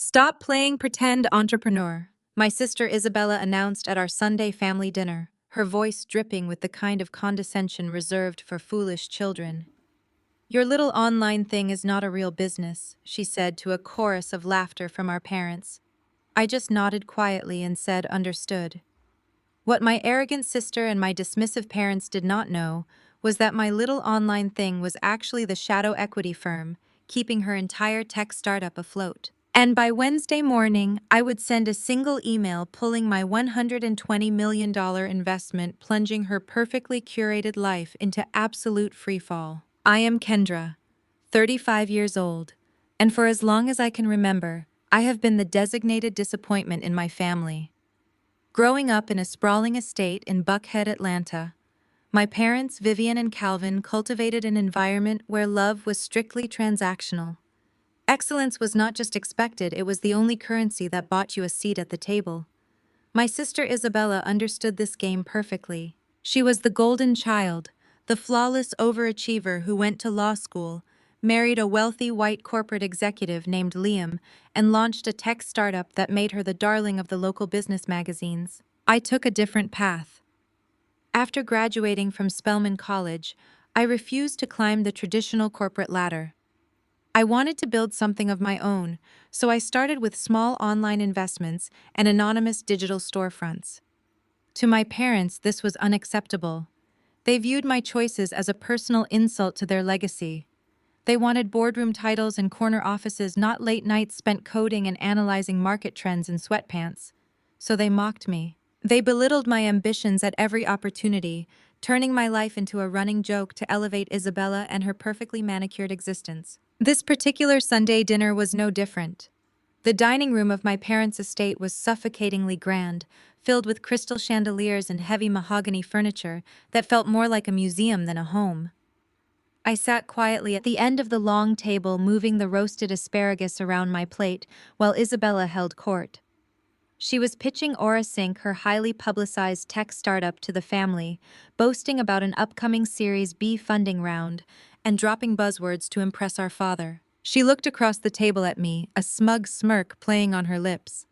Stop playing pretend entrepreneur, my sister Isabella announced at our Sunday family dinner, her voice dripping with the kind of condescension reserved for foolish children. Your little online thing is not a real business, she said to a chorus of laughter from our parents. I just nodded quietly and said understood. What my arrogant sister and my dismissive parents did not know was that my little online thing was actually the shadow equity firm, keeping her entire tech startup afloat. And by Wednesday morning, I would send a single email pulling my $120 million investment, plunging her perfectly curated life into absolute freefall. I am Kendra, 35 years old, and for as long as I can remember, I have been the designated disappointment in my family. Growing up in a sprawling estate in Buckhead, Atlanta, my parents, Vivian and Calvin, cultivated an environment where love was strictly transactional. Excellence was not just expected, it was the only currency that bought you a seat at the table. My sister Isabella understood this game perfectly. She was the golden child, the flawless overachiever who went to law school, married a wealthy white corporate executive named Liam, and launched a tech startup that made her the darling of the local business magazines. I took a different path. After graduating from Spelman College, I refused to climb the traditional corporate ladder. I wanted to build something of my own, so I started with small online investments and anonymous digital storefronts. To my parents, this was unacceptable. They viewed my choices as a personal insult to their legacy. They wanted boardroom titles and corner offices, not late nights spent coding and analyzing market trends in sweatpants. So they mocked me. They belittled my ambitions at every opportunity, turning my life into a running joke to elevate Isabella and her perfectly manicured existence. This particular Sunday dinner was no different. The dining room of my parents' estate was suffocatingly grand, filled with crystal chandeliers and heavy mahogany furniture that felt more like a museum than a home. I sat quietly at the end of the long table, moving the roasted asparagus around my plate while Isabella held court. She was pitching AuraSync, her highly publicized tech startup, to the family, boasting about an upcoming Series B funding round and dropping buzzwords to impress our father. She looked across the table at me, a smug smirk playing on her lips.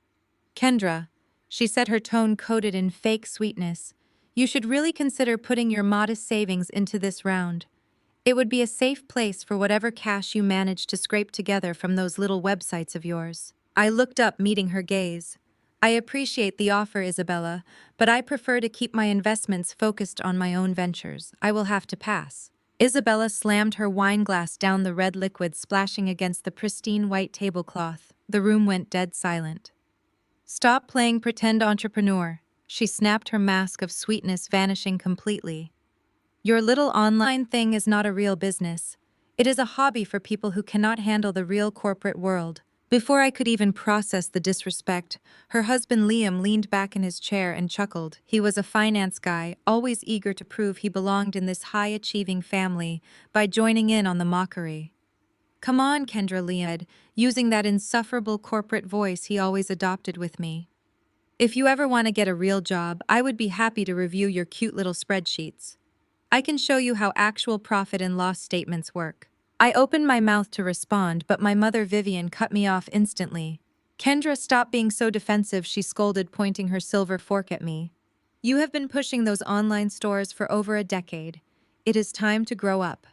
Kendra, she said, her tone coated in fake sweetness, you should really consider putting your modest savings into this round. It would be a safe place for whatever cash you manage to scrape together from those little websites of yours. I looked up, meeting her gaze. I appreciate the offer, Isabella, but I prefer to keep my investments focused on my own ventures. I will have to pass. Isabella slammed her wine glass down, the red liquid splashing against the pristine white tablecloth. The room went dead silent. Stop playing pretend entrepreneur, she snapped, her mask of sweetness vanishing completely. Your little online thing is not a real business. It is a hobby for people who cannot handle the real corporate world. Before I could even process the disrespect, her husband Liam leaned back in his chair and chuckled. He was a finance guy, always eager to prove he belonged in this high-achieving family by joining in on the mockery. Come on, Kendra, Liam said, using that insufferable corporate voice he always adopted with me. If you ever want to get a real job, I would be happy to review your cute little spreadsheets. I can show you how actual profit and loss statements work. I opened my mouth to respond, but my mother Vivian cut me off instantly. Kendra, stop being so defensive, she scolded, pointing her silver fork at me. You have been pushing those online stores for over a decade. It is time to grow up.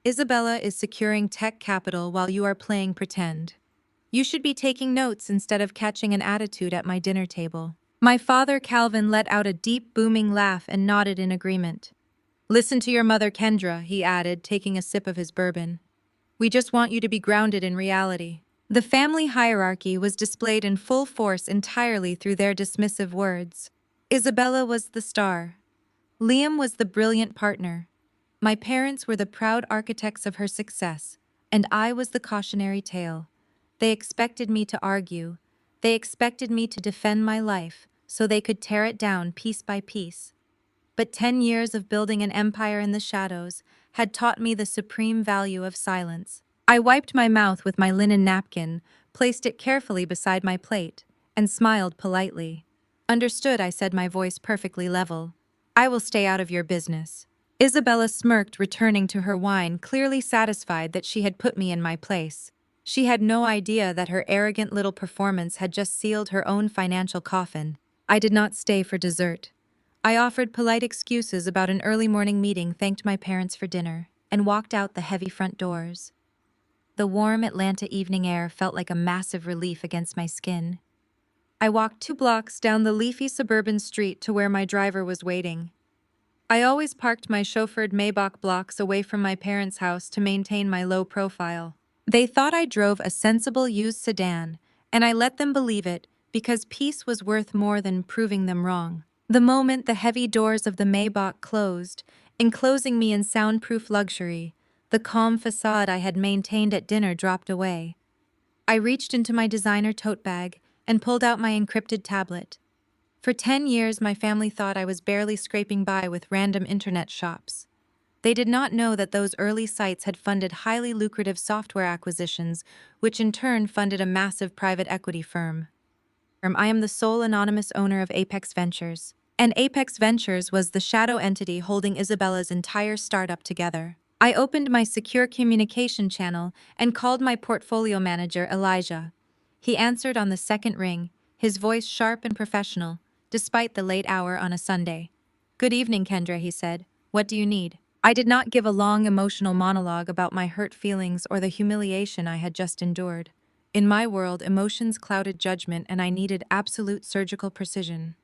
Isabella is securing tech capital while you are playing pretend. You should be taking notes instead of catching an attitude at my dinner table. My father Calvin let out a deep, booming laugh and nodded in agreement. Listen to your mother, Kendra, he added, taking a sip of his bourbon. We just want you to be grounded in reality. The family hierarchy was displayed in full force entirely through their dismissive words. Isabella was the star. Liam was the brilliant partner. My parents were the proud architects of her success, and I was the cautionary tale. They expected me to argue. They expected me to defend my life so they could tear it down piece by piece. But 10 years of building an empire in the shadows had taught me the supreme value of silence. I wiped my mouth with my linen napkin, placed it carefully beside my plate, and smiled politely. Understood, I said, my voice perfectly level. I will stay out of your business. Isabella smirked, returning to her wine, clearly satisfied that she had put me in my place. She had no idea that her arrogant little performance had just sealed her own financial coffin. I did not stay for dessert. I offered polite excuses about an early morning meeting, thanked my parents for dinner, and walked out the heavy front doors. The warm Atlanta evening air felt like a massive relief against my skin. I walked 2 blocks down the leafy suburban street to where my driver was waiting. I always parked my chauffeured Maybach blocks away from my parents' house to maintain my low profile. They thought I drove a sensible used sedan, and I let them believe it because peace was worth more than proving them wrong. The moment the heavy doors of the Maybach closed, enclosing me in soundproof luxury, the calm facade I had maintained at dinner dropped away. I reached into my designer tote bag and pulled out my encrypted tablet. For 10 years, my family thought I was barely scraping by with random internet shops. They did not know that those early sites had funded highly lucrative software acquisitions, which in turn funded a massive private equity firm. I am the sole anonymous owner of Apex Ventures. And Apex Ventures was the shadow entity holding Isabella's entire startup together. I opened my secure communication channel and called my portfolio manager, Elijah. He answered on the second ring, his voice sharp and professional, despite the late hour on a Sunday. "Good evening, Kendra," he said. "What do you need?" I did not give a long emotional monologue about my hurt feelings or the humiliation I had just endured. In my world, emotions clouded judgment and I needed absolute surgical precision.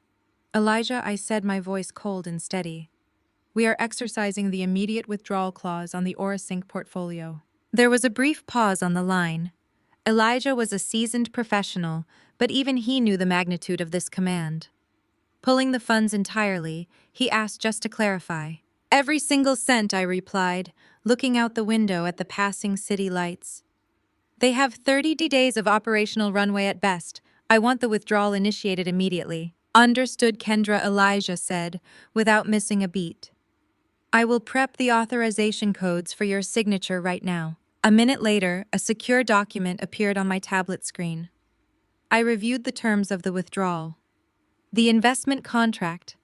"Elijah," I said, my voice cold and steady. "We are exercising the immediate withdrawal clause on the Orasync portfolio." There was a brief pause on the line. Elijah was a seasoned professional, but even he knew the magnitude of this command. Pulling the funds entirely, he asked just to clarify. "Every single cent," I replied, looking out the window at the passing city lights. "They have 30 days of operational runway at best. I want the withdrawal initiated immediately." "Understood, Kendra," Elijah said, without missing a beat. "I will prep the authorization codes for your signature right now." A minute later, a secure document appeared on my tablet screen. I reviewed the terms of the withdrawal. The investment contract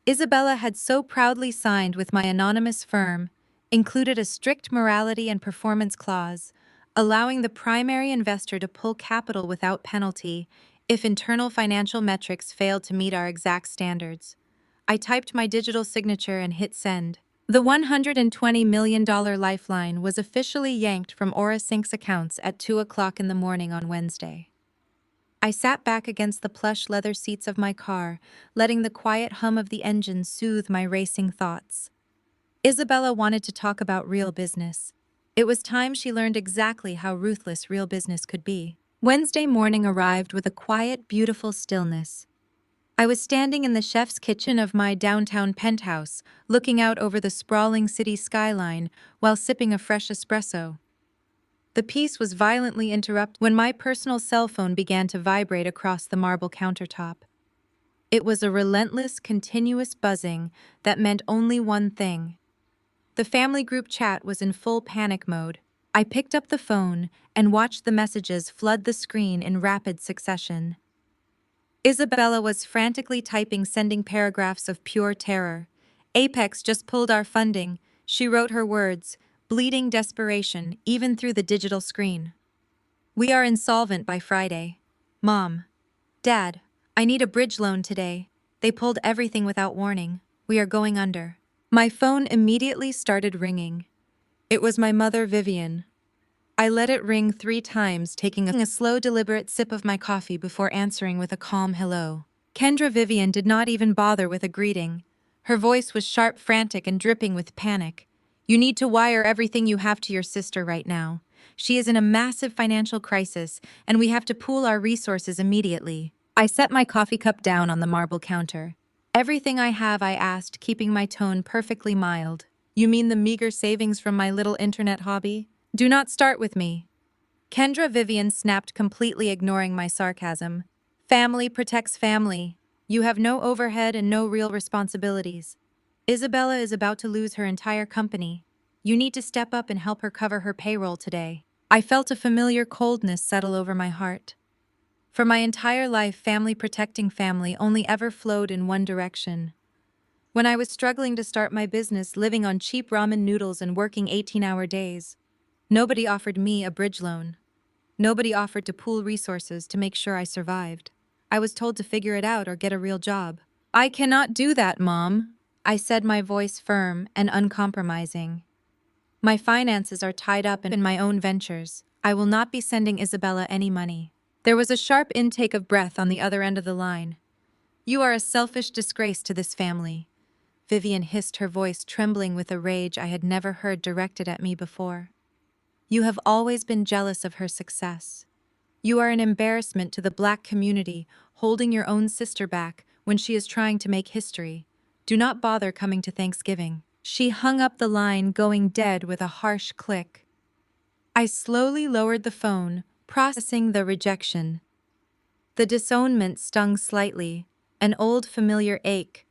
Isabella had so proudly signed with my anonymous firm included a strict morality and performance clause, allowing the primary investor to pull capital without penalty if internal financial metrics failed to meet our exact standards. I typed my digital signature and hit send. The $120 million lifeline was officially yanked from Orasync's accounts at 2 o'clock in the morning on Wednesday. I sat back against the plush leather seats of my car, letting the quiet hum of the engine soothe my racing thoughts. Isabella wanted to talk about real business. It was time she learned exactly how ruthless real business could be. Wednesday morning arrived with a quiet, beautiful stillness. I was standing in the chef's kitchen of my downtown penthouse, looking out over the sprawling city skyline while sipping a fresh espresso. The peace was violently interrupted when my personal cell phone began to vibrate across the marble countertop. It was a relentless, continuous buzzing that meant only one thing. The family group chat was in full panic mode. I picked up the phone and watched the messages flood the screen in rapid succession. Isabella was frantically typing, sending paragraphs of pure terror. "Apex just pulled our funding," she wrote her words, bleeding desperation even through the digital screen. "We are insolvent by Friday. Mom. Dad, I need a bridge loan today. They pulled everything without warning. We are going under." My phone immediately started ringing. It was my mother, Vivian. I let it ring 3 times, taking a slow, deliberate sip of my coffee before answering with a calm hello. Kendra Vivian did not even bother with a greeting. Her voice was sharp, frantic, and dripping with panic. "You need to wire everything you have to your sister right now. She is in a massive financial crisis, and we have to pool our resources immediately." I set my coffee cup down on the marble counter. "Everything I have?" I asked, keeping my tone perfectly mild. "You mean the meager savings from my little internet hobby? Do not start with me." Kendra Vivian snapped, completely ignoring my sarcasm. "Family protects family. You have no overhead and no real responsibilities. Isabella is about to lose her entire company. You need to step up and help her cover her payroll today." I felt a familiar coldness settle over my heart. For my entire life, family protecting family only ever flowed in one direction. When I was struggling to start my business, living on cheap ramen noodles and working 18-hour days, nobody offered me a bridge loan. Nobody offered to pool resources to make sure I survived. I was told to figure it out or get a real job. I cannot do that, Mom, I said, my voice firm and uncompromising. My finances are tied up in my own ventures. I will not be sending Isabella any money. There was a sharp intake of breath on the other end of the line. You are a selfish disgrace to this family, Vivian hissed, her voice trembling with a rage I had never heard directed at me before. You have always been jealous of her success. You are an embarrassment to the Black community, holding your own sister back when she is trying to make history. Do not bother coming to Thanksgiving. She hung up the line, going dead with a harsh click. I slowly lowered the phone, processing the rejection. The disownment stung slightly, an old familiar ache,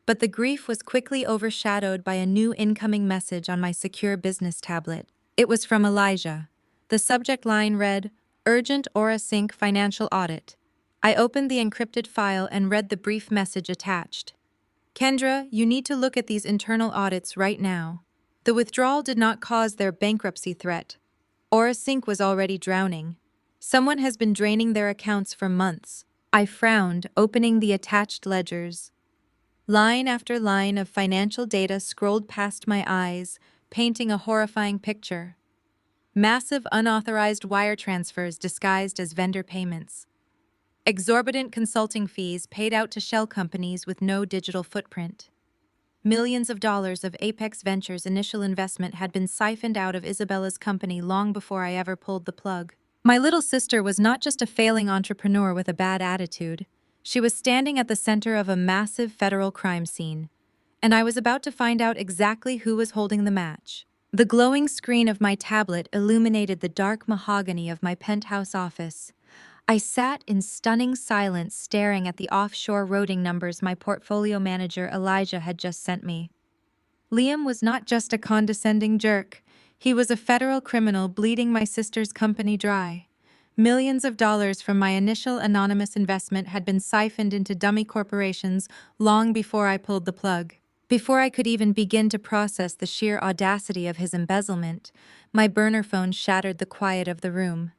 but the grief was quickly overshadowed by a new incoming message on my secure business tablet. It was from Elijah. The subject line read, "Urgent Aura Sync Financial Audit." I opened the encrypted file and read the brief message attached. Kendra, you need to look at these internal audits right now. The withdrawal did not cause their bankruptcy threat. Aura Sync was already drowning. Someone has been draining their accounts for months. I frowned, opening the attached ledgers. Line after line of financial data scrolled past my eyes, painting a horrifying picture. Massive unauthorized wire transfers disguised as vendor payments. Exorbitant consulting fees paid out to shell companies with no digital footprint. Millions of dollars of Apex Ventures' initial investment had been siphoned out of Isabella's company long before I ever pulled the plug. My little sister was not just a failing entrepreneur with a bad attitude. She was standing at the center of a massive federal crime scene, and I was about to find out exactly who was holding the match. The glowing screen of my tablet illuminated the dark mahogany of my penthouse office. I sat in stunning silence, staring at the offshore routing numbers my portfolio manager Elijah had just sent me. Liam was not just a condescending jerk. He was a federal criminal bleeding my sister's company dry. Millions of dollars from my initial anonymous investment had been siphoned into dummy corporations long before I pulled the plug. Before I could even begin to process the sheer audacity of his embezzlement, my burner phone shattered the quiet of the room.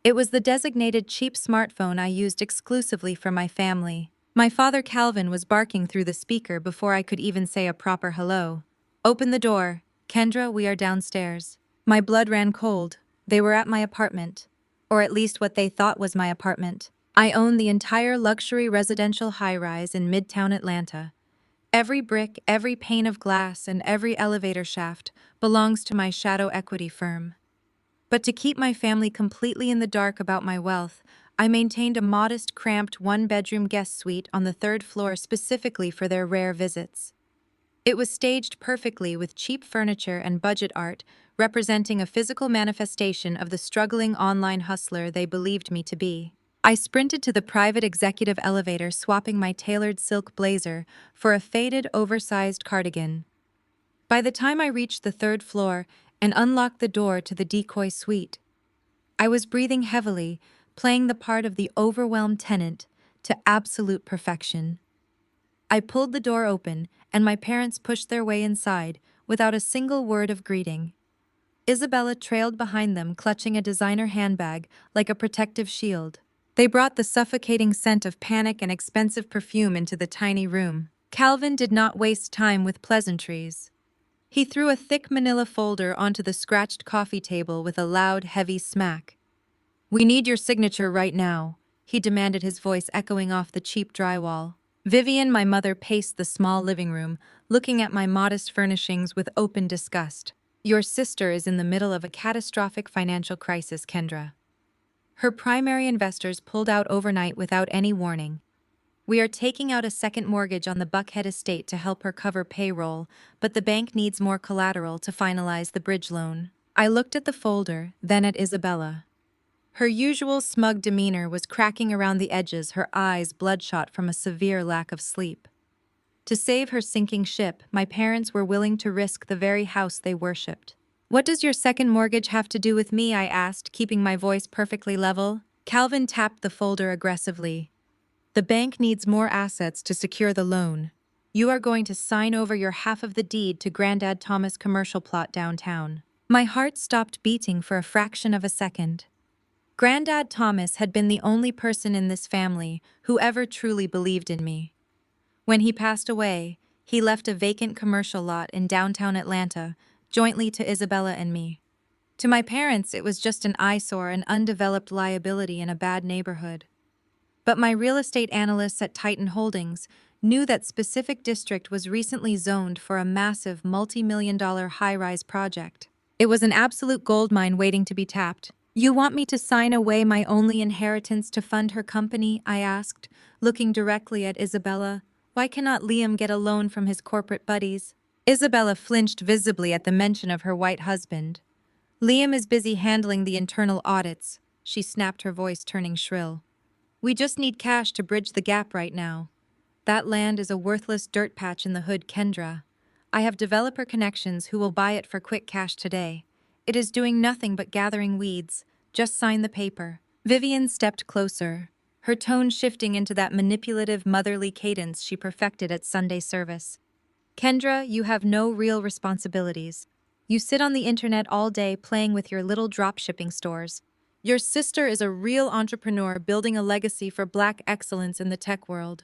It was the designated cheap smartphone I used exclusively for my family. My father Calvin was barking through the speaker before I could even say a proper hello. Open the door. Kendra, we are downstairs. My blood ran cold. They were at my apartment. Or at least what they thought was my apartment. I own the entire luxury residential high-rise in Midtown Atlanta. Every brick, every pane of glass, and every elevator shaft belongs to my shadow equity firm. But to keep my family completely in the dark about my wealth, I maintained a modest, cramped one-bedroom guest suite on the third floor specifically for their rare visits. It was staged perfectly with cheap furniture and budget art, representing a physical manifestation of the struggling online hustler they believed me to be. I sprinted to the private executive elevator, swapping my tailored silk blazer for a faded, oversized cardigan. By the time I reached the third floor and unlocked the door to the decoy suite, I was breathing heavily, playing the part of the overwhelmed tenant to absolute perfection. I pulled the door open, and my parents pushed their way inside without a single word of greeting. Isabella trailed behind them, clutching a designer handbag like a protective shield. They brought the suffocating scent of panic and expensive perfume into the tiny room. Calvin did not waste time with pleasantries. He threw a thick manila folder onto the scratched coffee table with a loud, heavy smack. "We need your signature right now," he demanded, his voice echoing off the cheap drywall. Vivian, my mother, paced the small living room, looking at my modest furnishings with open disgust. "Your sister is in the middle of a catastrophic financial crisis, Kendra. Her primary investors pulled out overnight without any warning. We are taking out a second mortgage on the Buckhead estate to help her cover payroll, but the bank needs more collateral to finalize the bridge loan." I looked at the folder, then at Isabella. Her usual smug demeanor was cracking around the edges, her eyes bloodshot from a severe lack of sleep. To save her sinking ship, my parents were willing to risk the very house they worshipped. "What does your second mortgage have to do with me?" I asked, keeping my voice perfectly level. Calvin tapped the folder aggressively. "The bank needs more assets to secure the loan. You are going to sign over your half of the deed to Grandad Thomas' commercial plot downtown." My heart stopped beating for a fraction of a second. Granddad Thomas had been the only person in this family who ever truly believed in me. When he passed away, he left a vacant commercial lot in downtown Atlanta, jointly to Isabella and me. To my parents, it was just an eyesore and undeveloped liability in a bad neighborhood. But my real estate analysts at Titan Holdings knew that specific district was recently zoned for a massive multi-million-dollar high-rise project. It was an absolute goldmine waiting to be tapped. "You want me to sign away my only inheritance to fund her company?" I asked, looking directly at Isabella. "Why cannot Liam get a loan from his corporate buddies?" Isabella flinched visibly at the mention of her white husband. "Liam is busy handling the internal audits," she snapped, her voice turning shrill. "We just need cash to bridge the gap right now. That land is a worthless dirt patch in the hood, Kendra. I have developer connections who will buy it for quick cash today. It is doing nothing but gathering weeds. Just sign the paper." Vivian stepped closer, her tone shifting into that manipulative motherly cadence she perfected at Sunday service. "Kendra, you have no real responsibilities. You sit on the internet all day playing with your little dropshipping stores. Your sister is a real entrepreneur building a legacy for Black excellence in the tech world.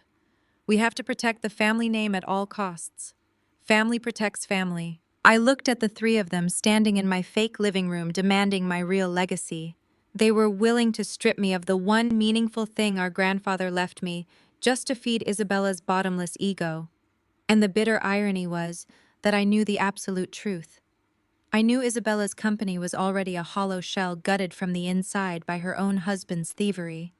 We have to protect the family name at all costs. Family protects family." I looked at the three of them standing in my fake living room demanding my real legacy. They were willing to strip me of the one meaningful thing our grandfather left me just to feed Isabella's bottomless ego. And the bitter irony was that I knew the absolute truth. I knew Isabella's company was already a hollow shell gutted from the inside by her own husband's thievery.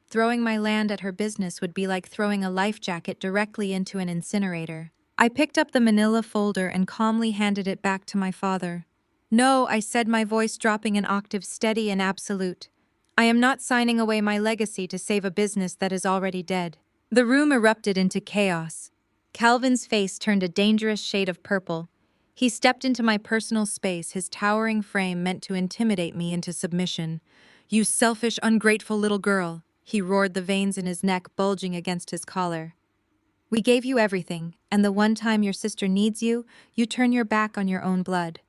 Throwing my land at her business would be like throwing a life jacket directly into an incinerator. I picked up the manila folder and calmly handed it back to my father. "No," I said, my voice dropping an octave, steady and absolute. "I am not signing away my legacy to save a business that is already dead." The room erupted into chaos. Calvin's face turned a dangerous shade of purple. He stepped into my personal space, his towering frame meant to intimidate me into submission. "You selfish, ungrateful little girl," he roared, the veins in his neck bulging against his collar. "We gave you everything, and the one time your sister needs you, you turn your back on your own blood.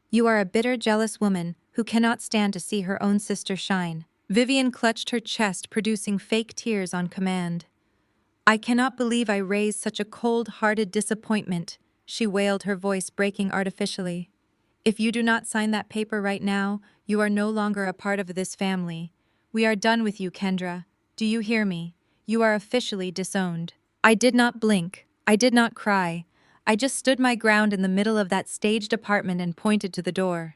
You are a bitter, jealous woman who cannot stand to see her own sister shine." Vivian clutched her chest, producing fake tears on command. "I cannot believe I raised such a cold-hearted disappointment," she wailed, her voice breaking artificially. "If you do not sign that paper right now, you are no longer a part of this family. We are done with you, Kendra. Do you hear me? You are officially disowned." I did not blink. I did not cry. I just stood my ground in the middle of that staged apartment and pointed to the door.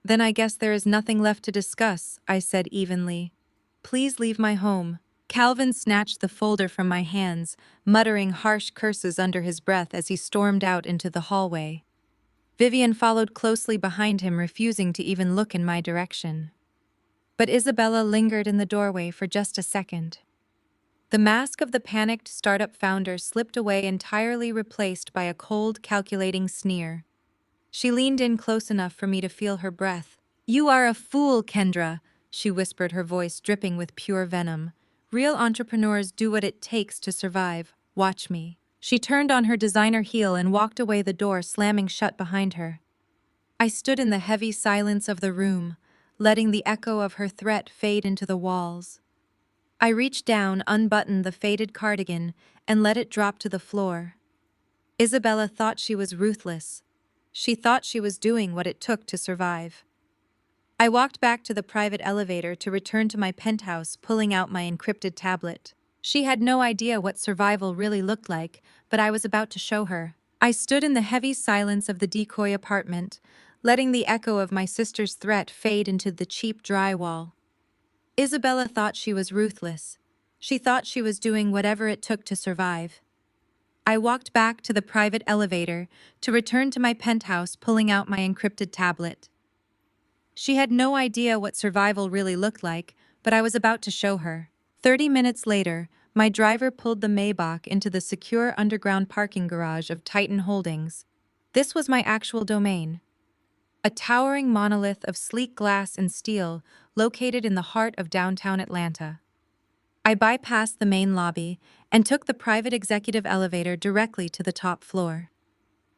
"Then I guess there is nothing left to discuss," I said evenly. "Please leave my home." Calvin snatched the folder from my hands, muttering harsh curses under his breath as he stormed out into the hallway. Vivian followed closely behind him, refusing to even look in my direction. But Isabella lingered in the doorway for just a second. The mask of the panicked startup founder slipped away, entirely replaced by a cold, calculating sneer. She leaned in close enough for me to feel her breath. "You are a fool, Kendra," she whispered, her voice dripping with pure venom. "Real entrepreneurs do what it takes to survive. Watch me." She turned on her designer heel and walked away, the door slamming shut behind her. I stood in the heavy silence of the room, letting the echo of her threat fade into the walls. I reached down, unbuttoned the faded cardigan, and let it drop to the floor. Isabella thought she was ruthless. She thought she was doing what it took to survive. I walked back to the private elevator to return to my penthouse, pulling out my encrypted tablet. She had no idea what survival really looked like, but I was about to show her. I stood in the heavy silence of the decoy apartment, letting the echo of my sister's threat fade into the cheap drywall. Isabella thought she was ruthless. She thought she was doing whatever it took to survive. I walked back to the private elevator to return to my penthouse, pulling out my encrypted tablet. She had no idea what survival really looked like, but I was about to show her. 30 minutes later, my driver pulled the Maybach into the secure underground parking garage of Titan Holdings. This was my actual domain. A towering monolith of sleek glass and steel located in the heart of downtown Atlanta. I bypassed the main lobby and took the private executive elevator directly to the top floor.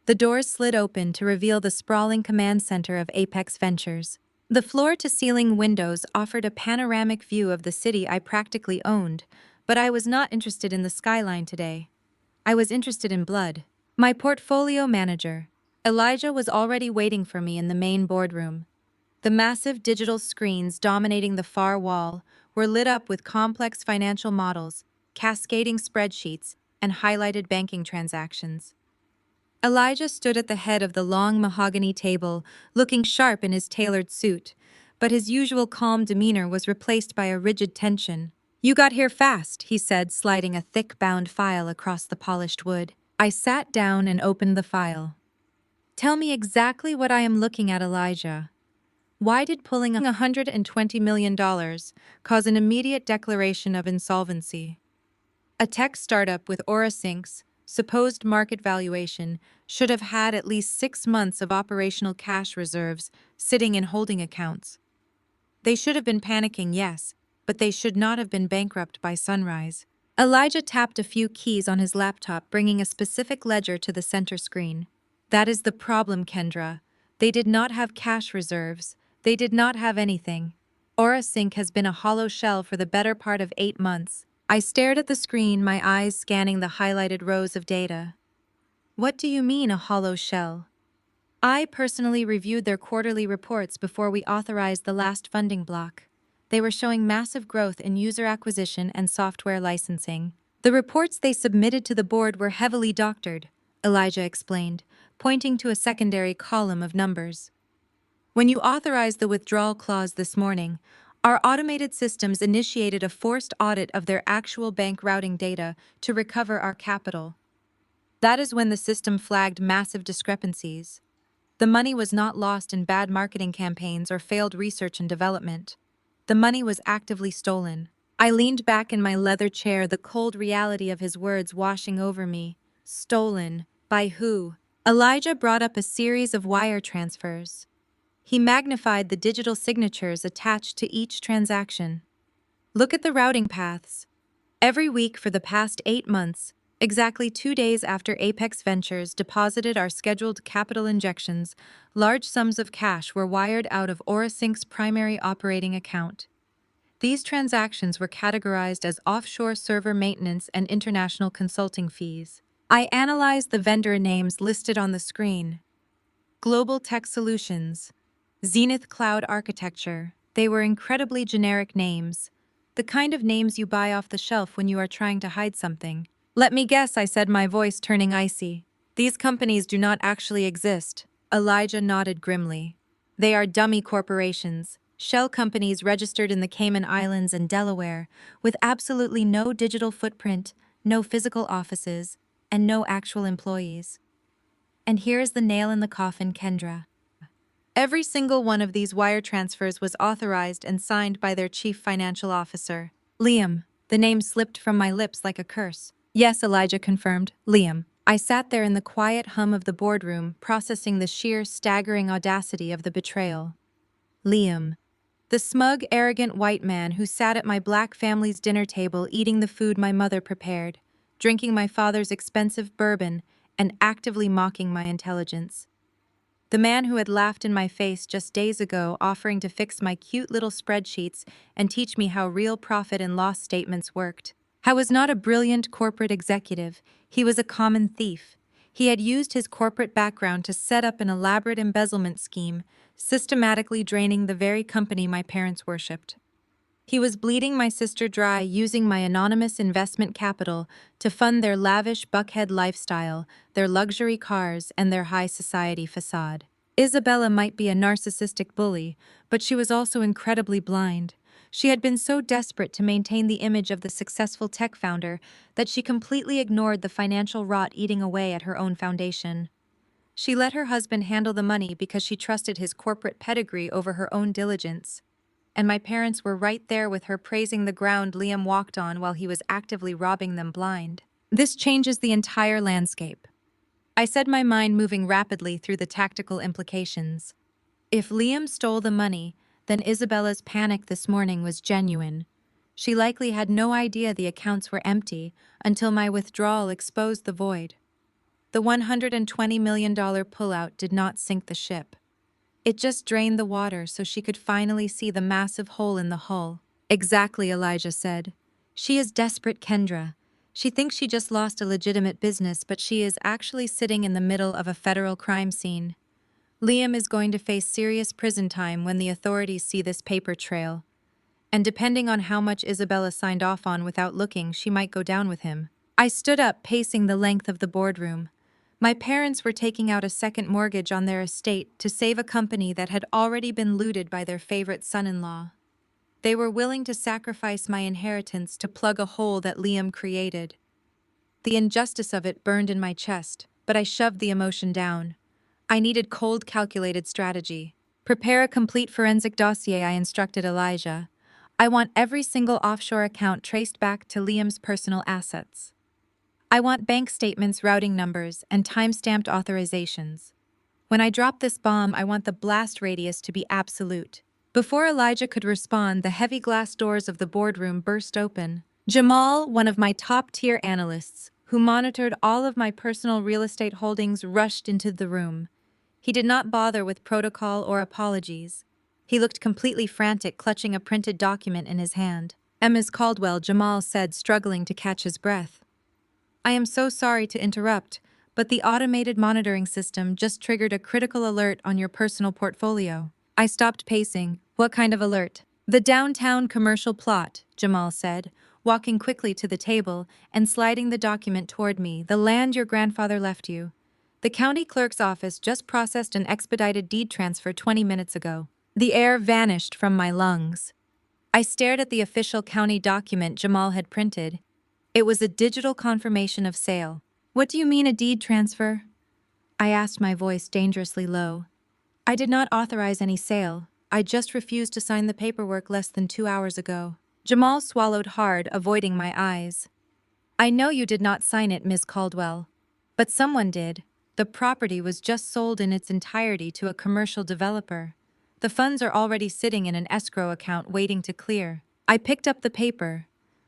The doors slid open to reveal the sprawling command center of Apex Ventures. The floor-to-ceiling windows offered a panoramic view of the city I practically owned, but I was not interested in the skyline today. I was interested in blood. My portfolio manager, Elijah, was already waiting for me in the main boardroom. The massive digital screens dominating the far wall were lit up with complex financial models, cascading spreadsheets, and highlighted banking transactions. Elijah stood at the head of the long mahogany table, looking sharp in his tailored suit, but his usual calm demeanor was replaced by a rigid tension. "You got here fast," he said, sliding a thick bound file across the polished wood. I sat down and opened the file. "Tell me exactly what I am looking at, Elijah. Why did pulling $120 million cause an immediate declaration of insolvency?" A tech startup with AuraSync's supposed market valuation should have had at least 6 months of operational cash reserves sitting in holding accounts. They should have been panicking, yes, but they should not have been bankrupt by sunrise. Elijah tapped a few keys on his laptop, bringing a specific ledger to the center screen. "That is the problem, Kendra. They did not have cash reserves. They did not have anything. AuraSync has been a hollow shell for the better part of 8 months." I stared at the screen, my eyes scanning the highlighted rows of data. "What do you mean, a hollow shell?" "I personally reviewed their quarterly reports before we authorized the last funding block. They were showing massive growth in user acquisition and software licensing. The reports they submitted to the board were heavily doctored," Elijah explained, pointing to a secondary column of numbers. "When you authorized the withdrawal clause this morning, our automated systems initiated a forced audit of their actual bank routing data to recover our capital. That is when the system flagged massive discrepancies. The money was not lost in bad marketing campaigns or failed research and development. The money was actively stolen." I leaned back in my leather chair, the cold reality of his words washing over me. Stolen? By who? Elijah brought up a series of wire transfers. He magnified the digital signatures attached to each transaction. "Look at the routing paths. Every week for the past 8 months, exactly 2 days after Apex Ventures deposited our scheduled capital injections, large sums of cash were wired out of AuraSync's primary operating account. These transactions were categorized as offshore server maintenance and international consulting fees." I analyzed the vendor names listed on the screen. Global Tech Solutions, Zenith Cloud Architecture. They were incredibly generic names, the kind of names you buy off the shelf when you are trying to hide something. "Let me guess," I said, my voice turning icy. "These companies do not actually exist." Elijah nodded grimly. "They are dummy corporations, shell companies registered in the Cayman Islands and Delaware, with absolutely no digital footprint, no physical offices, and no actual employees. And here is the nail in the coffin, Kendra. Every single one of these wire transfers was authorized and signed by their chief financial officer, Liam." The name slipped from my lips like a curse. "Yes," Elijah confirmed, "Liam." I sat there in the quiet hum of the boardroom, processing the sheer, staggering audacity of the betrayal. Liam. The smug, arrogant white man who sat at my black family's dinner table eating the food my mother prepared, drinking my father's expensive bourbon, and actively mocking my intelligence. The man who had laughed in my face just days ago, offering to fix my cute little spreadsheets and teach me how real profit and loss statements worked. I was not a brilliant corporate executive. He was a common thief. He had used his corporate background to set up an elaborate embezzlement scheme, systematically draining the very company my parents worshipped. He was bleeding my sister dry, using my anonymous investment capital to fund their lavish Buckhead lifestyle, their luxury cars, and their high society facade. Isabella might be a narcissistic bully, but she was also incredibly blind. She had been so desperate to maintain the image of the successful tech founder that she completely ignored the financial rot eating away at her own foundation. She let her husband handle the money because she trusted his corporate pedigree over her own diligence. And my parents were right there with her, praising the ground Liam walked on while he was actively robbing them blind. "This changes the entire landscape," I said, my mind moving rapidly through the tactical implications. If Liam stole the money, then Isabella's panic this morning was genuine. She likely had no idea the accounts were empty until my withdrawal exposed the void. The $120 million pullout did not sink the ship. It just drained the water so she could finally see the massive hole in the hull. Exactly, Elijah said. She is desperate, Kendra. She thinks she just lost a legitimate business, but she is actually sitting in the middle of a federal crime scene. Liam is going to face serious prison time when the authorities see this paper trail. And depending on how much Isabella signed off on without looking, she might go down with him. I stood up, pacing the length of the boardroom. My parents were taking out a second mortgage on their estate to save a company that had already been looted by their favorite son-in-law. They were willing to sacrifice my inheritance to plug a hole that Liam created. The injustice of it burned in my chest, but I shoved the emotion down. I needed cold, calculated strategy. Prepare a complete forensic dossier, I instructed Elijah. I want every single offshore account traced back to Liam's personal assets. I want bank statements, routing numbers, and time-stamped authorizations. When I drop this bomb, I want the blast radius to be absolute. Before Elijah could respond, the heavy glass doors of the boardroom burst open. Jamal, one of my top-tier analysts, who monitored all of my personal real estate holdings, rushed into the room. He did not bother with protocol or apologies. He looked completely frantic, clutching a printed document in his hand. Ms. Caldwell, Jamal said, struggling to catch his breath. I am so sorry to interrupt, but the automated monitoring system just triggered a critical alert on your personal portfolio. I stopped pacing. What kind of alert? The downtown commercial plot, Jamal said, walking quickly to the table and sliding the document toward me. The land your grandfather left you. The county clerk's office just processed an expedited deed transfer 20 minutes ago. The air vanished from my lungs. I stared at the official county document Jamal had printed. It was a digital confirmation of sale. What do you mean, a deed transfer? I asked, my voice dangerously low. I did not authorize any sale. I just refused to sign the paperwork less than 2 hours ago. Jamal swallowed hard, avoiding my eyes. I know you did not sign it, Ms. Caldwell. But someone did. The property was just sold in its entirety to a commercial developer. The funds are already sitting in an escrow account waiting to clear. I picked up the paper.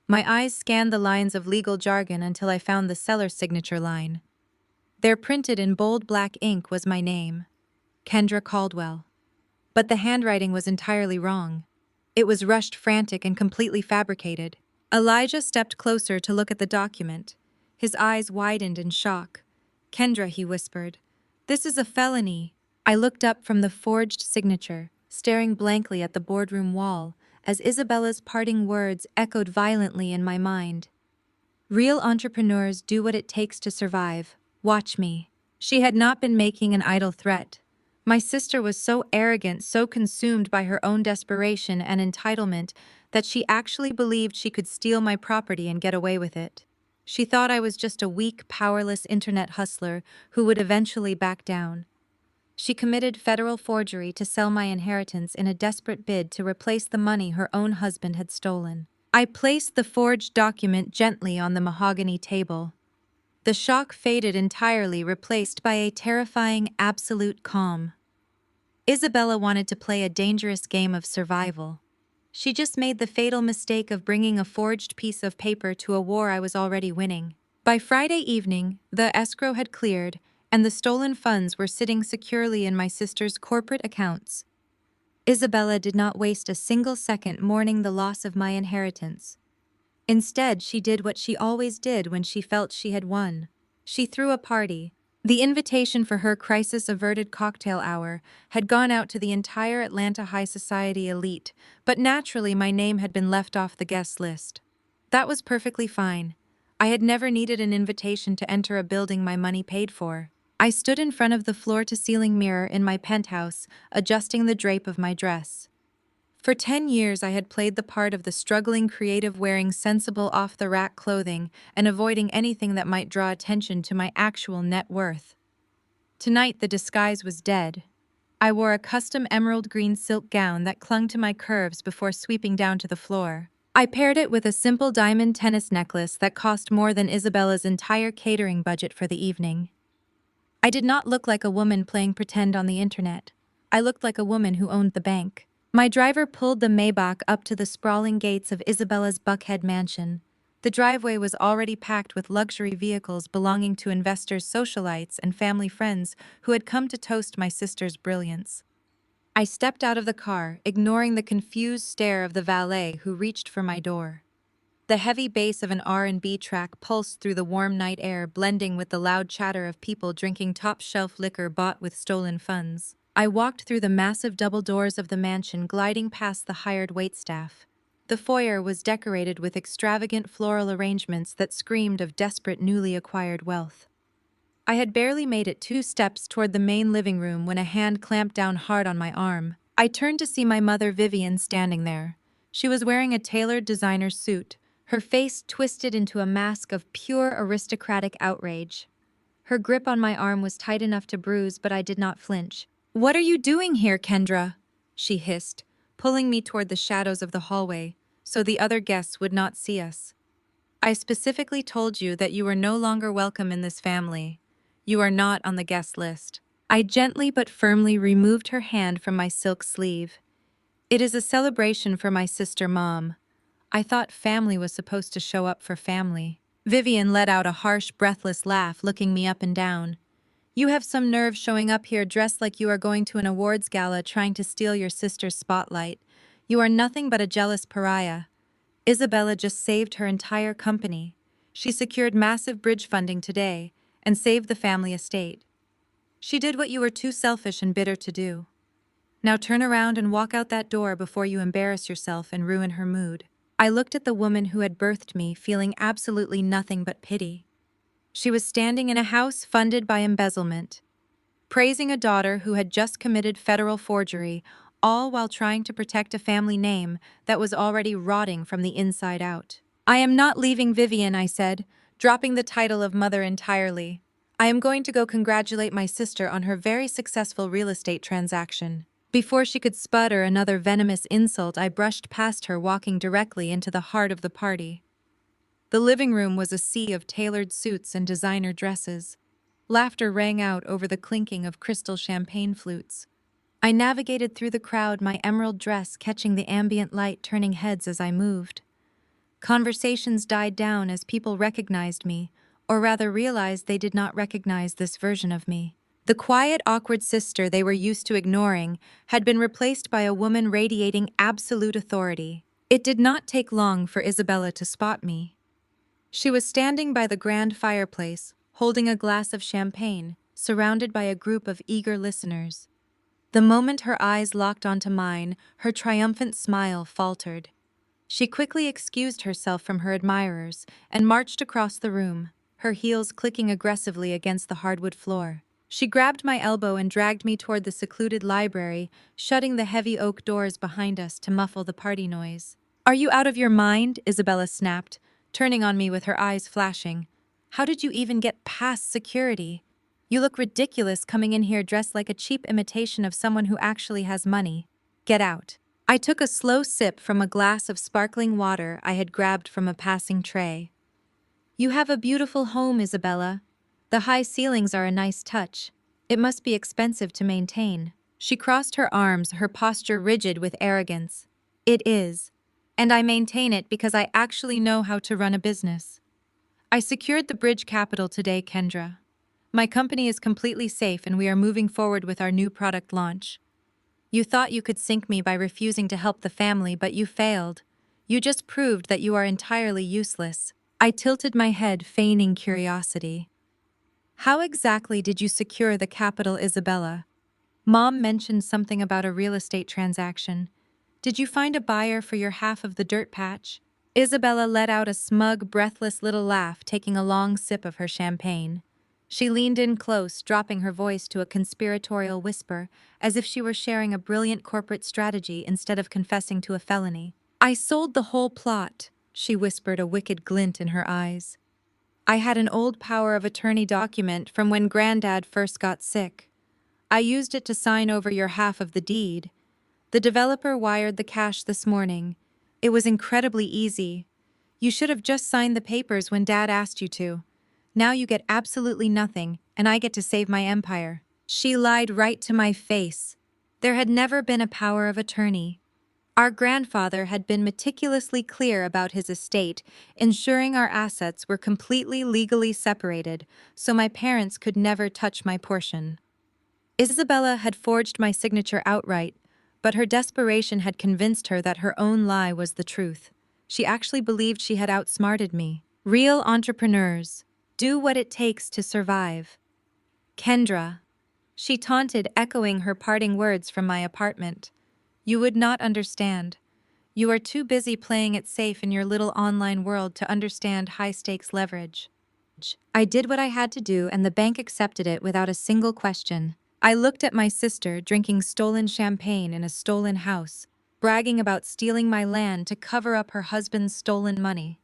My eyes scanned the lines of legal jargon until I found the seller's signature line. There, printed in bold black ink, was my name, Kendra Caldwell. But the handwriting was entirely wrong. It was rushed, frantic, and completely fabricated. Elijah stepped closer to look at the document. His eyes widened in shock. Kendra, he whispered, this is a felony. I looked up from the forged signature, staring blankly at the boardroom wall, as Isabella's parting words echoed violently in my mind. Real entrepreneurs do what it takes to survive. Watch me. She had not been making an idle threat. My sister was so arrogant, so consumed by her own desperation and entitlement, that she actually believed she could steal my property and get away with it. She thought I was just a weak, powerless internet hustler who would eventually back down. She committed federal forgery to sell my inheritance in a desperate bid to replace the money her own husband had stolen. I placed the forged document gently on the mahogany table. The shock faded entirely, replaced by a terrifying, absolute calm. Isabella wanted to play a dangerous game of survival. She just made the fatal mistake of bringing a forged piece of paper to a war I was already winning. By Friday evening, the escrow had cleared, and the stolen funds were sitting securely in my sister's corporate accounts. Isabella did not waste a single second mourning the loss of my inheritance. Instead, she did what she always did when she felt she had won. She threw a party. The invitation for her crisis-averted cocktail hour had gone out to the entire Atlanta high society elite, but naturally my name had been left off the guest list. That was perfectly fine. I had never needed an invitation to enter a building my money paid for. I stood in front of the floor-to-ceiling mirror in my penthouse, adjusting the drape of my dress. For 10 years I had played the part of the struggling creative, wearing sensible off-the-rack clothing and avoiding anything that might draw attention to my actual net worth. Tonight the disguise was dead. I wore a custom emerald green silk gown that clung to my curves before sweeping down to the floor. I paired it with a simple diamond tennis necklace that cost more than Isabella's entire catering budget for the evening. I did not look like a woman playing pretend on the internet. I looked like a woman who owned the bank. My driver pulled the Maybach up to the sprawling gates of Isabella's Buckhead mansion. The driveway was already packed with luxury vehicles belonging to investors, socialites, and family friends who had come to toast my sister's brilliance. I stepped out of the car, ignoring the confused stare of the valet who reached for my door. The heavy bass of an R&B track pulsed through the warm night air, blending with the loud chatter of people drinking top-shelf liquor bought with stolen funds. I walked through the massive double doors of the mansion, gliding past the hired waitstaff. The foyer was decorated with extravagant floral arrangements that screamed of desperate newly acquired wealth. I had barely made it 2 steps toward the main living room when a hand clamped down hard on my arm. I turned to see my mother Vivian standing there. She was wearing a tailored designer suit, her face twisted into a mask of pure aristocratic outrage. Her grip on my arm was tight enough to bruise, but I did not flinch. "What are you doing here, Kendra?" she hissed, pulling me toward the shadows of the hallway, so the other guests would not see us. "I specifically told you that you are no longer welcome in this family. You are not on the guest list." I gently but firmly removed her hand from my silk sleeve. "It is a celebration for my sister, Mom. I thought family was supposed to show up for family." Vivian let out a harsh, breathless laugh, looking me up and down. "You have some nerve showing up here dressed like you are going to an awards gala trying to steal your sister's spotlight. You are nothing but a jealous pariah. Isabella just saved her entire company. She secured massive bridge funding today and saved the family estate. She did what you were too selfish and bitter to do. Now turn around and walk out that door before you embarrass yourself and ruin her mood." I looked at the woman who had birthed me, feeling absolutely nothing but pity. She was standing in a house funded by embezzlement, praising a daughter who had just committed federal forgery, all while trying to protect a family name that was already rotting from the inside out. "I am not leaving Vivian," I said, dropping the title of mother entirely. "I am going to go congratulate my sister on her very successful real estate transaction." Before she could sputter another venomous insult, I brushed past her, walking directly into the heart of the party. The living room was a sea of tailored suits and designer dresses. Laughter rang out over the clinking of crystal champagne flutes. I navigated through the crowd, my emerald dress catching the ambient light, turning heads as I moved. Conversations died down as people recognized me, or rather realized they did not recognize this version of me. The quiet, awkward sister they were used to ignoring had been replaced by a woman radiating absolute authority. It did not take long for Isabella to spot me. She was standing by the grand fireplace, holding a glass of champagne, surrounded by a group of eager listeners. The moment her eyes locked onto mine, her triumphant smile faltered. She quickly excused herself from her admirers and marched across the room, her heels clicking aggressively against the hardwood floor. She grabbed my elbow and dragged me toward the secluded library, shutting the heavy oak doors behind us to muffle the party noise. "Are you out of your mind?" Isabella snapped, turning on me with her eyes flashing. "How did you even get past security? You look ridiculous coming in here dressed like a cheap imitation of someone who actually has money. Get out." I took a slow sip from a glass of sparkling water I had grabbed from a passing tray. "You have a beautiful home, Isabella. The high ceilings are a nice touch. It must be expensive to maintain." She crossed her arms, her posture rigid with arrogance. "It is. And I maintain it because I actually know how to run a business. I secured the bridge capital today, Kendra. My company is completely safe and we are moving forward with our new product launch. You thought you could sink me by refusing to help the family, but you failed. You just proved that you are entirely useless." I tilted my head, feigning curiosity. "How exactly did you secure the capital, Isabella? Mom mentioned something about a real estate transaction. Did you find a buyer for your half of the dirt patch?" Isabella let out a smug, breathless little laugh, taking a long sip of her champagne. She leaned in close, dropping her voice to a conspiratorial whisper, as if she were sharing a brilliant corporate strategy instead of confessing to a felony. "I sold the whole plot," she whispered, a wicked glint in her eyes. "I had an old power of attorney document from when Granddad first got sick. I used it to sign over your half of the deed. The developer wired the cash this morning. It was incredibly easy. You should have just signed the papers when Dad asked you to. Now you get absolutely nothing, and I get to save my empire." She lied right to my face. There had never been a power of attorney. Our grandfather had been meticulously clear about his estate, ensuring our assets were completely legally separated, so my parents could never touch my portion. Isabella had forged my signature outright, but her desperation had convinced her that her own lie was the truth. She actually believed she had outsmarted me. Real entrepreneurs do what it takes to survive. Kendra, she taunted, echoing her parting words from my apartment. You would not understand. You are too busy playing it safe in your little online world to understand high-stakes leverage. I did what I had to do, and the bank accepted it without a single question. I looked at my sister drinking stolen champagne in a stolen house, bragging about stealing my land to cover up her husband's stolen money.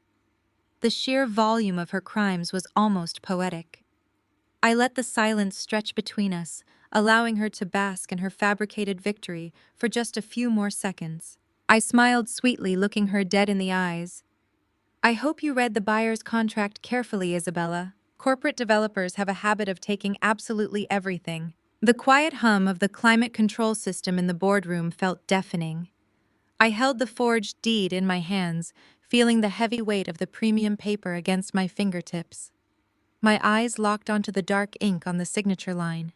The sheer volume of her crimes was almost poetic. I let the silence stretch between us, allowing her to bask in her fabricated victory for just a few more seconds. I smiled sweetly, looking her dead in the eyes. I hope you read the buyer's contract carefully, Isabella. Corporate developers have a habit of taking absolutely everything. The quiet hum of the climate control system in the boardroom felt deafening. I held the forged deed in my hands, feeling the heavy weight of the premium paper against my fingertips. My eyes locked onto the dark ink on the signature line.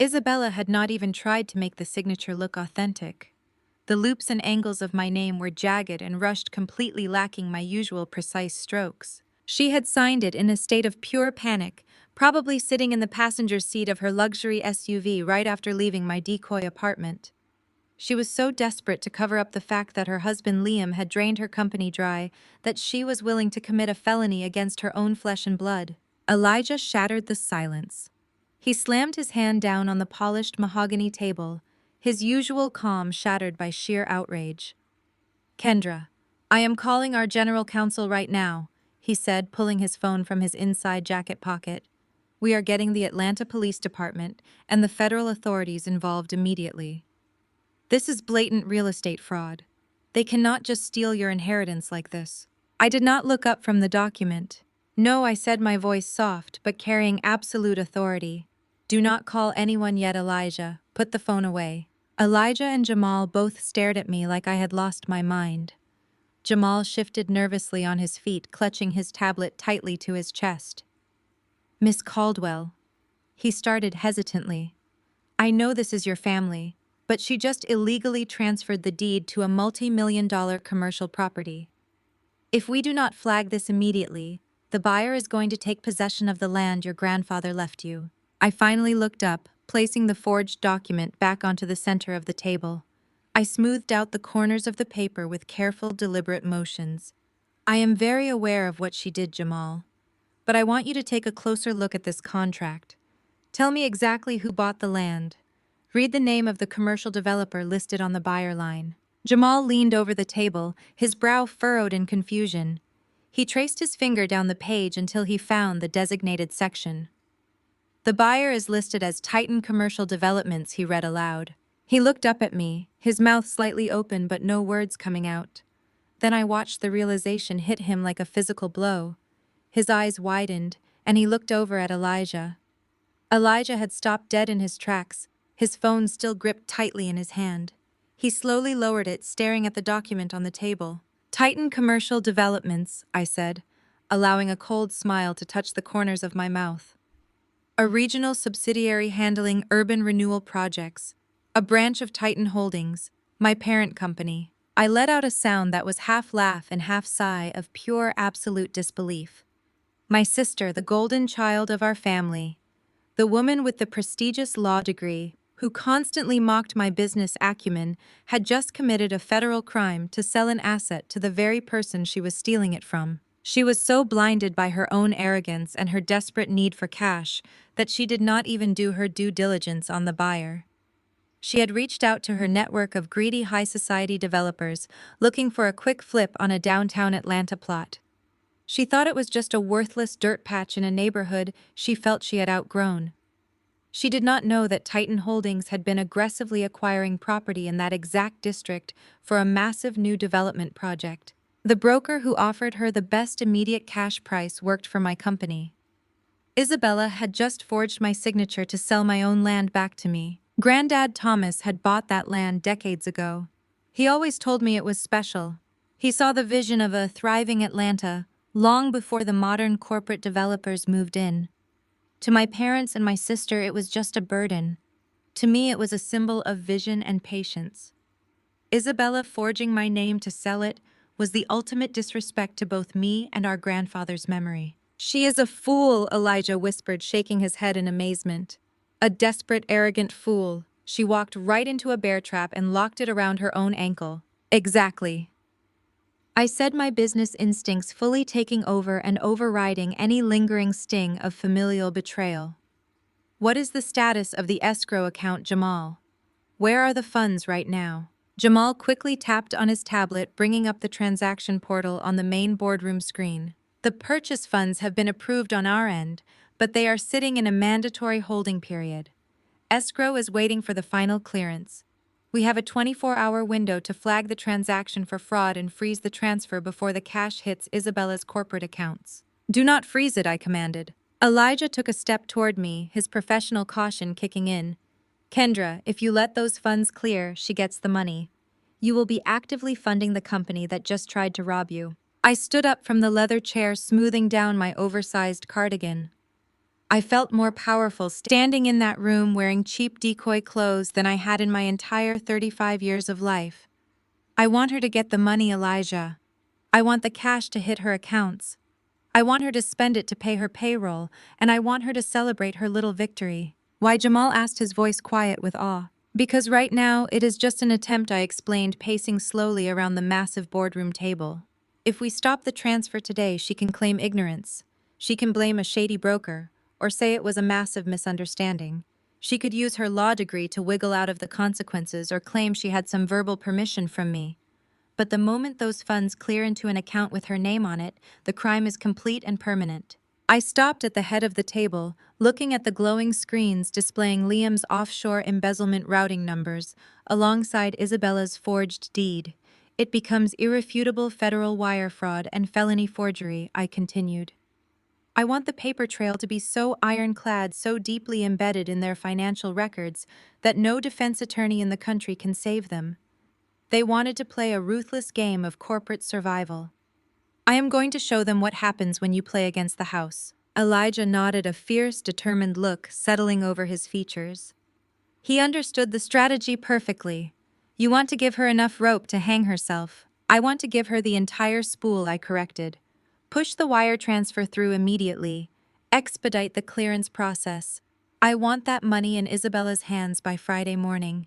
Isabella had not even tried to make the signature look authentic. The loops and angles of my name were jagged and rushed, completely lacking my usual precise strokes. She had signed it in a state of pure panic, probably sitting in the passenger seat of her luxury SUV right after leaving my decoy apartment. She was so desperate to cover up the fact that her husband Liam had drained her company dry that she was willing to commit a felony against her own flesh and blood. Elijah shattered the silence. He slammed his hand down on the polished mahogany table, his usual calm shattered by sheer outrage. Kendra, I am calling our general counsel right now, he said, pulling his phone from his inside jacket pocket. We are getting the Atlanta Police Department and the federal authorities involved immediately. This is blatant real estate fraud. They cannot just steal your inheritance like this. I did not look up from the document. No, I said, my voice soft but carrying absolute authority. Do not call anyone yet, Elijah. Put the phone away. Elijah and Jamal both stared at me like I had lost my mind. Jamal shifted nervously on his feet, clutching his tablet tightly to his chest. Miss Caldwell. He started hesitantly. I know this is your family, but she just illegally transferred the deed to a multi-million-dollar commercial property. If we do not flag this immediately, the buyer is going to take possession of the land your grandfather left you. I finally looked up, placing the forged document back onto the center of the table. I smoothed out the corners of the paper with careful, deliberate motions. I am very aware of what she did, Jamal. But I want you to take a closer look at this contract. Tell me exactly who bought the land. Read the name of the commercial developer listed on the buyer line. Jamal leaned over the table, his brow furrowed in confusion. He traced his finger down the page until he found the designated section. The buyer is listed as Titan Commercial Developments, he read aloud. He looked up at me, his mouth slightly open but no words coming out. Then I watched the realization hit him like a physical blow. His eyes widened, and he looked over at Elijah. Elijah had stopped dead in his tracks, his phone still gripped tightly in his hand. He slowly lowered it, staring at the document on the table. Titan Commercial Developments, I said, allowing a cold smile to touch the corners of my mouth. A regional subsidiary handling urban renewal projects, a branch of Titan Holdings, my parent company. I let out a sound that was half laugh and half sigh of pure absolute disbelief. My sister, the golden child of our family, the woman with the prestigious law degree, who constantly mocked my business acumen, had just committed a federal crime to sell an asset to the very person she was stealing it from. She was so blinded by her own arrogance and her desperate need for cash that she did not even do her due diligence on the buyer. She had reached out to her network of greedy high society developers looking for a quick flip on a downtown Atlanta plot. She thought it was just a worthless dirt patch in a neighborhood she felt she had outgrown. She did not know that Titan Holdings had been aggressively acquiring property in that exact district for a massive new development project. The broker who offered her the best immediate cash price worked for my company. Isabella had just forged my signature to sell my own land back to me. Granddad Thomas had bought that land decades ago. He always told me it was special. He saw the vision of a thriving Atlanta long before the modern corporate developers moved in. To my parents and my sister, it was just a burden. To me, it was a symbol of vision and patience. Isabella forging my name to sell it was the ultimate disrespect to both me and our grandfather's memory. She is a fool, Elijah whispered, shaking his head in amazement. A desperate, arrogant fool. She walked right into a bear trap and locked it around her own ankle. Exactly. I said, my business instincts fully taking over and overriding any lingering sting of familial betrayal. What is the status of the escrow account, Jamal? Where are the funds right now? Jamal quickly tapped on his tablet, bringing up the transaction portal on the main boardroom screen. The purchase funds have been approved on our end, but they are sitting in a mandatory holding period. Escrow is waiting for the final clearance. We have a 24-hour window to flag the transaction for fraud and freeze the transfer before the cash hits Isabella's corporate accounts. Do not freeze it, I commanded. Elijah took a step toward me, his professional caution kicking in. Kendra, if you let those funds clear, she gets the money. You will be actively funding the company that just tried to rob you. I stood up from the leather chair, smoothing down my oversized cardigan. I felt more powerful standing in that room wearing cheap decoy clothes than I had in my entire 35 years of life. I want her to get the money, Elijah. I want the cash to hit her accounts. I want her to spend it to pay her payroll, and I want her to celebrate her little victory. Why? Jamal asked, his voice quiet with awe. Because right now, it is just an attempt, I explained, pacing slowly around the massive boardroom table. If we stop the transfer today, she can claim ignorance. She can blame a shady broker, or say it was a massive misunderstanding. She could use her law degree to wiggle out of the consequences or claim she had some verbal permission from me. But the moment those funds clear into an account with her name on it, the crime is complete and permanent. I stopped at the head of the table, looking at the glowing screens displaying Liam's offshore embezzlement routing numbers, alongside Isabella's forged deed. It becomes irrefutable federal wire fraud and felony forgery, I continued. I want the paper trail to be so ironclad, so deeply embedded in their financial records, that no defense attorney in the country can save them. They wanted to play a ruthless game of corporate survival. I am going to show them what happens when you play against the house. Elijah nodded, a fierce, determined look settling over his features. He understood the strategy perfectly. You want to give her enough rope to hang herself. I want to give her the entire spool, I corrected. Push the wire transfer through immediately. Expedite the clearance process. I want that money in Isabella's hands by Friday morning.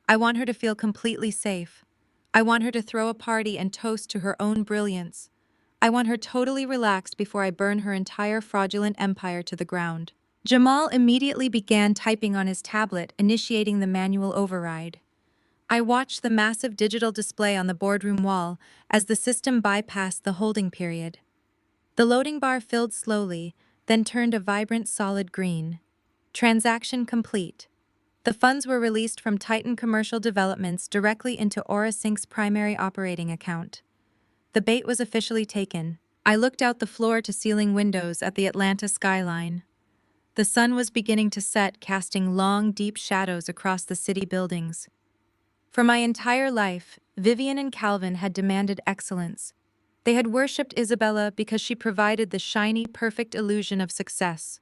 I want her to feel completely safe. I want her to throw a party and toast to her own brilliance. I want her totally relaxed before I burn her entire fraudulent empire to the ground. Jamal immediately began typing on his tablet, initiating the manual override. I watched the massive digital display on the boardroom wall as the system bypassed the holding period. The loading bar filled slowly, then turned a vibrant solid green. Transaction complete. The funds were released from Titan Commercial Developments directly into AuraSync's primary operating account. The bait was officially taken. I looked out the floor-to-ceiling windows at the Atlanta skyline. The sun was beginning to set, casting long, deep shadows across the city buildings. For my entire life, Vivian and Calvin had demanded excellence. They had worshipped Isabella because she provided the shiny, perfect illusion of success.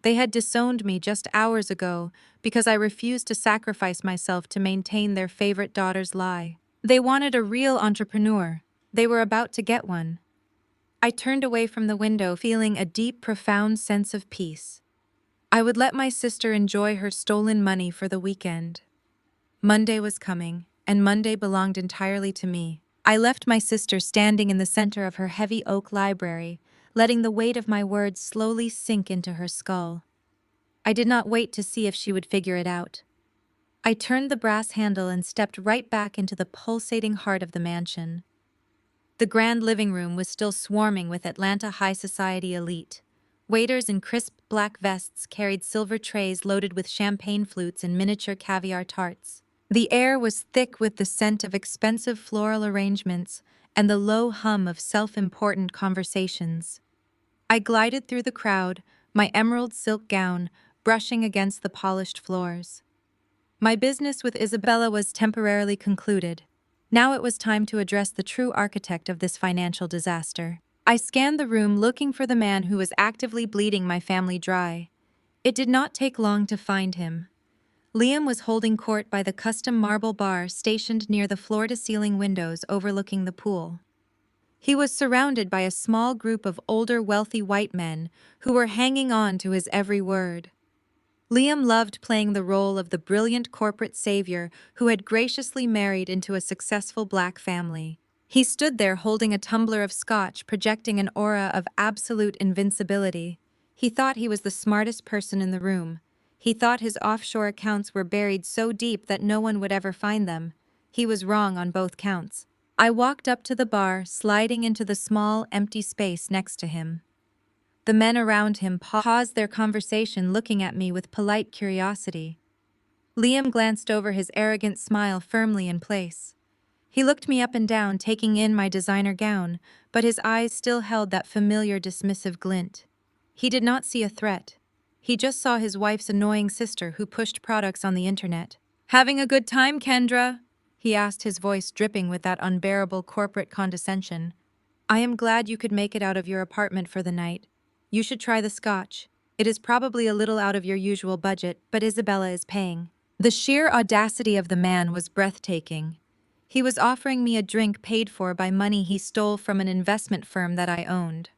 They had disowned me just hours ago because I refused to sacrifice myself to maintain their favorite daughter's lie. They wanted a real entrepreneur. They were about to get one. I turned away from the window, feeling a deep, profound sense of peace. I would let my sister enjoy her stolen money for the weekend. Monday was coming, and Monday belonged entirely to me. I left my sister standing in the center of her heavy oak library, letting the weight of my words slowly sink into her skull. I did not wait to see if she would figure it out. I turned the brass handle and stepped right back into the pulsating heart of the mansion. The grand living room was still swarming with Atlanta high society elite. Waiters in crisp black vests carried silver trays loaded with champagne flutes and miniature caviar tarts. The air was thick with the scent of expensive floral arrangements and the low hum of self-important conversations. I glided through the crowd, my emerald silk gown brushing against the polished floors. My business with Isabella was temporarily concluded. Now it was time to address the true architect of this financial disaster. I scanned the room looking for the man who was actively bleeding my family dry. It did not take long to find him. Liam was holding court by the custom marble bar stationed near the floor-to-ceiling windows overlooking the pool. He was surrounded by a small group of older, wealthy white men who were hanging on to his every word. Liam loved playing the role of the brilliant corporate savior who had graciously married into a successful black family. He stood there holding a tumbler of scotch, projecting an aura of absolute invincibility. He thought he was the smartest person in the room. He thought his offshore accounts were buried so deep that no one would ever find them. He was wrong on both counts. I walked up to the bar, sliding into the small, empty space next to him. The men around him paused their conversation, looking at me with polite curiosity. Liam glanced over, his arrogant smile firmly in place. He looked me up and down, taking in my designer gown, but his eyes still held that familiar dismissive glint. He did not see a threat. He just saw his wife's annoying sister who pushed products on the internet. "Having a good time, Kendra?" he asked, his voice dripping with that unbearable corporate condescension. "I am glad you could make it out of your apartment for the night. You should try the scotch. It is probably a little out of your usual budget, but Isabella is paying." The sheer audacity of the man was breathtaking. He was offering me a drink paid for by money he stole from an investment firm that I owned.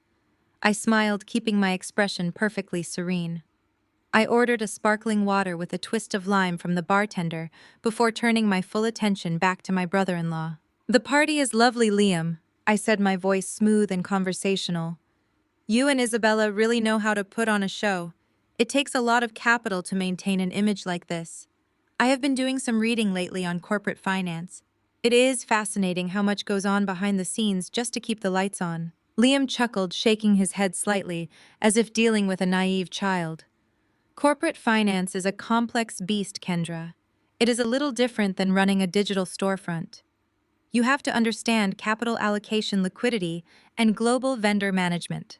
I smiled, keeping my expression perfectly serene. I ordered a sparkling water with a twist of lime from the bartender before turning my full attention back to my brother-in-law. "The party is lovely, Liam," I said, my voice smooth and conversational. "You and Isabella really know how to put on a show. It takes a lot of capital to maintain an image like this. I have been doing some reading lately on corporate finance. It is fascinating how much goes on behind the scenes just to keep the lights on." Liam chuckled, shaking his head slightly, as if dealing with a naive child. "Corporate finance is a complex beast, Kendra. It is a little different than running a digital storefront. You have to understand capital allocation, liquidity, and global vendor management.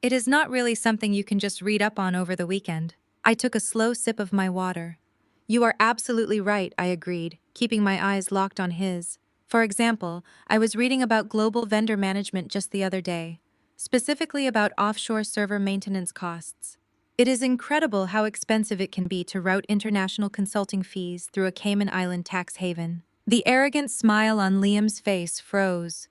It is not really something you can just read up on over the weekend." I took a slow sip of my water. "You are absolutely right," I agreed, keeping my eyes locked on his. "For example, I was reading about global vendor management just the other day, specifically about offshore server maintenance costs. It is incredible how expensive it can be to route international consulting fees through a Cayman Island tax haven." The arrogant smile on Liam's face froze.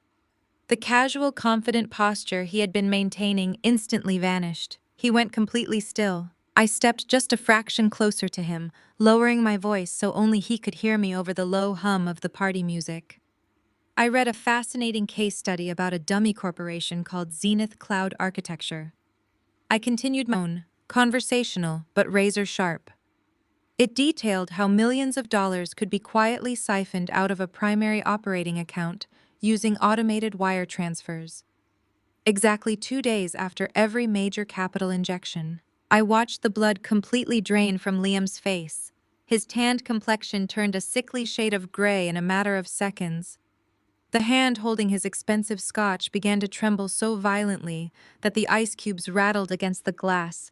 The casual, confident posture he had been maintaining instantly vanished. He went completely still. I stepped just a fraction closer to him, lowering my voice so only he could hear me over the low hum of the party music. "I read a fascinating case study about a dummy corporation called Zenith Cloud Architecture." I continued my own, conversational but razor sharp. It detailed how millions of dollars could be quietly siphoned out of a primary operating account using automated wire transfers. Exactly 2 days after every major capital injection, I watched the blood completely drain from Liam's face. His tanned complexion turned a sickly shade of gray in a matter of seconds. The hand holding his expensive scotch began to tremble so violently that the ice cubes rattled against the glass.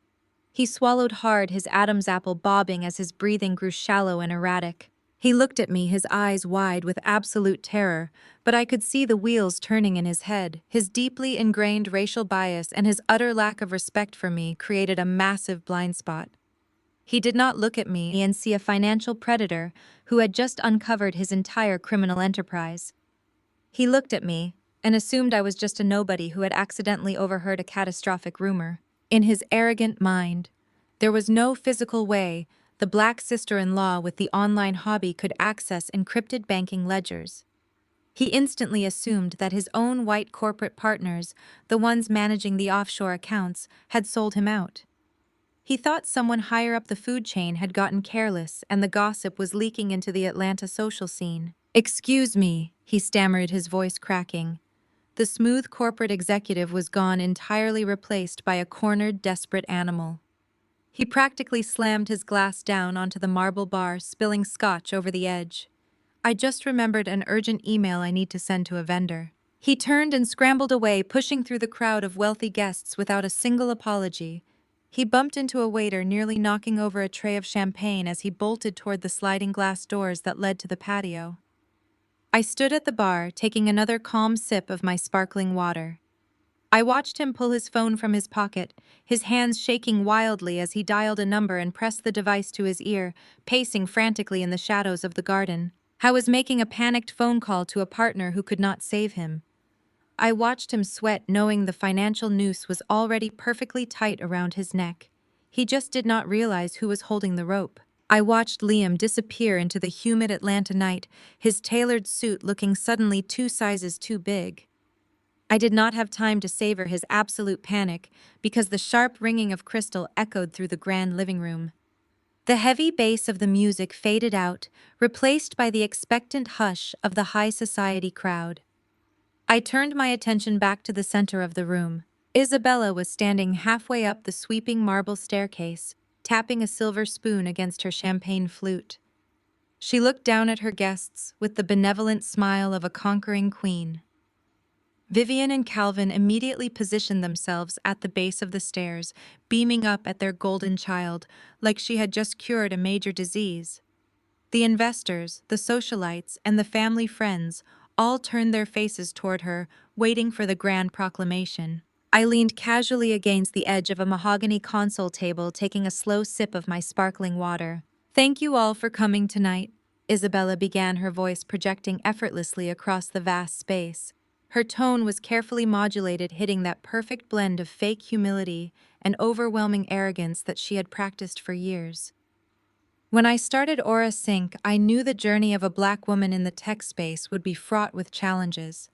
He swallowed hard, his Adam's apple bobbing as his breathing grew shallow and erratic. He looked at me, his eyes wide with absolute terror, but I could see the wheels turning in his head. His deeply ingrained racial bias and his utter lack of respect for me created a massive blind spot. He did not look at me and see a financial predator who had just uncovered his entire criminal enterprise. He looked at me and assumed I was just a nobody who had accidentally overheard a catastrophic rumor. In his arrogant mind, there was no physical way the black sister-in-law with the online hobby could access encrypted banking ledgers. He instantly assumed that his own white corporate partners, the ones managing the offshore accounts, had sold him out. He thought someone higher up the food chain had gotten careless and the gossip was leaking into the Atlanta social scene. "Excuse me," he stammered, his voice cracking. The smooth corporate executive was gone, entirely replaced by a cornered, desperate animal. He practically slammed his glass down onto the marble bar, spilling scotch over the edge. "I just remembered an urgent email I need to send to a vendor." He turned and scrambled away, pushing through the crowd of wealthy guests without a single apology. He bumped into a waiter, nearly knocking over a tray of champagne as he bolted toward the sliding glass doors that led to the patio. I stood at the bar, taking another calm sip of my sparkling water. I watched him pull his phone from his pocket, his hands shaking wildly as he dialed a number and pressed the device to his ear, pacing frantically in the shadows of the garden. I was making a panicked phone call to a partner who could not save him. I watched him sweat, knowing the financial noose was already perfectly tight around his neck. He just did not realize who was holding the rope. I watched Liam disappear into the humid Atlanta night, his tailored suit looking suddenly 2 sizes too big. I did not have time to savor his absolute panic because the sharp ringing of crystal echoed through the grand living room. The heavy bass of the music faded out, replaced by the expectant hush of the high society crowd. I turned my attention back to the center of the room. Isabella was standing halfway up the sweeping marble staircase, tapping a silver spoon against her champagne flute. She looked down at her guests with the benevolent smile of a conquering queen. Vivian and Calvin immediately positioned themselves at the base of the stairs, beaming up at their golden child, like she had just cured a major disease. The investors, the socialites, and the family friends all turned their faces toward her, waiting for the grand proclamation. I leaned casually against the edge of a mahogany console table, taking a slow sip of my sparkling water. "Thank you all for coming tonight," Isabella began, her voice projecting effortlessly across the vast space. Her tone was carefully modulated, hitting that perfect blend of fake humility and overwhelming arrogance that she had practiced for years. When I started Aura Sync, I knew the journey of a Black woman in the tech space would be fraught with challenges.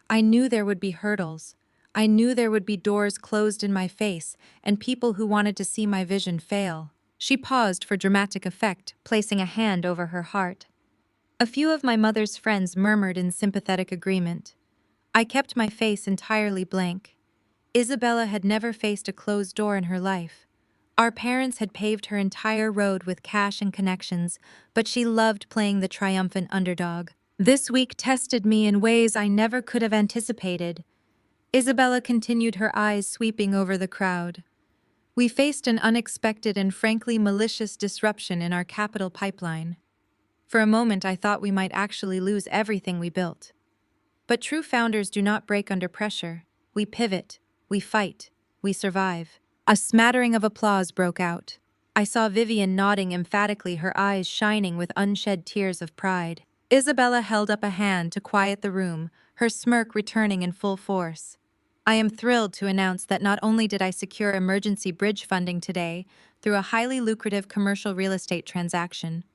I knew there would be hurdles. I knew there would be doors closed in my face and people who wanted to see my vision fail. She paused for dramatic effect, placing a hand over her heart. A few of my mother's friends murmured in sympathetic agreement. I kept my face entirely blank. Isabella had never faced a closed door in her life. Our parents had paved her entire road with cash and connections, but she loved playing the triumphant underdog. This week tested me in ways I never could have anticipated. Isabella continued, her eyes sweeping over the crowd. We faced an unexpected and frankly malicious disruption in our capital pipeline. For a moment, I thought we might actually lose everything we built. But true founders do not break under pressure. We pivot, we fight, we survive. A smattering of applause broke out. I saw Vivian nodding emphatically, her eyes shining with unshed tears of pride. Isabella held up a hand to quiet the room, her smirk returning in full force. I am thrilled to announce that not only did I secure emergency bridge funding today through a highly lucrative commercial real estate transaction,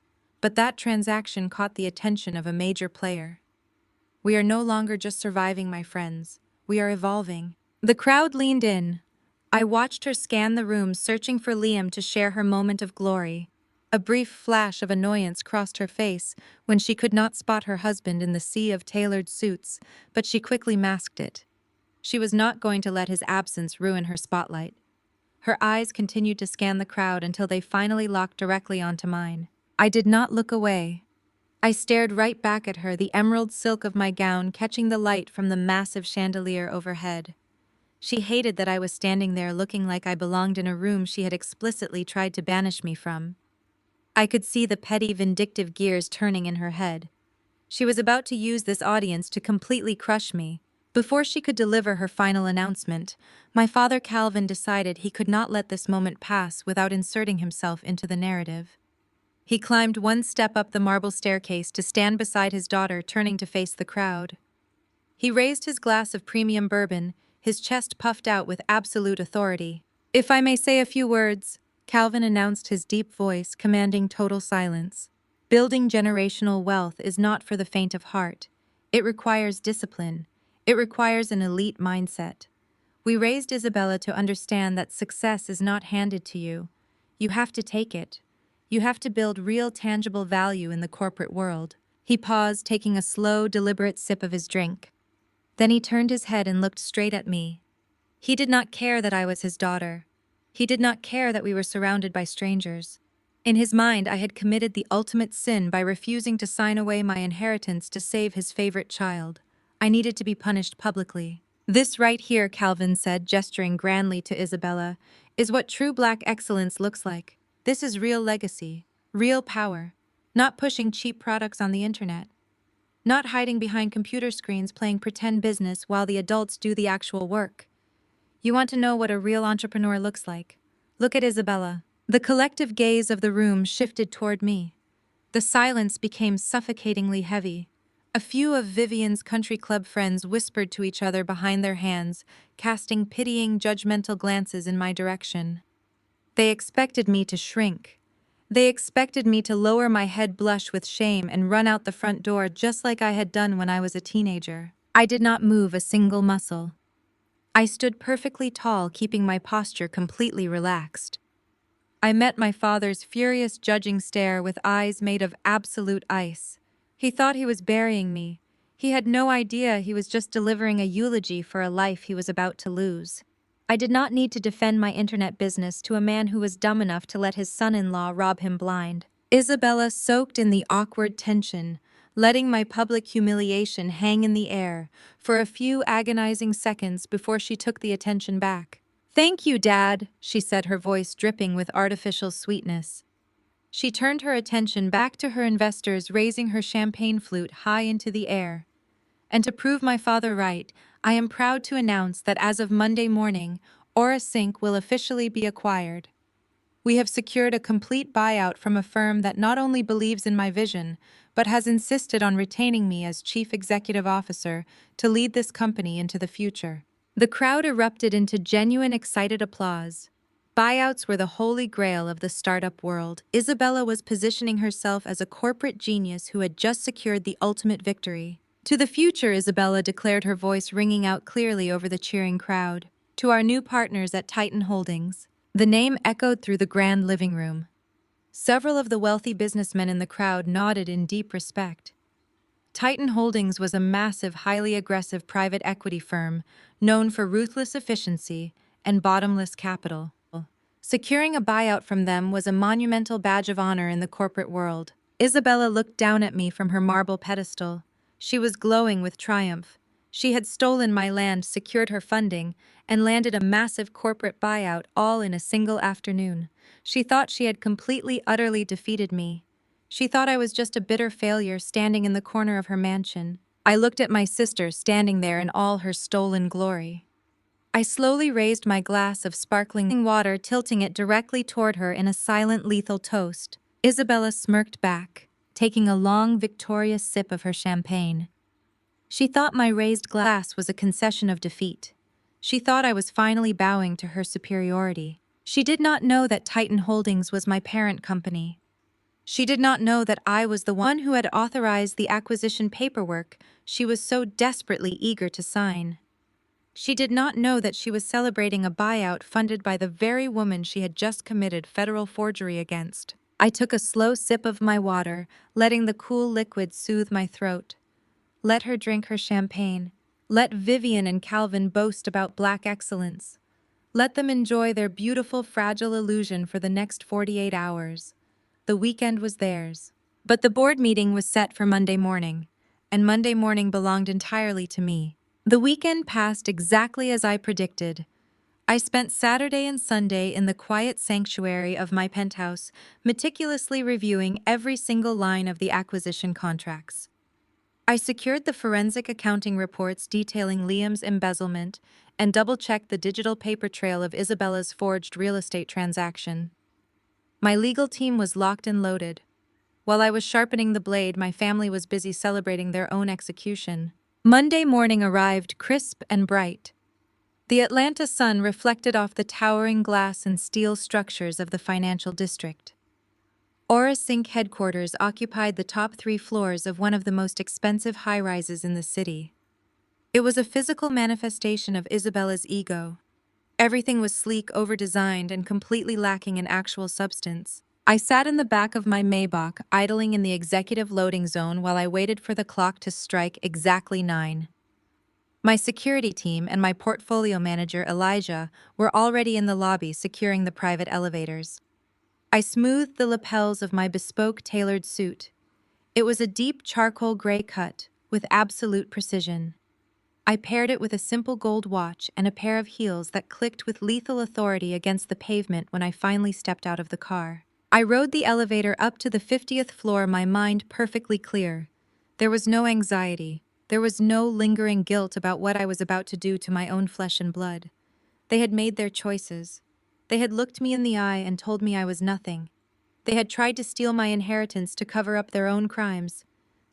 but that transaction caught the attention of a major player. We are no longer just surviving, my friends. We are evolving. The crowd leaned in. I watched her scan the room, searching for Liam to share her moment of glory. A brief flash of annoyance crossed her face when she could not spot her husband in the sea of tailored suits, but she quickly masked it. She was not going to let his absence ruin her spotlight. Her eyes continued to scan the crowd until they finally locked directly onto mine. I did not look away. I stared right back at her, the emerald silk of my gown catching the light from the massive chandelier overhead. She hated that I was standing there looking like I belonged in a room she had explicitly tried to banish me from. I could see the petty, vindictive gears turning in her head. She was about to use this audience to completely crush me. Before she could deliver her final announcement, my father Calvin decided he could not let this moment pass without inserting himself into the narrative. He climbed one step up the marble staircase to stand beside his daughter, turning to face the crowd. He raised his glass of premium bourbon, his chest puffed out with absolute authority. "If I may say a few words," Calvin announced, his deep voice commanding total silence. "Building generational wealth is not for the faint of heart. It requires discipline. It requires an elite mindset. We raised Isabella to understand that success is not handed to you. You have to take it. You have to build real, tangible value in the corporate world." He paused, taking a slow, deliberate sip of his drink. Then he turned his head and looked straight at me. He did not care that I was his daughter. He did not care that we were surrounded by strangers. In his mind, I had committed the ultimate sin by refusing to sign away my inheritance to save his favorite child. I needed to be punished publicly. "This right here," Calvin said, gesturing grandly to Isabella, "is what true Black excellence looks like. This is real legacy, real power, not pushing cheap products on the internet. Not hiding behind computer screens playing pretend business while the adults do the actual work. You want to know what a real entrepreneur looks like? Look at Isabella. The collective gaze of the room shifted toward me. The silence became suffocatingly heavy. A few of Vivian's country club friends whispered to each other behind their hands, casting pitying, judgmental glances in my direction. They expected me to shrink. They expected me to lower my head, blush with shame, and run out the front door just like I had done when I was a teenager. I did not move a single muscle. I stood perfectly tall, keeping my posture completely relaxed. I met my father's furious, judging stare with eyes made of absolute ice. He thought he was burying me. He had no idea he was just delivering a eulogy for a life he was about to lose. I did not need to defend my internet business to a man who was dumb enough to let his son-in-law rob him blind. Isabella soaked in the awkward tension, letting my public humiliation hang in the air for a few agonizing seconds before she took the attention back. "Thank you, Dad," she said, her voice dripping with artificial sweetness. She turned her attention back to her investors, raising her champagne flute high into the air. "And to prove my father right, I am proud to announce that as of Monday morning, Aura Sync will officially be acquired. We have secured a complete buyout from a firm that not only believes in my vision, but has insisted on retaining me as Chief Executive Officer to lead this company into the future." The crowd erupted into genuine, excited applause. Buyouts were the holy grail of the startup world. Isabella was positioning herself as a corporate genius who had just secured the ultimate victory. "To the future," Isabella declared, her voice ringing out clearly over the cheering crowd. "To our new partners at Titan Holdings." The name echoed through the grand living room. Several of the wealthy businessmen in the crowd nodded in deep respect. Titan Holdings was a massive, highly aggressive private equity firm known for ruthless efficiency and bottomless capital. Securing a buyout from them was a monumental badge of honor in the corporate world. Isabella looked down at me from her marble pedestal. She was glowing with triumph. She had stolen my land, secured her funding, and landed a massive corporate buyout all in a single afternoon. She thought she had completely, utterly defeated me. She thought I was just a bitter failure standing in the corner of her mansion. I looked at my sister standing there in all her stolen glory. I slowly raised my glass of sparkling water, tilting it directly toward her in a silent, lethal toast. Isabella smirked back, taking a long, victorious sip of her champagne. She thought my raised glass was a concession of defeat. She thought I was finally bowing to her superiority. She did not know that Titan Holdings was my parent company. She did not know that I was the one who had authorized the acquisition paperwork she was so desperately eager to sign. She did not know that she was celebrating a buyout funded by the very woman she had just committed federal forgery against. I took a slow sip of my water, letting the cool liquid soothe my throat. Let her drink her champagne. Let Vivian and Calvin boast about black excellence. Let them enjoy their beautiful, fragile illusion for the next 48 hours. The weekend was theirs. But the board meeting was set for Monday morning, and Monday morning belonged entirely to me. The weekend passed exactly as I predicted. I spent Saturday and Sunday in the quiet sanctuary of my penthouse, meticulously reviewing every single line of the acquisition contracts. I secured the forensic accounting reports detailing Liam's embezzlement and double-checked the digital paper trail of Isabella's forged real estate transaction. My legal team was locked and loaded. While I was sharpening the blade, my family was busy celebrating their own execution. Monday morning arrived crisp and bright. The Atlanta sun reflected off the towering glass and steel structures of the financial district. Aura Sync headquarters occupied the top 3 floors of one of the most expensive high-rises in the city. It was a physical manifestation of Isabella's ego. Everything was sleek, over-designed, and completely lacking in actual substance. I sat in the back of my Maybach, idling in the executive loading zone while I waited for the clock to strike exactly 9. My security team and my portfolio manager, Elijah, were already in the lobby securing the private elevators. I smoothed the lapels of my bespoke tailored suit. It was a deep charcoal gray cut, with absolute precision. I paired it with a simple gold watch and a pair of heels that clicked with lethal authority against the pavement when I finally stepped out of the car. I rode the elevator up to the 50th floor, my mind perfectly clear. There was no anxiety. There was no lingering guilt about what I was about to do to my own flesh and blood. They had made their choices. They had looked me in the eye and told me I was nothing. They had tried to steal my inheritance to cover up their own crimes.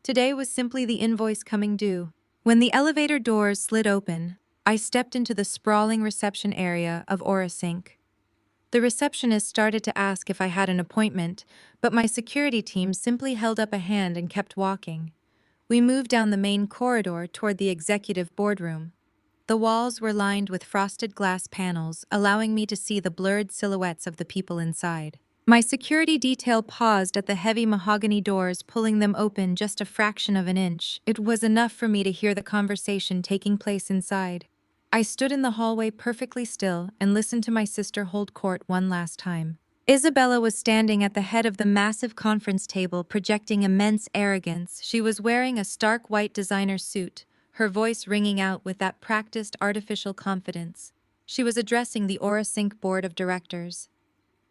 Today was simply the invoice coming due. When the elevator doors slid open, I stepped into the sprawling reception area of Orasync. The receptionist started to ask if I had an appointment, but my security team simply held up a hand and kept walking. We moved down the main corridor toward the executive boardroom. The walls were lined with frosted glass panels, allowing me to see the blurred silhouettes of the people inside. My security detail paused at the heavy mahogany doors, pulling them open just a fraction of an inch. It was enough for me to hear the conversation taking place inside. I stood in the hallway perfectly still and listened to my sister hold court one last time. Isabella was standing at the head of the massive conference table, projecting immense arrogance. She was wearing a stark white designer suit, her voice ringing out with that practiced artificial confidence. She was addressing the Orasync board of directors.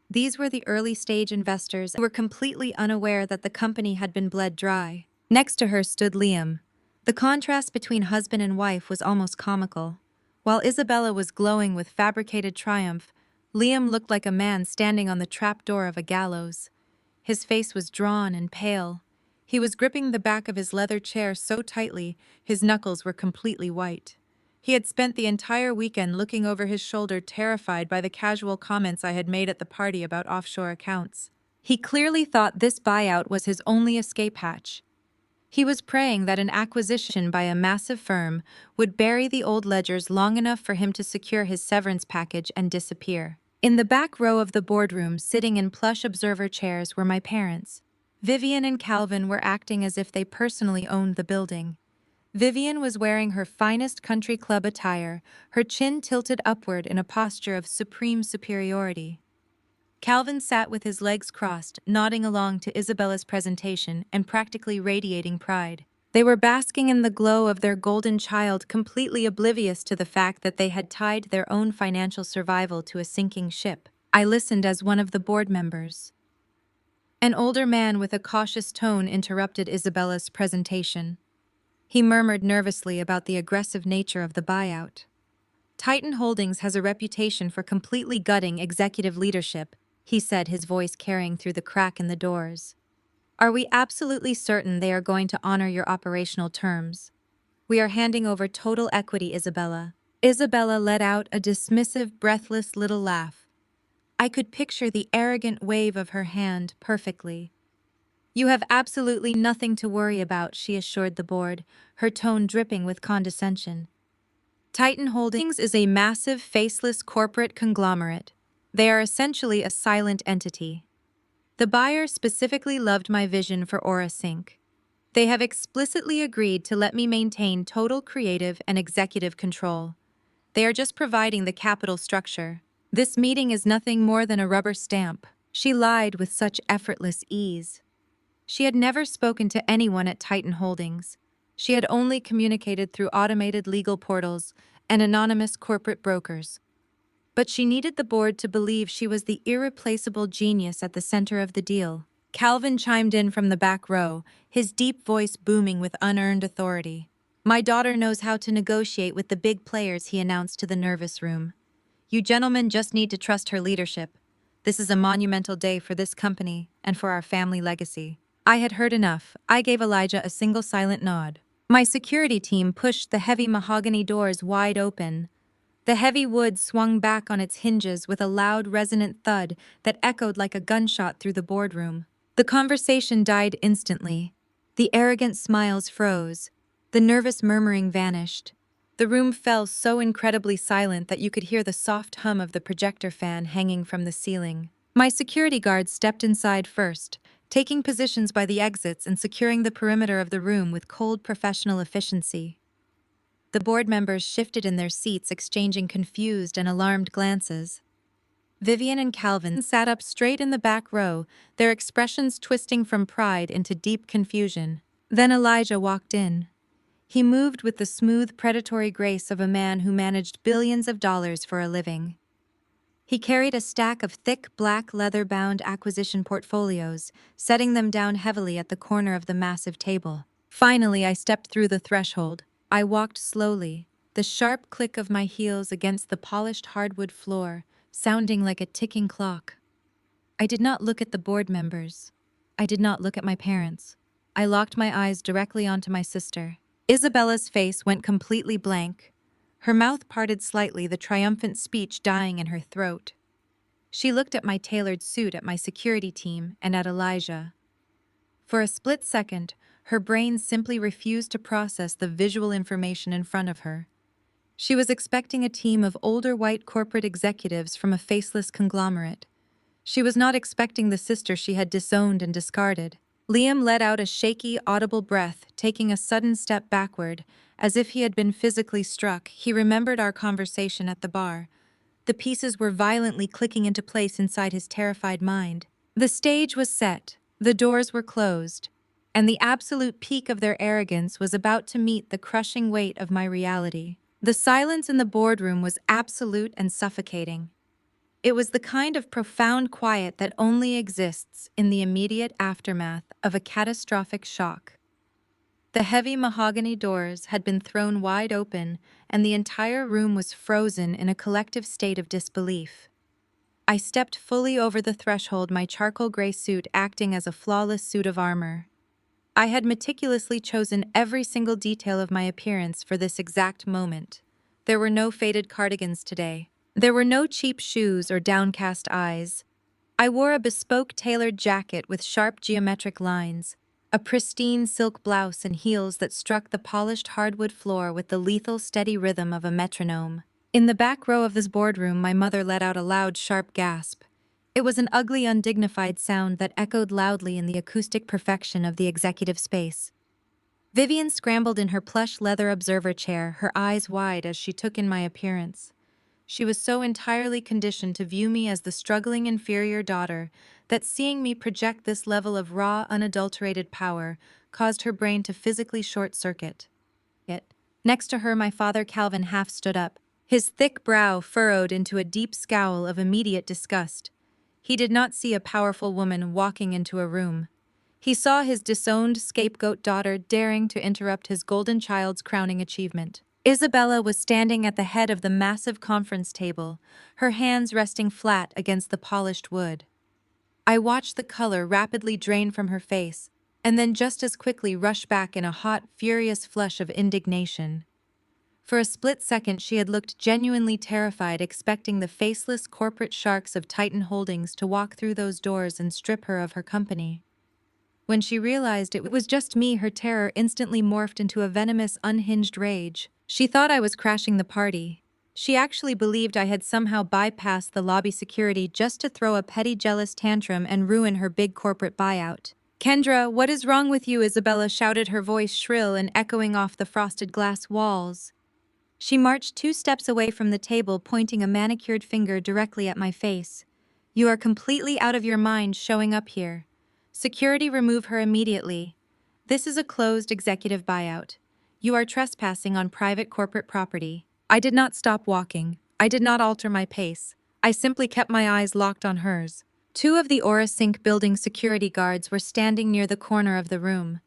These were the early-stage investors who were completely unaware that the company had been bled dry. Next to her stood Liam. The contrast between husband and wife was almost comical. While Isabella was glowing with fabricated triumph, Liam looked like a man standing on the trapdoor of a gallows. His face was drawn and pale. He was gripping the back of his leather chair so tightly, his knuckles were completely white. He had spent the entire weekend looking over his shoulder, terrified by the casual comments I had made at the party about offshore accounts. He clearly thought this buyout was his only escape hatch. He was praying that an acquisition by a massive firm would bury the old ledgers long enough for him to secure his severance package and disappear. In the back row of the boardroom, sitting in plush observer chairs, were my parents. Vivian and Calvin were acting as if they personally owned the building. Vivian was wearing her finest country club attire, her chin tilted upward in a posture of supreme superiority. Calvin sat with his legs crossed, nodding along to Isabella's presentation and practically radiating pride. They were basking in the glow of their golden child, completely oblivious to the fact that they had tied their own financial survival to a sinking ship. I listened as one of the board members. An older man with a cautious tone interrupted Isabella's presentation. He murmured nervously about the aggressive nature of the buyout. Titan Holdings has a reputation for completely gutting executive leadership, he said, his voice carrying through the crack in the doors. Are we absolutely certain they are going to honor your operational terms? We are handing over total equity, Isabella. Isabella let out a dismissive, breathless little laugh. I could picture the arrogant wave of her hand perfectly. You have absolutely nothing to worry about, she assured the board, her tone dripping with condescension. Titan Holdings is a massive, faceless corporate conglomerate. They are essentially a silent entity. The buyer specifically loved my vision for Orasync. They have explicitly agreed to let me maintain total creative and executive control. They are just providing the capital structure. This meeting is nothing more than a rubber stamp. She lied with such effortless ease. She had never spoken to anyone at Titan Holdings. She had only communicated through automated legal portals and anonymous corporate brokers. But she needed the board to believe she was the irreplaceable genius at the center of the deal. Calvin chimed in from the back row, his deep voice booming with unearned authority. My daughter knows how to negotiate with the big players, he announced to the nervous room. You gentlemen just need to trust her leadership. This is a monumental day for this company and for our family legacy. I had heard enough. I gave Elijah a single silent nod. My security team pushed the heavy mahogany doors wide open. The heavy wood swung back on its hinges with a loud, resonant thud that echoed like a gunshot through the boardroom. The conversation died instantly. The arrogant smiles froze. The nervous murmuring vanished. The room fell so incredibly silent that you could hear the soft hum of the projector fan hanging from the ceiling. My security guards stepped inside first, taking positions by the exits and securing the perimeter of the room with cold professional efficiency. The board members shifted in their seats, exchanging confused and alarmed glances. Vivian and Calvin sat up straight in the back row, their expressions twisting from pride into deep confusion. Then Elijah walked in. He moved with the smooth, predatory grace of a man who managed billions of dollars for a living. He carried a stack of thick, black, leather-bound acquisition portfolios, setting them down heavily at the corner of the massive table. Finally, I stepped through the threshold. I walked slowly. the sharp click of my heels against the polished hardwood floor, sounding like a ticking clock. I did not look at the board members. I did not look at my parents. I locked my eyes directly onto my sister. Isabella's face went completely blank. Her mouth parted slightly, the triumphant speech dying in her throat. She looked at my tailored suit, at my security team, and at Elijah. For a split second, her brain simply refused to process the visual information in front of her. She was expecting a team of older white corporate executives from a faceless conglomerate. She was not expecting the sister she had disowned and discarded. Liam let out a shaky, audible breath, taking a sudden step backward, as if he had been physically struck. He remembered our conversation at the bar. The pieces were violently clicking into place inside his terrified mind. The stage was set, the doors were closed, and the absolute peak of their arrogance was about to meet the crushing weight of my reality. The silence in the boardroom was absolute and suffocating. It was the kind of profound quiet that only exists in the immediate aftermath of a catastrophic shock. The heavy mahogany doors had been thrown wide open, and the entire room was frozen in a collective state of disbelief. I stepped fully over the threshold, my charcoal gray suit acting as a flawless suit of armor. I had meticulously chosen every single detail of my appearance for this exact moment. There were no faded cardigans today. There were no cheap shoes or downcast eyes. I wore a bespoke tailored jacket with sharp geometric lines, a pristine silk blouse and heels that struck the polished hardwood floor with the lethal steady rhythm of a metronome. In the back row of this boardroom, my mother let out a loud, sharp gasp. It was an ugly, undignified sound that echoed loudly in the acoustic perfection of the executive space. Vivian scrambled in her plush leather observer chair, her eyes wide as she took in my appearance. She was so entirely conditioned to view me as the struggling inferior daughter that seeing me project this level of raw, unadulterated power caused her brain to physically short-circuit. Next to her, my father Calvin half stood up, his thick brow furrowed into a deep scowl of immediate disgust. He did not see a powerful woman walking into a room. He saw his disowned scapegoat daughter daring to interrupt his golden child's crowning achievement. Isabella was standing at the head of the massive conference table, her hands resting flat against the polished wood. I watched the color rapidly drain from her face, and then just as quickly rush back in a hot, furious flush of indignation. For a split second, she had looked genuinely terrified, expecting the faceless corporate sharks of Titan Holdings to walk through those doors and strip her of her company. When she realized it was just me, her terror instantly morphed into a venomous, unhinged rage. She thought I was crashing the party. She actually believed I had somehow bypassed the lobby security just to throw a petty jealous tantrum and ruin her big corporate buyout. "Kendra, what is wrong with you?" Isabella shouted, her voice shrill and echoing off the frosted glass walls. She marched 2 steps away from the table, pointing a manicured finger directly at my face. "You are completely out of your mind showing up here. Security, remove her immediately. This is a closed executive buyout. You are trespassing on private corporate property." I did not stop walking. I did not alter my pace. I simply kept my eyes locked on hers. 2 of the Aura Sync building security guards were standing near the corner of the room.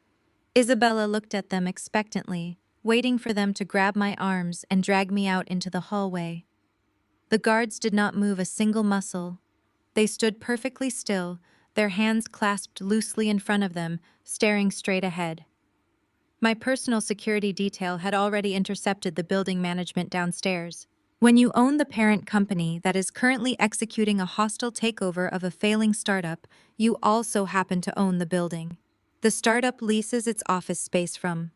Isabella looked at them expectantly, waiting for them to grab my arms and drag me out into the hallway. The guards did not move a single muscle. They stood perfectly still, their hands clasped loosely in front of them, staring straight ahead. My personal security detail had already intercepted the building management downstairs. When you own the parent company that is currently executing a hostile takeover of a failing startup, you also happen to own the building. The startup leases its office space from.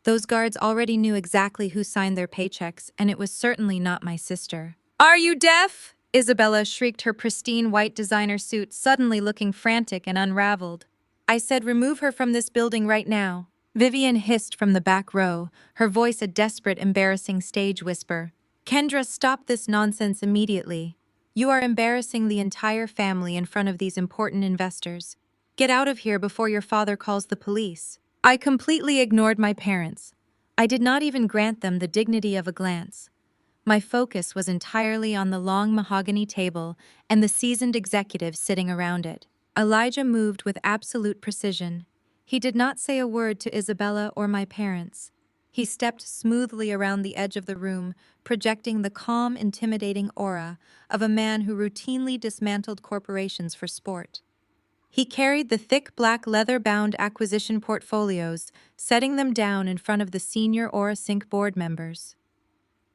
Those guards already knew exactly who signed their paychecks, and it was certainly not my sister. "Are you deaf?" Isabella shrieked, her pristine white designer suit suddenly looking frantic and unraveled. I said, "Remove her from this building right now." Vivian hissed from the back row, her voice a desperate, embarrassing stage whisper. "Kendra, stop this nonsense immediately. You are embarrassing the entire family in front of these important investors. Get out of here before your father calls the police." I completely ignored my parents. I did not even grant them the dignity of a glance. My focus was entirely on the long mahogany table and the seasoned executives sitting around it. Elijah moved with absolute precision. He did not say a word to Isabella or my parents. He stepped smoothly around the edge of the room, projecting the calm, intimidating aura of a man who routinely dismantled corporations for sport. He carried the thick black leather-bound acquisition portfolios, setting them down in front of the senior AuraSync board members.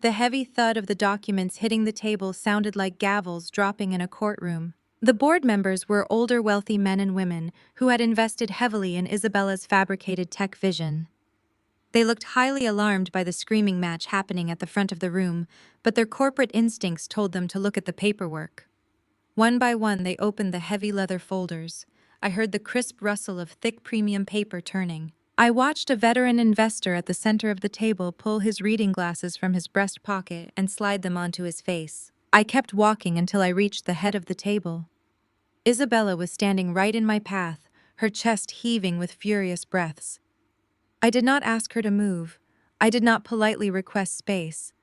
The heavy thud of the documents hitting the table sounded like gavels dropping in a courtroom. The board members were older wealthy men and women who had invested heavily in Isabella's fabricated tech vision. They looked highly alarmed by the screaming match happening at the front of the room, but their corporate instincts told them to look at the paperwork. One by one, they opened the heavy leather folders. I heard the crisp rustle of thick premium paper turning. I watched a veteran investor at the center of the table pull his reading glasses from his breast pocket and slide them onto his face. I kept walking until I reached the head of the table. Isabella was standing right in my path, her chest heaving with furious breaths. I did not ask her to move. I did not politely request space.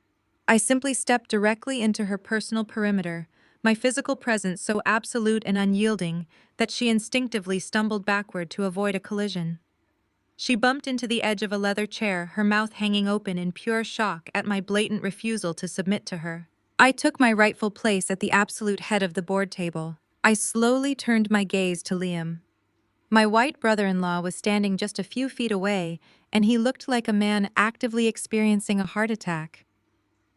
I simply stepped directly into her personal perimeter, my physical presence so absolute and unyielding that she instinctively stumbled backward to avoid a collision. She bumped into the edge of a leather chair, her mouth hanging open in pure shock at my blatant refusal to submit to her. I took my rightful place at the absolute head of the board table. I slowly turned my gaze to Liam. My white brother-in-law was standing just a few feet away, and he looked like a man actively experiencing a heart attack.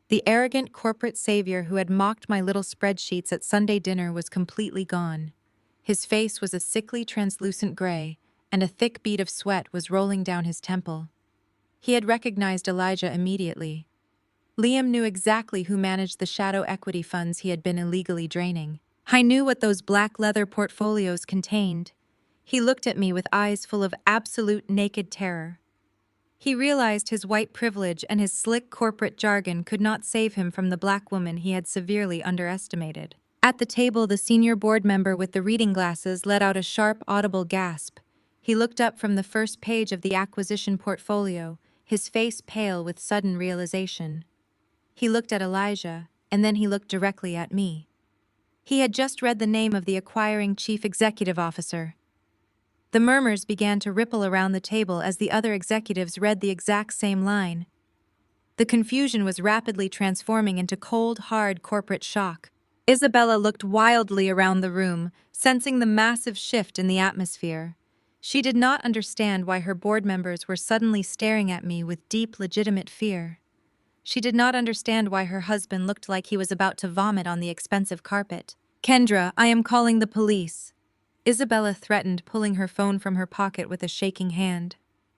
The arrogant corporate savior who had mocked my little spreadsheets at Sunday dinner was completely gone. His face was a sickly, translucent gray, and a thick bead of sweat was rolling down his temple. He had recognized Elijah immediately. Liam knew exactly who managed the shadow equity funds he had been illegally draining. I knew what those black leather portfolios contained. He looked at me with eyes full of absolute naked terror. He realized his white privilege and his slick corporate jargon could not save him from the black woman he had severely underestimated. At the table, the senior board member with the reading glasses let out a sharp, audible gasp. He looked up from the first page of the acquisition portfolio, his face pale with sudden realization. He looked at Elijah, and then he looked directly at me. He had just read the name of the acquiring chief executive officer. The murmurs began to ripple around the table as the other executives read the exact same line. The confusion was rapidly transforming into cold, hard corporate shock. Isabella looked wildly around the room, sensing the massive shift in the atmosphere. She did not understand why her board members were suddenly staring at me with deep, legitimate fear. She did not understand why her husband looked like he was about to vomit on the expensive carpet. "Kendra, I am calling the police," Isabella threatened, pulling her phone from her pocket with a shaking hand.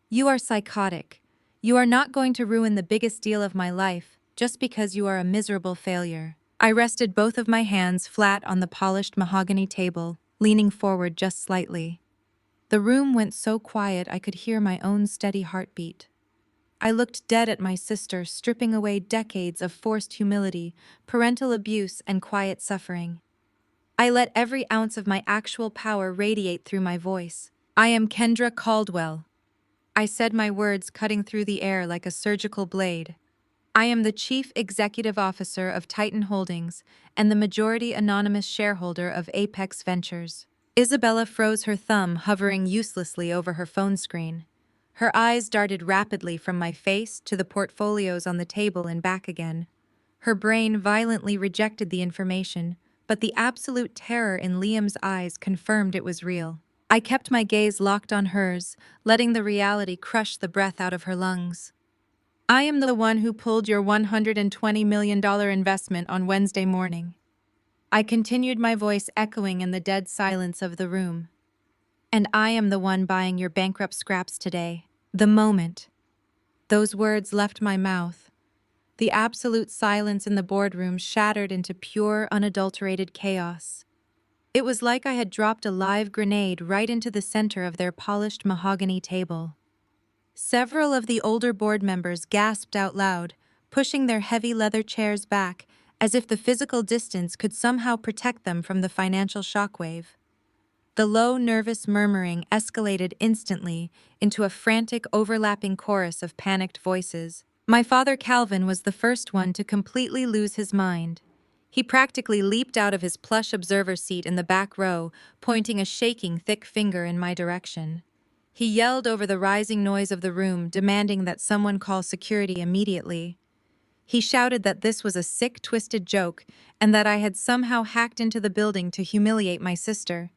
"You are psychotic. You are not going to ruin the biggest deal of my life just because you are a miserable failure." I rested both of my hands flat on the polished mahogany table, leaning forward just slightly. The room went so quiet I could hear my own steady heartbeat. I looked dead at my sister, stripping away decades of forced humility, parental abuse, and quiet suffering. I let every ounce of my actual power radiate through my voice. "I am Kendra Caldwell." I said, my words cutting through the air like a surgical blade. "I am the Chief Executive Officer of Titan Holdings and the majority anonymous shareholder of Apex Ventures." Isabella froze, her thumb hovering uselessly over her phone screen. Her eyes darted rapidly from my face to the portfolios on the table and back again. Her brain violently rejected the information, but the absolute terror in Liam's eyes confirmed it was real. I kept my gaze locked on hers, letting the reality crush the breath out of her lungs. "I am the one who pulled your $120 million investment on Wednesday morning." I continued, my voice echoing in the dead silence of the room. "And I am the one buying your bankrupt scraps today." The moment those words left my mouth, the absolute silence in the boardroom shattered into pure, unadulterated chaos. It was like I had dropped a live grenade right into the center of their polished mahogany table. Several of the older board members gasped out loud, pushing their heavy leather chairs back, as if the physical distance could somehow protect them from the financial shockwave. The low, nervous murmuring escalated instantly into a frantic, overlapping chorus of panicked voices. My father Calvin was the first one to completely lose his mind. He practically leaped out of his plush observer seat in the back row, pointing a shaking, thick finger in my direction. He yelled over the rising noise of the room, demanding that someone call security immediately. He shouted that this was a sick, twisted joke and that I had somehow hacked into the building to humiliate my sister.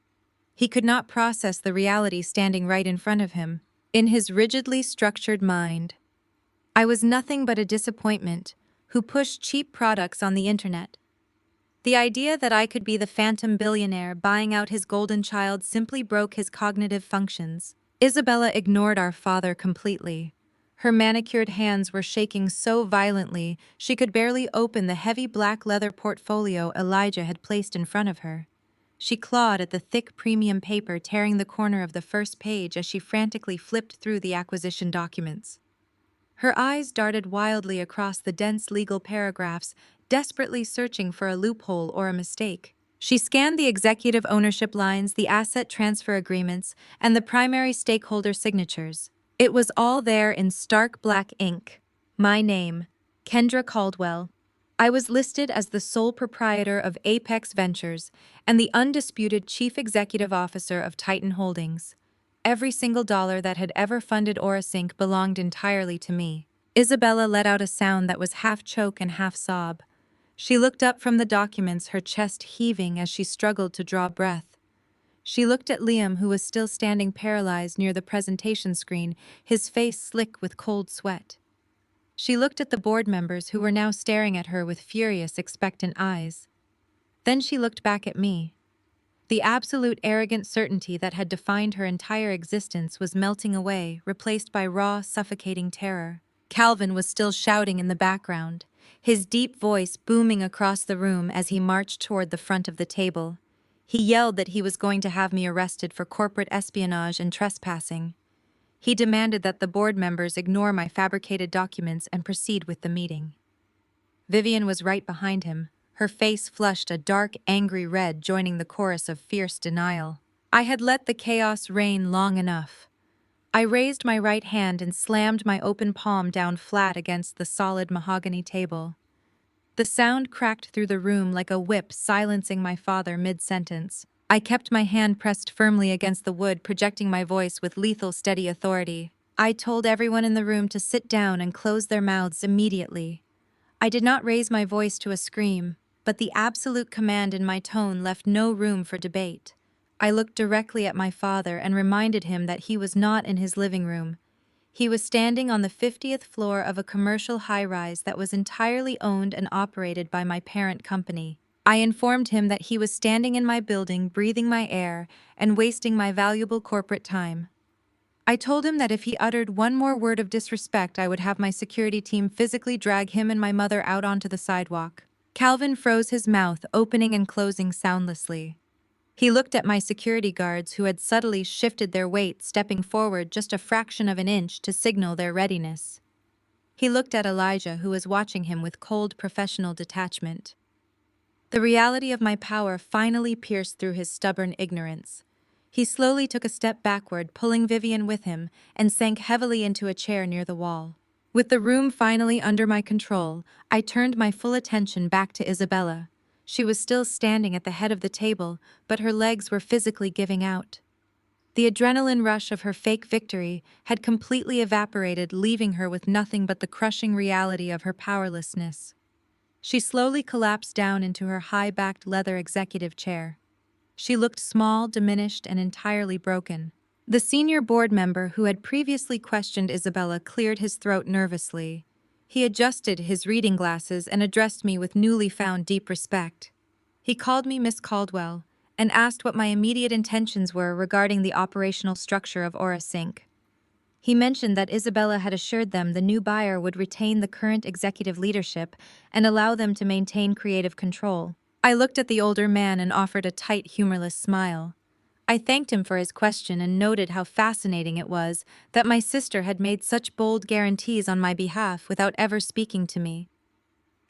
He could not process the reality standing right in front of him. In his rigidly structured mind, I was nothing but a disappointment who pushed cheap products on the internet. The idea that I could be the phantom billionaire buying out his golden child simply broke his cognitive functions. Isabella ignored our father completely. Her manicured hands were shaking so violently she could barely open the heavy black leather portfolio Elijah had placed in front of her. She clawed at the thick premium paper, tearing the corner of the first page as she frantically flipped through the acquisition documents. Her eyes darted wildly across the dense legal paragraphs, desperately searching for a loophole or a mistake. She scanned the executive ownership lines, the asset transfer agreements, and the primary stakeholder signatures. It was all there in stark black ink. My name, Kendra Caldwell. I was listed as the sole proprietor of Apex Ventures and the undisputed chief executive officer of Titan Holdings. Every single dollar that had ever funded Orasync belonged entirely to me. Isabella let out a sound that was half choke and half sob. She looked up from the documents, her chest heaving as she struggled to draw breath. She looked at Liam, who was still standing paralyzed near the presentation screen, his face slick with cold sweat. She looked at the board members who were now staring at her with furious, expectant eyes. Then she looked back at me. The absolute arrogant certainty that had defined her entire existence was melting away, replaced by raw, suffocating terror. Calvin was still shouting in the background, his deep voice booming across the room as he marched toward the front of the table. He yelled that he was going to have me arrested for corporate espionage and trespassing. He demanded that the board members ignore my fabricated documents and proceed with the meeting. Vivian was right behind him, her face flushed a dark, angry red, joining the chorus of fierce denial. I had let the chaos reign long enough. I raised my right hand and slammed my open palm down flat against the solid mahogany table. The sound cracked through the room like a whip, silencing my father mid-sentence. I kept my hand pressed firmly against the wood, projecting my voice with lethal, steady authority. I told everyone in the room to sit down and close their mouths immediately. I did not raise my voice to a scream, but the absolute command in my tone left no room for debate. I looked directly at my father and reminded him that he was not in his living room. He was standing on the 50th floor of a commercial high-rise that was entirely owned and operated by my parent company. I informed him that he was standing in my building, breathing my air, and wasting my valuable corporate time. I told him that if he uttered one more word of disrespect, I would have my security team physically drag him and my mother out onto the sidewalk. Calvin froze his mouth, opening and closing soundlessly. He looked at my security guards, who had subtly shifted their weight, stepping forward just a fraction of an inch to signal their readiness. He looked at Elijah, who was watching him with cold professional detachment. The reality of my power finally pierced through his stubborn ignorance. He slowly took a step backward, pulling Vivian with him, and sank heavily into a chair near the wall. With the room finally under my control, I turned my full attention back to Isabella. She was still standing at the head of the table, but her legs were physically giving out. The adrenaline rush of her fake victory had completely evaporated, leaving her with nothing but the crushing reality of her powerlessness. She slowly collapsed down into her high-backed leather executive chair. She looked small, diminished, and entirely broken. The senior board member who had previously questioned Isabella cleared his throat nervously. He adjusted his reading glasses and addressed me with newly found deep respect. He called me Miss Caldwell and asked what my immediate intentions were regarding the operational structure of Orasync. He mentioned that Isabella had assured them the new buyer would retain the current executive leadership and allow them to maintain creative control. I looked at the older man and offered a tight, humorless smile. I thanked him for his question and noted how fascinating it was that my sister had made such bold guarantees on my behalf without ever speaking to me.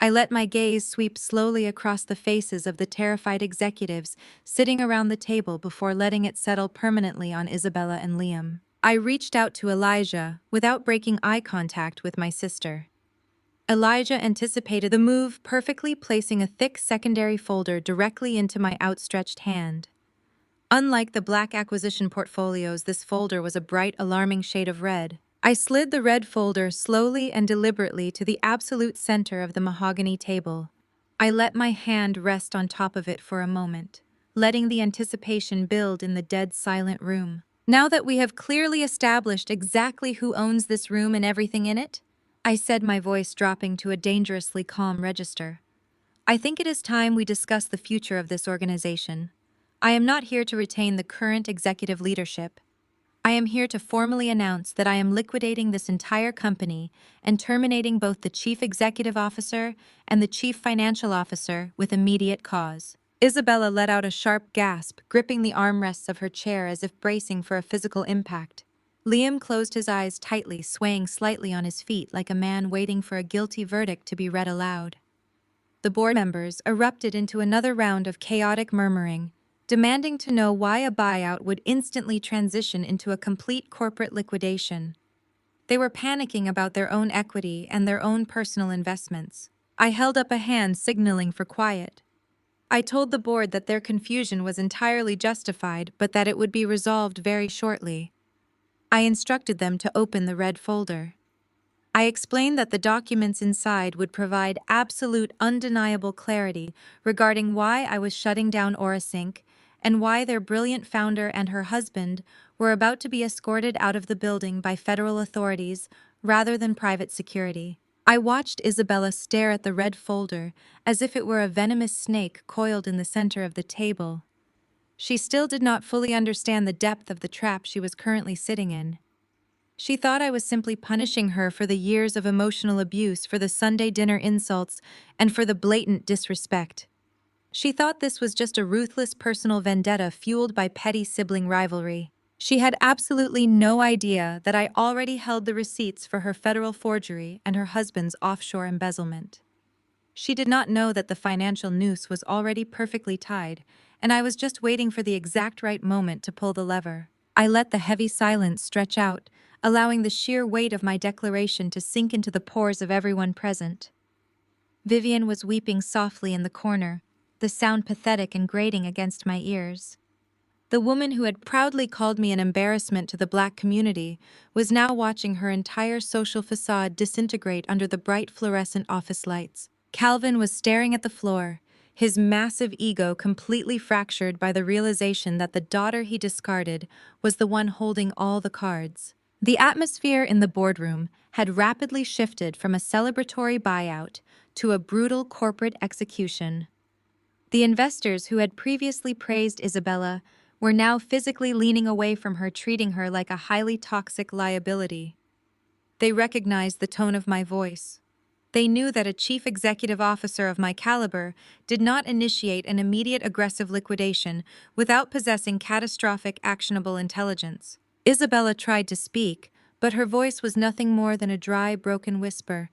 I let my gaze sweep slowly across the faces of the terrified executives sitting around the table before letting it settle permanently on Isabella and Liam. I reached out to Elijah without breaking eye contact with my sister. Elijah anticipated the move, perfectly placing a thick secondary folder directly into my outstretched hand. Unlike the black acquisition portfolios, this folder was a bright, alarming shade of red. I slid the red folder slowly and deliberately to the absolute center of the mahogany table. I let my hand rest on top of it for a moment, letting the anticipation build in the dead silent room. Now that we have clearly established exactly who owns this room and everything in it, I said, my voice dropping to a dangerously calm register, I think it is time we discuss the future of this organization. I am not here to retain the current executive leadership. I am here to formally announce that I am liquidating this entire company and terminating both the Chief Executive Officer and the Chief Financial Officer with immediate cause. Isabella let out a sharp gasp, gripping the armrests of her chair as if bracing for a physical impact. Liam closed his eyes tightly, swaying slightly on his feet like a man waiting for a guilty verdict to be read aloud. The board members erupted into another round of chaotic murmuring, demanding to know why a buyout would instantly transition into a complete corporate liquidation. They were panicking about their own equity and their own personal investments. I held up a hand signaling for quiet. I told the board that their confusion was entirely justified, but that it would be resolved very shortly. I instructed them to open the red folder. I explained that the documents inside would provide absolute, undeniable clarity regarding why I was shutting down Orasync and why their brilliant founder and her husband were about to be escorted out of the building by federal authorities rather than private security. I watched Isabella stare at the red folder as if it were a venomous snake coiled in the center of the table. She still did not fully understand the depth of the trap she was currently sitting in. She thought I was simply punishing her for the years of emotional abuse, for the Sunday dinner insults, and for the blatant disrespect. She thought this was just a ruthless personal vendetta fueled by petty sibling rivalry. She had absolutely no idea that I already held the receipts for her federal forgery and her husband's offshore embezzlement. She did not know that the financial noose was already perfectly tied, and I was just waiting for the exact right moment to pull the lever. I let the heavy silence stretch out, allowing the sheer weight of my declaration to sink into the pores of everyone present. Vivian was weeping softly in the corner, the sound pathetic and grating against my ears. The woman who had proudly called me an embarrassment to the Black community was now watching her entire social facade disintegrate under the bright fluorescent office lights. Calvin was staring at the floor, his massive ego completely fractured by the realization that the daughter he discarded was the one holding all the cards. The atmosphere in the boardroom had rapidly shifted from a celebratory buyout to a brutal corporate execution. The investors who had previously praised Isabella were now physically leaning away from her, treating her like a highly toxic liability. They recognized the tone of my voice. They knew that a chief executive officer of my caliber did not initiate an immediate aggressive liquidation without possessing catastrophic actionable intelligence. Isabella tried to speak, but her voice was nothing more than a dry, broken whisper.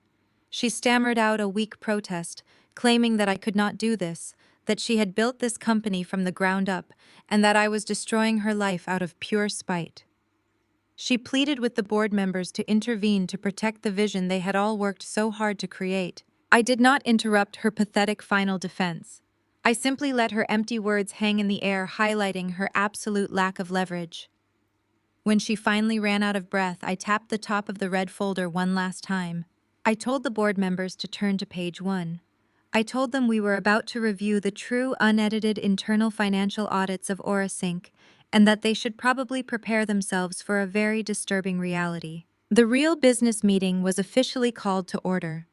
She stammered out a weak protest, claiming that I could not do this, that she had built this company from the ground up, and that I was destroying her life out of pure spite. She pleaded with the board members to intervene to protect the vision they had all worked so hard to create. I did not interrupt her pathetic final defense. I simply let her empty words hang in the air, highlighting her absolute lack of leverage. When she finally ran out of breath, I tapped the top of the red folder one last time. I told the board members to turn to page 1. I told them we were about to review the true, unedited internal financial audits of Orasync, and that they should probably prepare themselves for a very disturbing reality. The real business meeting was officially called to order.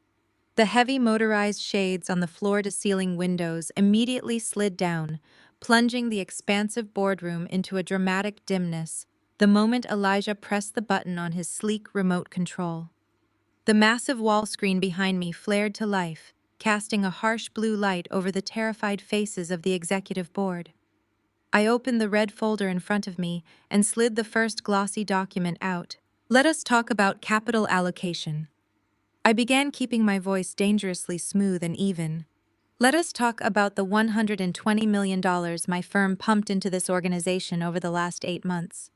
The heavy motorized shades on the floor-to-ceiling windows immediately slid down, plunging the expansive boardroom into a dramatic dimness the moment Elijah pressed the button on his sleek remote control. The massive wall screen behind me flared to life, casting a harsh blue light over the terrified faces of the executive board. I opened the red folder in front of me and slid the first glossy document out. Let us talk about capital allocation. I began, keeping my voice dangerously smooth and even. Let us talk about the $120 million my firm pumped into this organization over the last 8 months.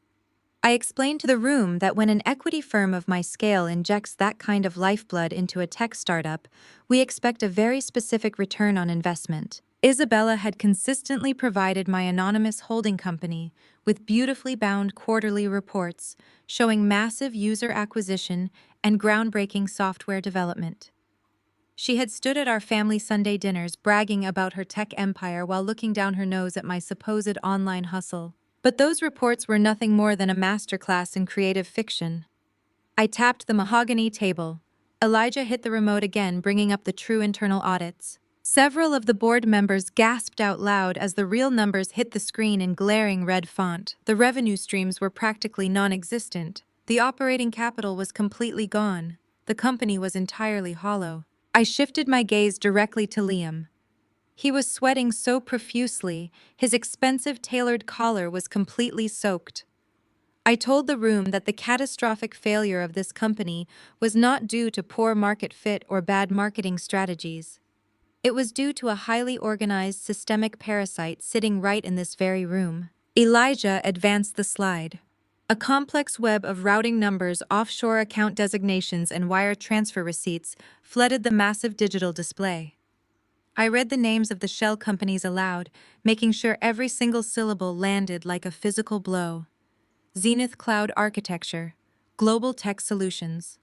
I explained to the room that when an equity firm of my scale injects that kind of lifeblood into a tech startup, we expect a very specific return on investment. Isabella had consistently provided my anonymous holding company with beautifully bound quarterly reports showing massive user acquisition and groundbreaking software development. She had stood at our family Sunday dinners bragging about her tech empire while looking down her nose at my supposed online hustle. But those reports were nothing more than a masterclass in creative fiction. I tapped the mahogany table. Elijah hit the remote again, bringing up the true internal audits. Several of the board members gasped out loud as the real numbers hit the screen in glaring red font. The revenue streams were practically non-existent. The operating capital was completely gone. The company was entirely hollow. I shifted my gaze directly to Liam. He was sweating so profusely, his expensive tailored collar was completely soaked. I told the room that the catastrophic failure of this company was not due to poor market fit or bad marketing strategies. It was due to a highly organized systemic parasite sitting right in this very room. Elijah advanced the slide. A complex web of routing numbers, offshore account designations, and wire transfer receipts flooded the massive digital display. I read the names of the shell companies aloud, making sure every single syllable landed like a physical blow. Zenith Cloud Architecture, Global Tech Solutions.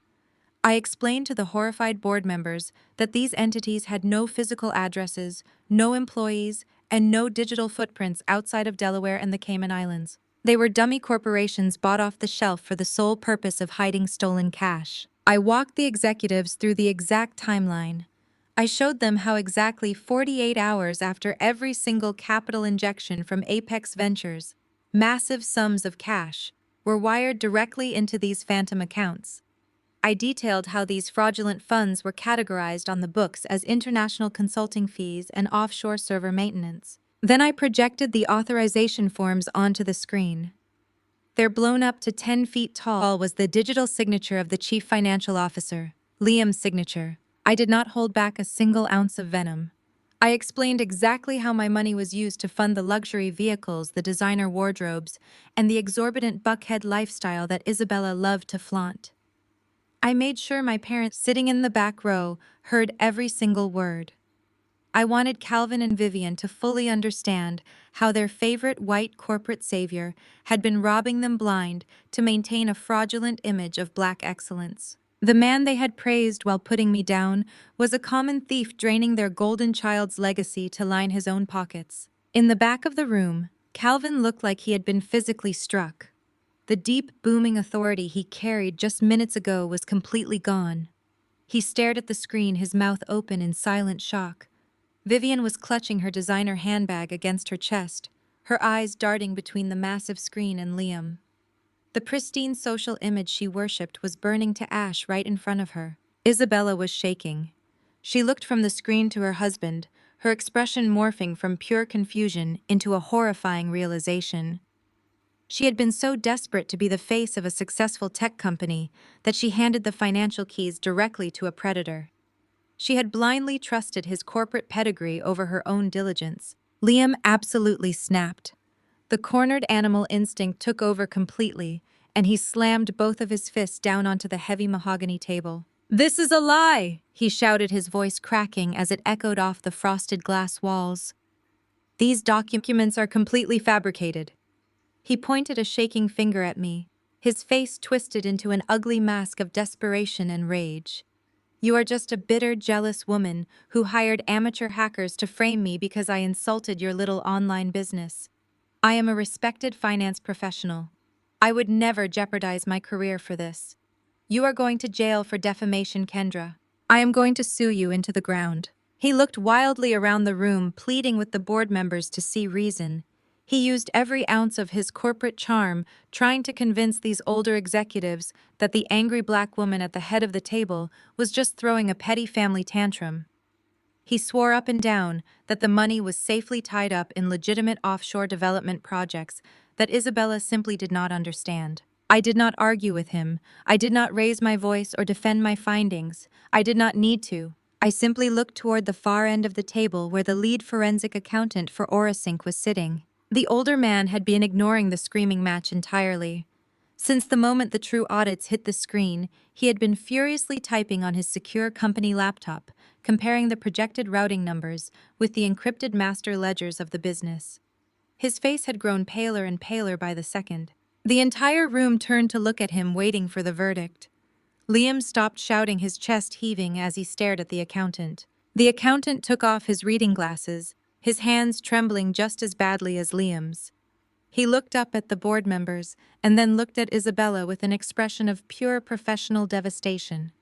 I explained to the horrified board members that these entities had no physical addresses, no employees, and no digital footprints outside of Delaware and the Cayman Islands. They were dummy corporations bought off the shelf for the sole purpose of hiding stolen cash. I walked the executives through the exact timeline. I showed them how exactly 48 hours after every single capital injection from Apex Ventures, massive sums of cash were wired directly into these phantom accounts. I detailed how these fraudulent funds were categorized on the books as international consulting fees and offshore server maintenance. Then I projected the authorization forms onto the screen. There, blown up to 10 feet tall, was the digital signature of the chief financial officer, Liam's signature. I did not hold back a single ounce of venom. I explained exactly how my money was used to fund the luxury vehicles, the designer wardrobes, and the exorbitant buckhead lifestyle that Isabella loved to flaunt. I made sure my parents, sitting in the back row, heard every single word. I wanted Calvin and Vivian to fully understand how their favorite white corporate savior had been robbing them blind to maintain a fraudulent image of black excellence. The man they had praised while putting me down was a common thief draining their golden child's legacy to line his own pockets. In the back of the room, Calvin looked like he had been physically struck. The deep, booming authority he carried just minutes ago was completely gone. He stared at the screen, his mouth open in silent shock. Vivian was clutching her designer handbag against her chest, her eyes darting between the massive screen and Liam. The pristine social image she worshipped was burning to ash right in front of her. Isabella was shaking. She looked from the screen to her husband, her expression morphing from pure confusion into a horrifying realization. She had been so desperate to be the face of a successful tech company that she handed the financial keys directly to a predator. She had blindly trusted his corporate pedigree over her own diligence. Liam absolutely snapped. The cornered animal instinct took over completely, and he slammed both of his fists down onto the heavy mahogany table. "This is a lie!" he shouted, his voice cracking as it echoed off the frosted glass walls. "These documents are completely fabricated." He pointed a shaking finger at me, his face twisted into an ugly mask of desperation and rage. "You are just a bitter, jealous woman who hired amateur hackers to frame me because I insulted your little online business. I am a respected finance professional. I would never jeopardize my career for this. You are going to jail for defamation, Kendra. I am going to sue you into the ground." He looked wildly around the room, pleading with the board members to see reason. He used every ounce of his corporate charm, trying to convince these older executives that the angry black woman at the head of the table was just throwing a petty family tantrum. He swore up and down that the money was safely tied up in legitimate offshore development projects that Isabella simply did not understand. I did not argue with him. I did not raise my voice or defend my findings. I did not need to. I simply looked toward the far end of the table where the lead forensic accountant for Orasync was sitting. The older man had been ignoring the screaming match entirely. Since the moment the true audits hit the screen, he had been furiously typing on his secure company laptop, comparing the projected routing numbers with the encrypted master ledgers of the business. His face had grown paler and paler by the second. The entire room turned to look at him, waiting for the verdict. Liam stopped shouting, his chest heaving as he stared at the accountant. The accountant took off his reading glasses, his hands trembling just as badly as Liam's. He looked up at the board members and then looked at Isabella with an expression of pure professional devastation.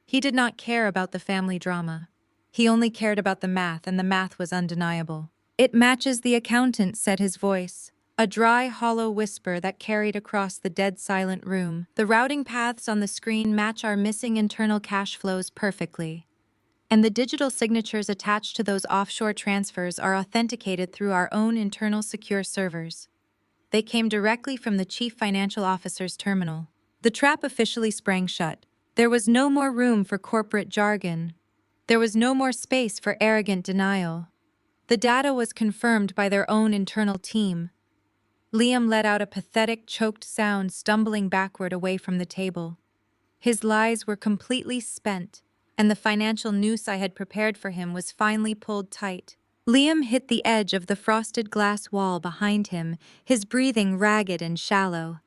He did not care about the family drama. He only cared about the math, and the math was undeniable. "It matches the accountant," said his voice, a dry, hollow whisper that carried across the dead silent room. "The routing paths on the screen match our missing internal cash flows perfectly. And the digital signatures attached to those offshore transfers are authenticated through our own internal secure servers. They came directly from the chief financial officer's terminal." The trap officially sprang shut. There was no more room for corporate jargon. There was no more space for arrogant denial. The data was confirmed by their own internal team. Liam let out a pathetic, choked sound, stumbling backward away from the table. His lies were completely spent, and the financial noose I had prepared for him was finally pulled tight. Liam hit the edge of the frosted glass wall behind him, his breathing ragged and shallow.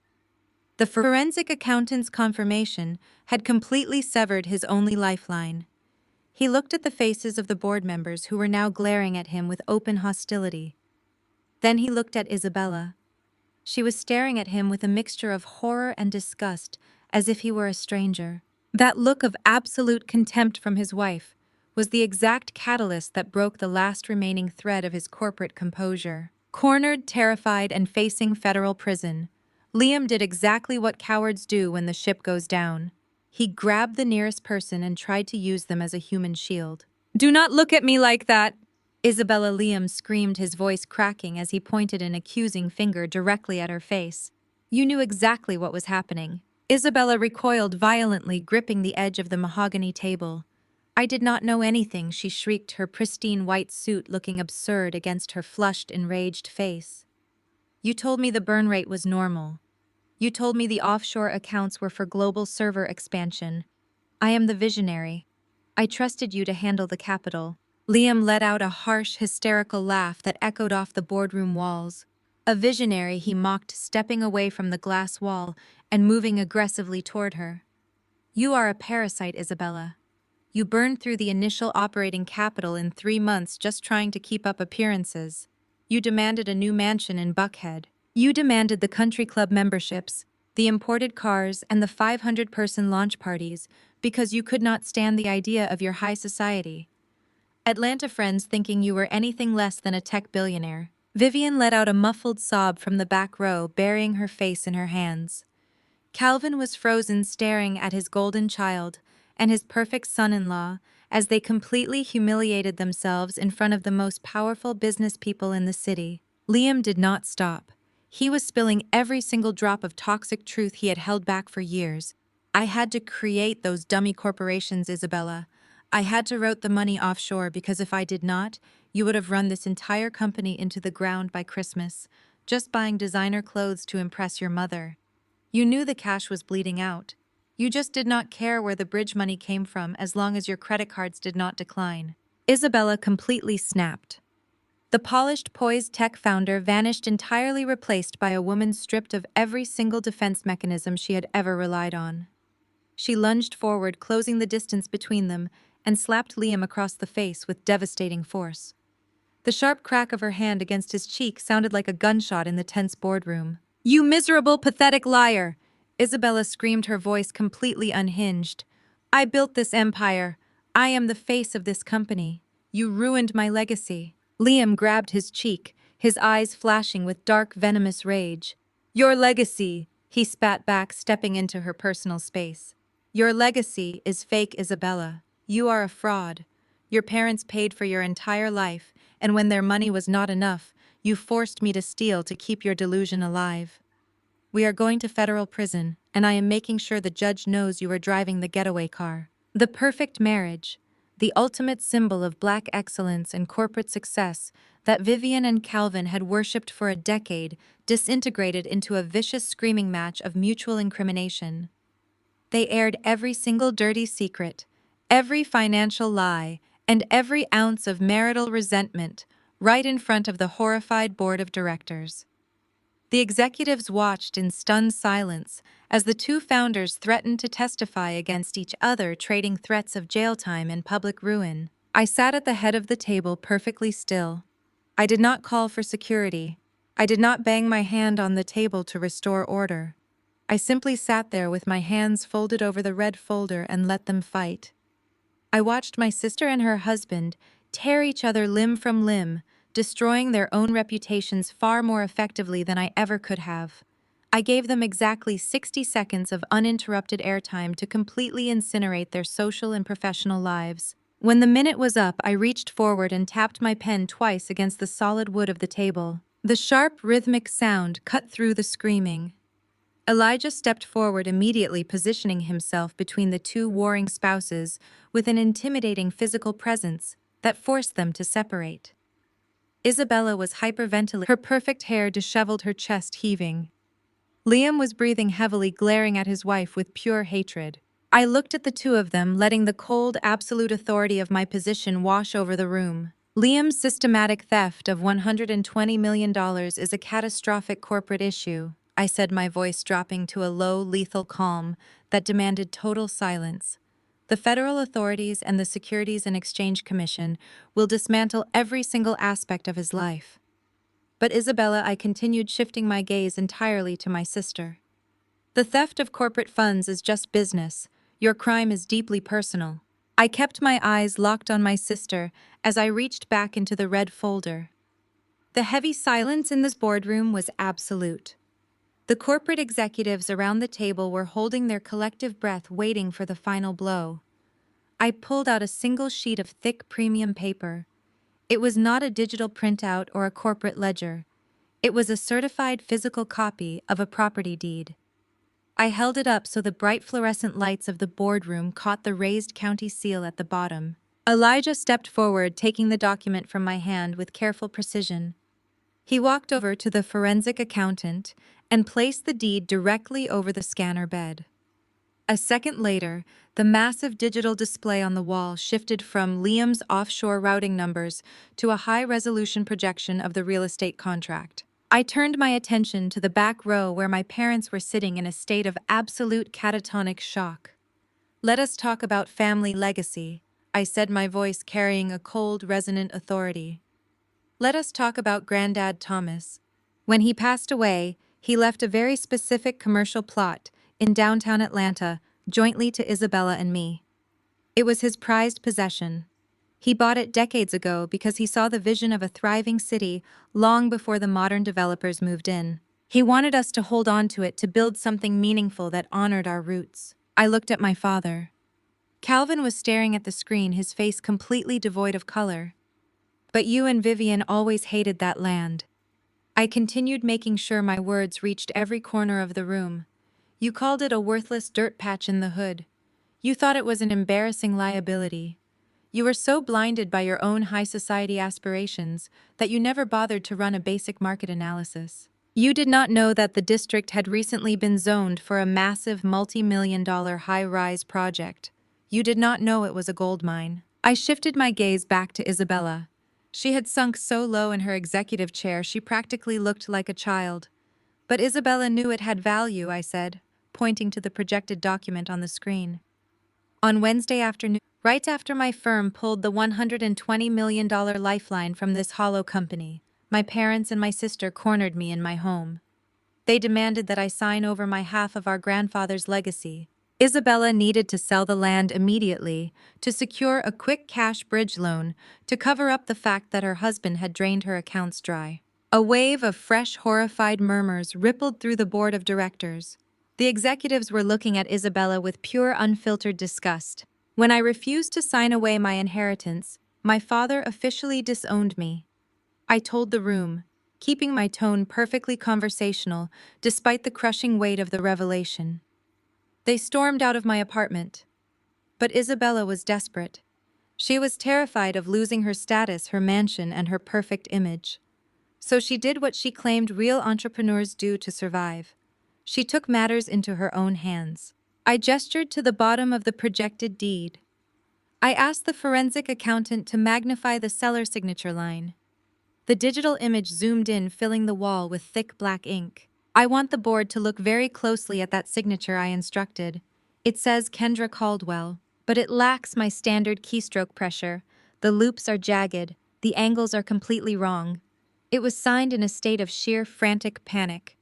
The forensic accountant's confirmation had completely severed his only lifeline. He looked at the faces of the board members who were now glaring at him with open hostility. Then he looked at Isabella. She was staring at him with a mixture of horror and disgust, as if he were a stranger. That look of absolute contempt from his wife was the exact catalyst that broke the last remaining thread of his corporate composure. Cornered, terrified, and facing federal prison, Liam did exactly what cowards do when the ship goes down. He grabbed the nearest person and tried to use them as a human shield. "Do not look at me like that!" Isabella, Liam screamed, his voice cracking as he pointed an accusing finger directly at her face. "You knew exactly what was happening." Isabella recoiled violently, gripping the edge of the mahogany table. "I did not know anything," she shrieked, her pristine white suit looking absurd against her flushed, enraged face. "You told me the burn rate was normal. You told me the offshore accounts were for global server expansion. I am the visionary. I trusted you to handle the capital." Liam let out a harsh, hysterical laugh that echoed off the boardroom walls. "A visionary," he mocked, stepping away from the glass wall and moving aggressively toward her. "You are a parasite, Isabella. You burned through the initial operating capital in 3 months just trying to keep up appearances. You demanded a new mansion in Buckhead. You demanded the country club memberships, the imported cars, and the 500-person launch parties because you could not stand the idea of your high society Atlanta friends thinking you were anything less than a tech billionaire." Vivian let out a muffled sob from the back row, burying her face in her hands. Calvin was frozen, staring at his golden child and his perfect son-in-law as they completely humiliated themselves in front of the most powerful business people in the city. Liam did not stop. He was spilling every single drop of toxic truth he had held back for years. "I had to create those dummy corporations, Isabella. I had to route the money offshore because if I did not, you would have run this entire company into the ground by Christmas, just buying designer clothes to impress your mother. You knew the cash was bleeding out. You just did not care where the bridge money came from as long as your credit cards did not decline." Isabella completely snapped. The polished, poised tech founder vanished entirely, replaced by a woman stripped of every single defense mechanism she had ever relied on. She lunged forward, closing the distance between them, and slapped Liam across the face with devastating force. The sharp crack of her hand against his cheek sounded like a gunshot in the tense boardroom. "You miserable, pathetic liar!" Isabella screamed, her voice completely unhinged. "I built this empire. I am the face of this company. You ruined my legacy." Liam grabbed his cheek, his eyes flashing with dark, venomous rage. "Your legacy," he spat back, stepping into her personal space. "Your legacy is fake, Isabella. You are a fraud. Your parents paid for your entire life, and when their money was not enough, you forced me to steal to keep your delusion alive. We are going to federal prison, and I am making sure the judge knows you are driving the getaway car. The perfect marriage. the ultimate symbol of Black excellence and corporate success that Vivian and Calvin had worshipped for a decade, disintegrated into a vicious screaming match of mutual incrimination. They aired every single dirty secret, every financial lie, and every ounce of marital resentment right in front of the horrified board of directors. The executives watched in stunned silence as the two founders threatened to testify against each other, trading threats of jail time and public ruin. I sat at the head of the table perfectly still. I did not call for security. I did not bang my hand on the table to restore order. I simply sat there with my hands folded over the red folder and let them fight. I watched my sister and her husband tear each other limb from limb, destroying their own reputations far more effectively than I ever could have. I gave them exactly 60 seconds of uninterrupted airtime to completely incinerate their social and professional lives. When the minute was up, I reached forward and tapped my pen twice against the solid wood of the table. The sharp, rhythmic sound cut through the screaming. Elijah stepped forward immediately, positioning himself between the two warring spouses with an intimidating physical presence that forced them to separate. Isabella was hyperventilating, her perfect hair disheveled, her chest heaving. Liam was breathing heavily, glaring at his wife with pure hatred. I looked at the two of them, letting the cold, absolute authority of my position wash over the room. Liam's systematic theft of $120 million is a catastrophic corporate issue, I said, my voice dropping to a low, lethal calm that demanded total silence. The federal authorities and the Securities and Exchange Commission will dismantle every single aspect of his life. But Isabella, I continued, shifting my gaze entirely to my sister. The theft of corporate funds is just business. Your crime is deeply personal. I kept my eyes locked on my sister as I reached back into the red folder. The heavy silence in this boardroom was absolute. The corporate executives around the table were holding their collective breath, waiting for the final blow. I pulled out a single sheet of thick premium paper. It was not a digital printout or a corporate ledger. It was a certified physical copy of a property deed. I held it up so the bright fluorescent lights of the boardroom caught the raised county seal at the bottom. Elijah stepped forward, taking the document from my hand with careful precision. He walked over to the forensic accountant and placed the deed directly over the scanner bed. A second later, the massive digital display on the wall shifted from Liam's offshore routing numbers to a high-resolution projection of the real estate contract. I turned my attention to the back row where my parents were sitting in a state of absolute catatonic shock. "Let us talk about family legacy," I said, my voice carrying a cold, resonant authority. "Let us talk about Granddad Thomas. When he passed away, he left a very specific commercial plot in downtown Atlanta, jointly to Isabella and me. It was his prized possession. He bought it decades ago because he saw the vision of a thriving city long before the modern developers moved in. He wanted us to hold on to it, to build something meaningful that honored our roots." I looked at my father. Calvin was staring at the screen, his face completely devoid of color. "But you and Vivian always hated that land." I continued, making sure my words reached every corner of the room. "You called it a worthless dirt patch in the hood. You thought it was an embarrassing liability. You were so blinded by your own high society aspirations that you never bothered to run a basic market analysis. You did not know that the district had recently been zoned for a massive multi-million-dollar high-rise project. You did not know it was a gold mine." I shifted my gaze back to Isabella. She had sunk so low in her executive chair she practically looked like a child. "But Isabella knew it had value," I said, pointing to the projected document on the screen. "On Wednesday afternoon, right after my firm pulled the $120 million lifeline from this hollow company, my parents and my sister cornered me in my home. They demanded that I sign over my half of our grandfather's legacy. Isabella needed to sell the land immediately to secure a quick cash bridge loan to cover up the fact that her husband had drained her accounts dry." A wave of fresh, horrified murmurs rippled through the board of directors. The executives were looking at Isabella with pure, unfiltered disgust. When I refused to sign away my inheritance, my father officially disowned me. I told the room, keeping my tone perfectly conversational despite the crushing weight of the revelation. They stormed out of my apartment. But Isabella was desperate. She was terrified of losing her status, her mansion, and her perfect image. So she did what she claimed real entrepreneurs do to survive. She took matters into her own hands. I gestured to the bottom of the projected deed. I asked the forensic accountant to magnify the seller signature line. The digital image zoomed in, filling the wall with thick black ink. I want the board to look very closely at that signature, I instructed. It says Kendra Caldwell, but it lacks my standard keystroke pressure. The loops are jagged, the angles are completely wrong. It was signed in a state of sheer frantic panic.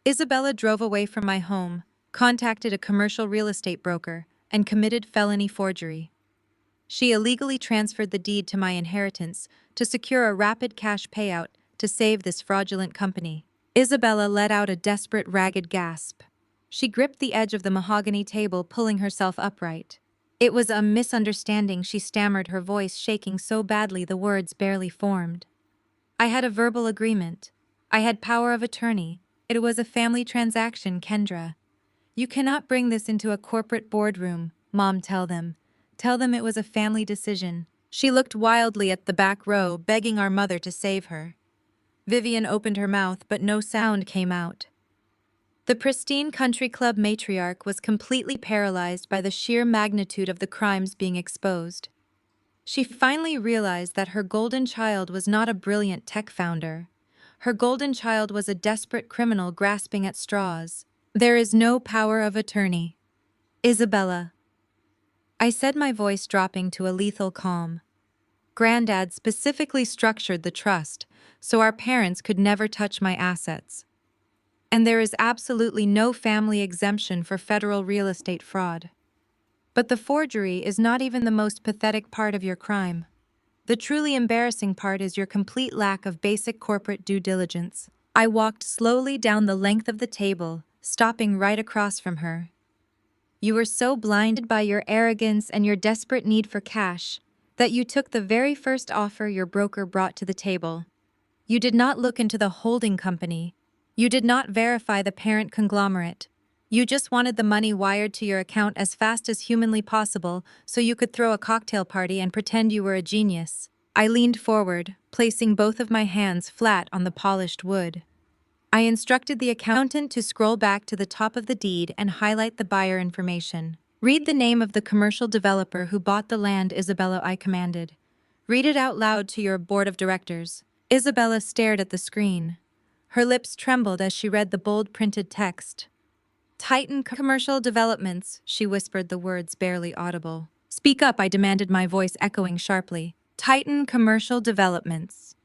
Isabella drove away from my home, contacted a commercial real estate broker, and committed felony forgery. She illegally transferred the deed to my inheritance to secure a rapid cash payout to save this fraudulent company. Isabella let out a desperate, ragged gasp. She gripped the edge of the mahogany table, pulling herself upright. It was a misunderstanding, she stammered, her voice shaking so badly the words barely formed. I had a verbal agreement. I had power of attorney. It was a family transaction, Kendra. You cannot bring this into a corporate boardroom, Mom, tell them. Tell them it was a family decision. She looked wildly at the back row, begging our mother to save her. Vivian opened her mouth, but no sound came out. The pristine country club matriarch was completely paralyzed by the sheer magnitude of the crimes being exposed. She finally realized that her golden child was not a brilliant tech founder. Her golden child was a desperate criminal grasping at straws. There is no power of attorney. Isabella, I said, my voice dropping to a lethal calm. Granddad specifically structured the trust so our parents could never touch my assets. And there is absolutely no family exemption for federal real estate fraud. But the forgery is not even the most pathetic part of your crime. The truly embarrassing part is your complete lack of basic corporate due diligence. I walked slowly down the length of the table, stopping right across from her. You were so blinded by your arrogance and your desperate need for cash that you took the very first offer your broker brought to the table. You did not look into the holding company. You did not verify the parent conglomerate. You just wanted the money wired to your account as fast as humanly possible so you could throw a cocktail party and pretend you were a genius. I leaned forward, placing both of my hands flat on the polished wood. I instructed the accountant to scroll back to the top of the deed and highlight the buyer information. Read the name of the commercial developer who bought the land, Isabella, I commanded. Read it out loud to your board of directors. Isabella stared at the screen. Her lips trembled as she read the bold printed text. Titan Commercial Developments, she whispered, the words barely audible. Speak up, I demanded, my voice echoing sharply. Titan Commercial Developments.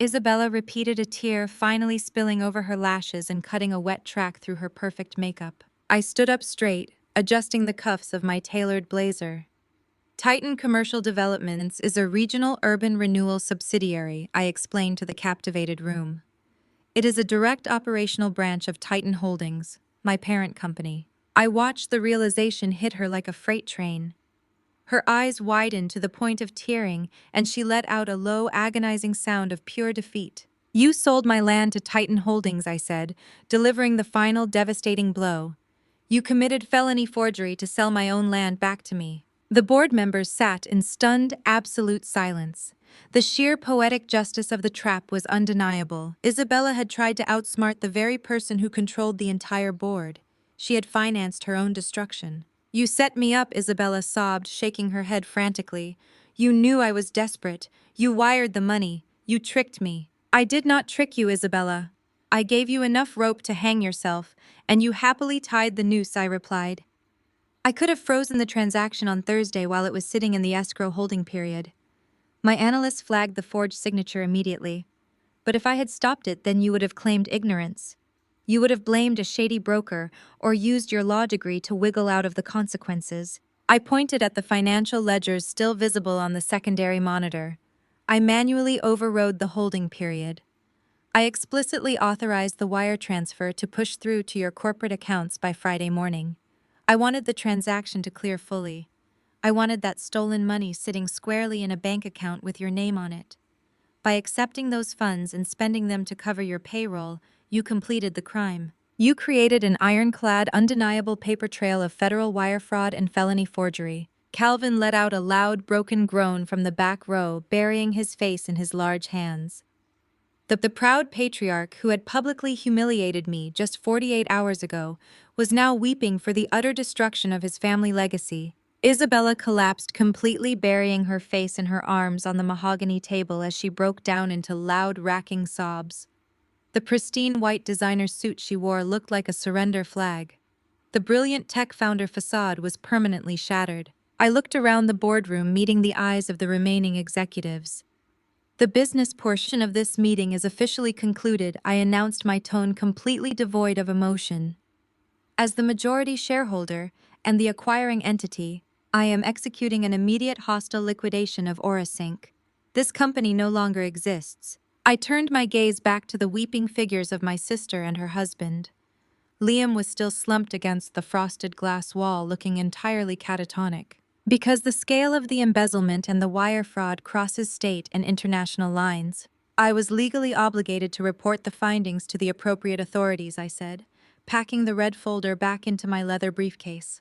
Isabella repeated, a tear finally spilling over her lashes and cutting a wet track through her perfect makeup. I stood up straight, adjusting the cuffs of my tailored blazer. Titan Commercial Developments is a regional urban renewal subsidiary, I explained to the captivated room. It is a direct operational branch of Titan Holdings, my parent company. I watched the realization hit her like a freight train. Her eyes widened to the point of tearing, and she let out a low, agonizing sound of pure defeat. You sold my land to Titan Holdings, I said, delivering the final devastating blow. You committed felony forgery to sell my own land back to me. The board members sat in stunned, absolute silence. The sheer poetic justice of the trap was undeniable. Isabella had tried to outsmart the very person who controlled the entire board. She had financed her own destruction. You set me up, Isabella sobbed, shaking her head frantically. You knew I was desperate. You wired the money. You tricked me. I did not trick you, Isabella. I gave you enough rope to hang yourself, and you happily tied the noose, I replied. I could have frozen the transaction on Thursday while it was sitting in the escrow holding period. My analyst flagged the forged signature immediately. But if I had stopped it, then you would have claimed ignorance. You would have blamed a shady broker or used your law degree to wiggle out of the consequences. I pointed at the financial ledgers still visible on the secondary monitor. I manually overrode the holding period. I explicitly authorized the wire transfer to push through to your corporate accounts by Friday morning. I wanted the transaction to clear fully. I wanted that stolen money sitting squarely in a bank account with your name on it. By accepting those funds and spending them to cover your payroll, you completed the crime. You created an ironclad, undeniable paper trail of federal wire fraud and felony forgery. Calvin let out a loud, broken groan from the back row, burying his face in his large hands. The proud patriarch who had publicly humiliated me just 48 hours ago was now weeping for the utter destruction of his family legacy. Isabella collapsed completely, burying her face in her arms on the mahogany table as she broke down into loud, racking sobs. The pristine white designer suit she wore looked like a surrender flag. The brilliant tech founder facade was permanently shattered. I looked around the boardroom, meeting the eyes of the remaining executives. The business portion of this meeting is officially concluded, I announced, my tone completely devoid of emotion. As the majority shareholder and the acquiring entity, I am executing an immediate hostile liquidation of Orasync. This company no longer exists. I turned my gaze back to the weeping figures of my sister and her husband. Liam was still slumped against the frosted glass wall, looking entirely catatonic. Because the scale of the embezzlement and the wire fraud crosses state and international lines, I was legally obligated to report the findings to the appropriate authorities, I said, packing the red folder back into my leather briefcase.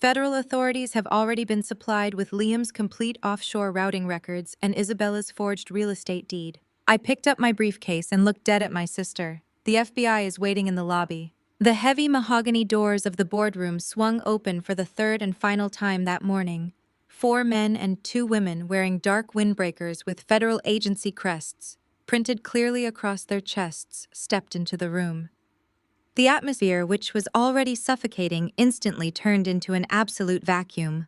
Federal authorities have already been supplied with Liam's complete offshore routing records and Isabella's forged real estate deed. I picked up my briefcase and looked dead at my sister. The FBI is waiting in the lobby. The heavy mahogany doors of the boardroom swung open for the third and final time that morning. 4 men and 2 women wearing dark windbreakers with federal agency crests, printed clearly across their chests, stepped into the room. The atmosphere, which was already suffocating, instantly turned into an absolute vacuum.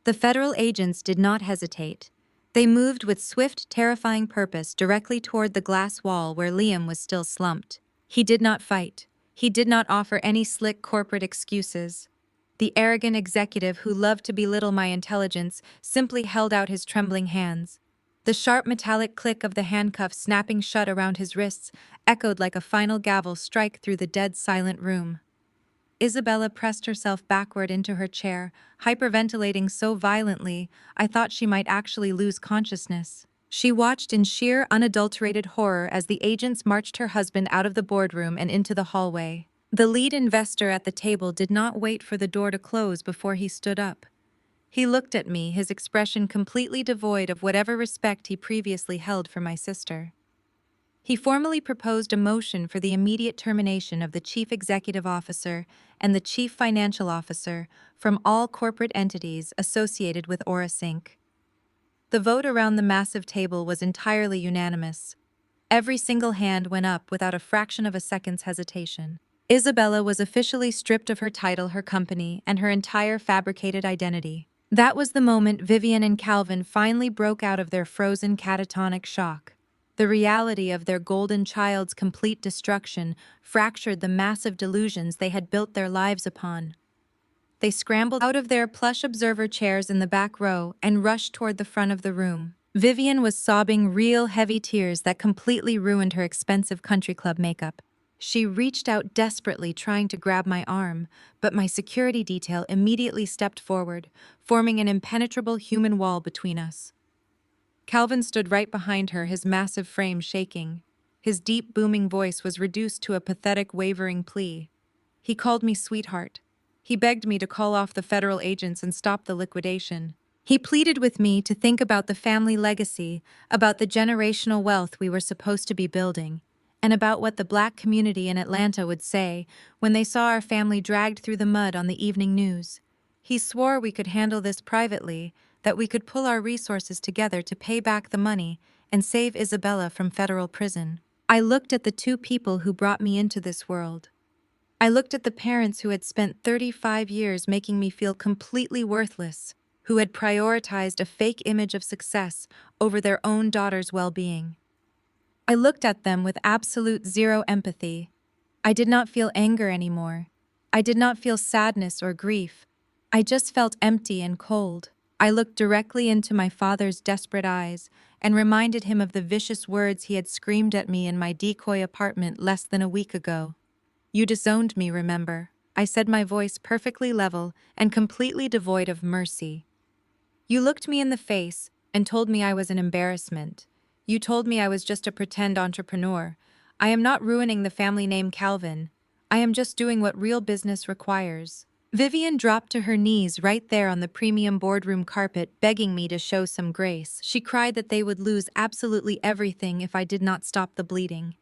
The federal agents did not hesitate. They moved with swift, terrifying purpose directly toward the glass wall where Liam was still slumped. He did not fight. He did not offer any slick corporate excuses. The arrogant executive who loved to belittle my intelligence simply held out his trembling hands. The sharp metallic click of the handcuffs snapping shut around his wrists echoed like a final gavel strike through the dead silent room. Isabella pressed herself backward into her chair, hyperventilating so violently I thought she might actually lose consciousness. She watched in sheer, unadulterated horror as the agents marched her husband out of the boardroom and into the hallway. The lead investor at the table did not wait for the door to close before he stood up. He looked at me, his expression completely devoid of whatever respect he previously held for my sister. He formally proposed a motion for the immediate termination of the chief executive officer and the chief financial officer from all corporate entities associated with Orasync. The vote around the massive table was entirely unanimous. Every single hand went up without a fraction of a second's hesitation. Isabella was officially stripped of her title, her company, and her entire fabricated identity. That was the moment Vivian and Calvin finally broke out of their frozen catatonic shock. The reality of their golden child's complete destruction fractured the massive delusions they had built their lives upon. They scrambled out of their plush observer chairs in the back row and rushed toward the front of the room. Vivian was sobbing real heavy tears that completely ruined her expensive country club makeup. She reached out desperately, trying to grab my arm, but my security detail immediately stepped forward, forming an impenetrable human wall between us. Calvin stood right behind her, his massive frame shaking. His deep, booming voice was reduced to a pathetic, wavering plea. He called me sweetheart. He begged me to call off the federal agents and stop the liquidation. He pleaded with me to think about the family legacy, about the generational wealth we were supposed to be building, and about what the Black community in Atlanta would say when they saw our family dragged through the mud on the evening news. He swore we could handle this privately, that we could pull our resources together to pay back the money and save Isabella from federal prison. I looked at the 2 people who brought me into this world. I looked at the parents who had spent 35 years making me feel completely worthless, who had prioritized a fake image of success over their own daughter's well-being. I looked at them with absolute zero empathy. I did not feel anger anymore. I did not feel sadness or grief. I just felt empty and cold. I looked directly into my father's desperate eyes and reminded him of the vicious words he had screamed at me in my decoy apartment less than a week ago. You disowned me, remember? I said, my voice perfectly level and completely devoid of mercy. You looked me in the face and told me I was an embarrassment. You told me I was just a pretend entrepreneur. I am not ruining the family name Calvin. I am just doing what real business requires. Vivian dropped to her knees right there on the premium boardroom carpet, begging me to show some grace. She cried that they would lose absolutely everything if I did not stop the bleeding.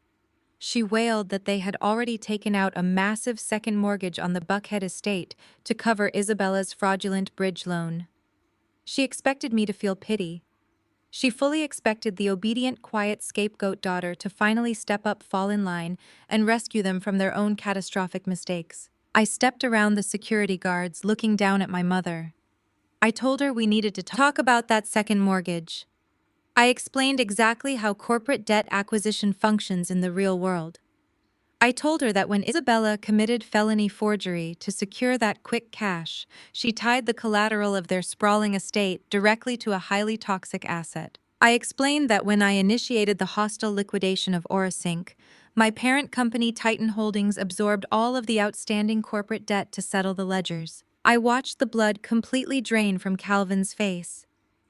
She wailed that they had already taken out a massive second mortgage on the Buckhead estate to cover Isabella's fraudulent bridge loan. She expected me to feel pity. She fully expected the obedient, quiet scapegoat daughter to finally step up, fall in line, and rescue them from their own catastrophic mistakes. I stepped around the security guards, looking down at my mother. I told her we needed to talk about that second mortgage. I explained exactly how corporate debt acquisition functions in the real world. I told her that when Isabella committed felony forgery to secure that quick cash, she tied the collateral of their sprawling estate directly to a highly toxic asset. I explained that when I initiated the hostile liquidation of Orasync, my parent company Titan Holdings absorbed all of the outstanding corporate debt to settle the ledgers. I watched the blood completely drain from Calvin's face.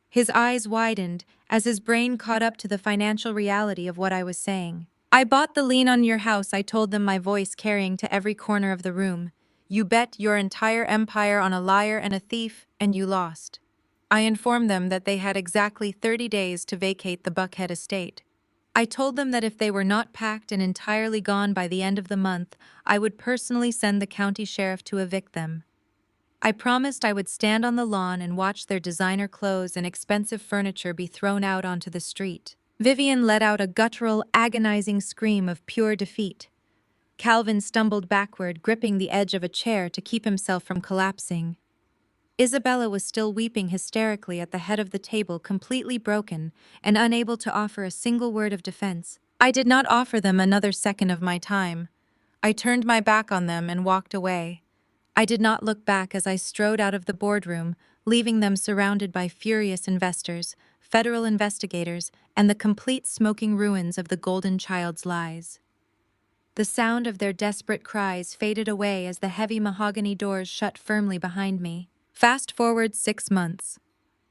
His eyes widened as his brain caught up to the financial reality of what I was saying. I bought the lien on your house, I told them, my voice carrying to every corner of the room. You bet your entire empire on a liar and a thief, and you lost. I informed them that they had exactly 30 days to vacate the Buckhead estate. I told them that if they were not packed and entirely gone by the end of the month, I would personally send the county sheriff to evict them. I promised I would stand on the lawn and watch their designer clothes and expensive furniture be thrown out onto the street. Vivian let out a guttural, agonizing scream of pure defeat. Calvin stumbled backward, gripping the edge of a chair to keep himself from collapsing. Isabella was still weeping hysterically at the head of the table, completely broken and unable to offer a single word of defense. I did not offer them another second of my time. I turned my back on them and walked away. I did not look back as I strode out of the boardroom, leaving them surrounded by furious investors, federal investigators, and the complete smoking ruins of the Golden Child's lies. The sound of their desperate cries faded away as the heavy mahogany doors shut firmly behind me. Fast forward 6 months.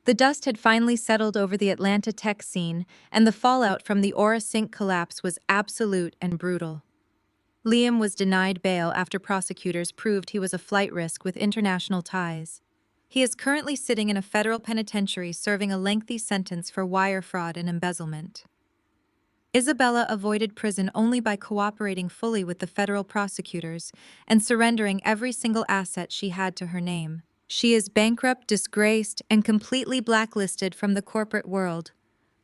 The dust had finally settled over the Atlanta tech scene, and the fallout from the Orasync collapse was absolute and brutal. Liam was denied bail after prosecutors proved he was a flight risk with international ties. He is currently sitting in a federal penitentiary serving a lengthy sentence for wire fraud and embezzlement. Isabella avoided prison only by cooperating fully with the federal prosecutors and surrendering every single asset she had to her name. She is bankrupt, disgraced, and completely blacklisted from the corporate world.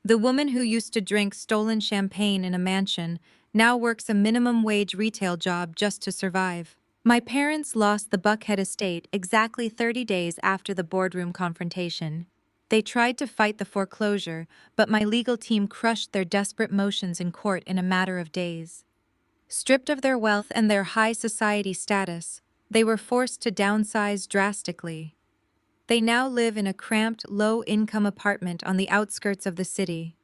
The woman who used to drink stolen champagne in a mansion now works a minimum wage retail job just to survive. My parents lost the Buckhead estate exactly 30 days after the boardroom confrontation. They tried to fight the foreclosure, but my legal team crushed their desperate motions in court in a matter of days. Stripped of their wealth and their high society status, they were forced to downsize drastically. They now live in a cramped, low-income apartment on the outskirts of the city.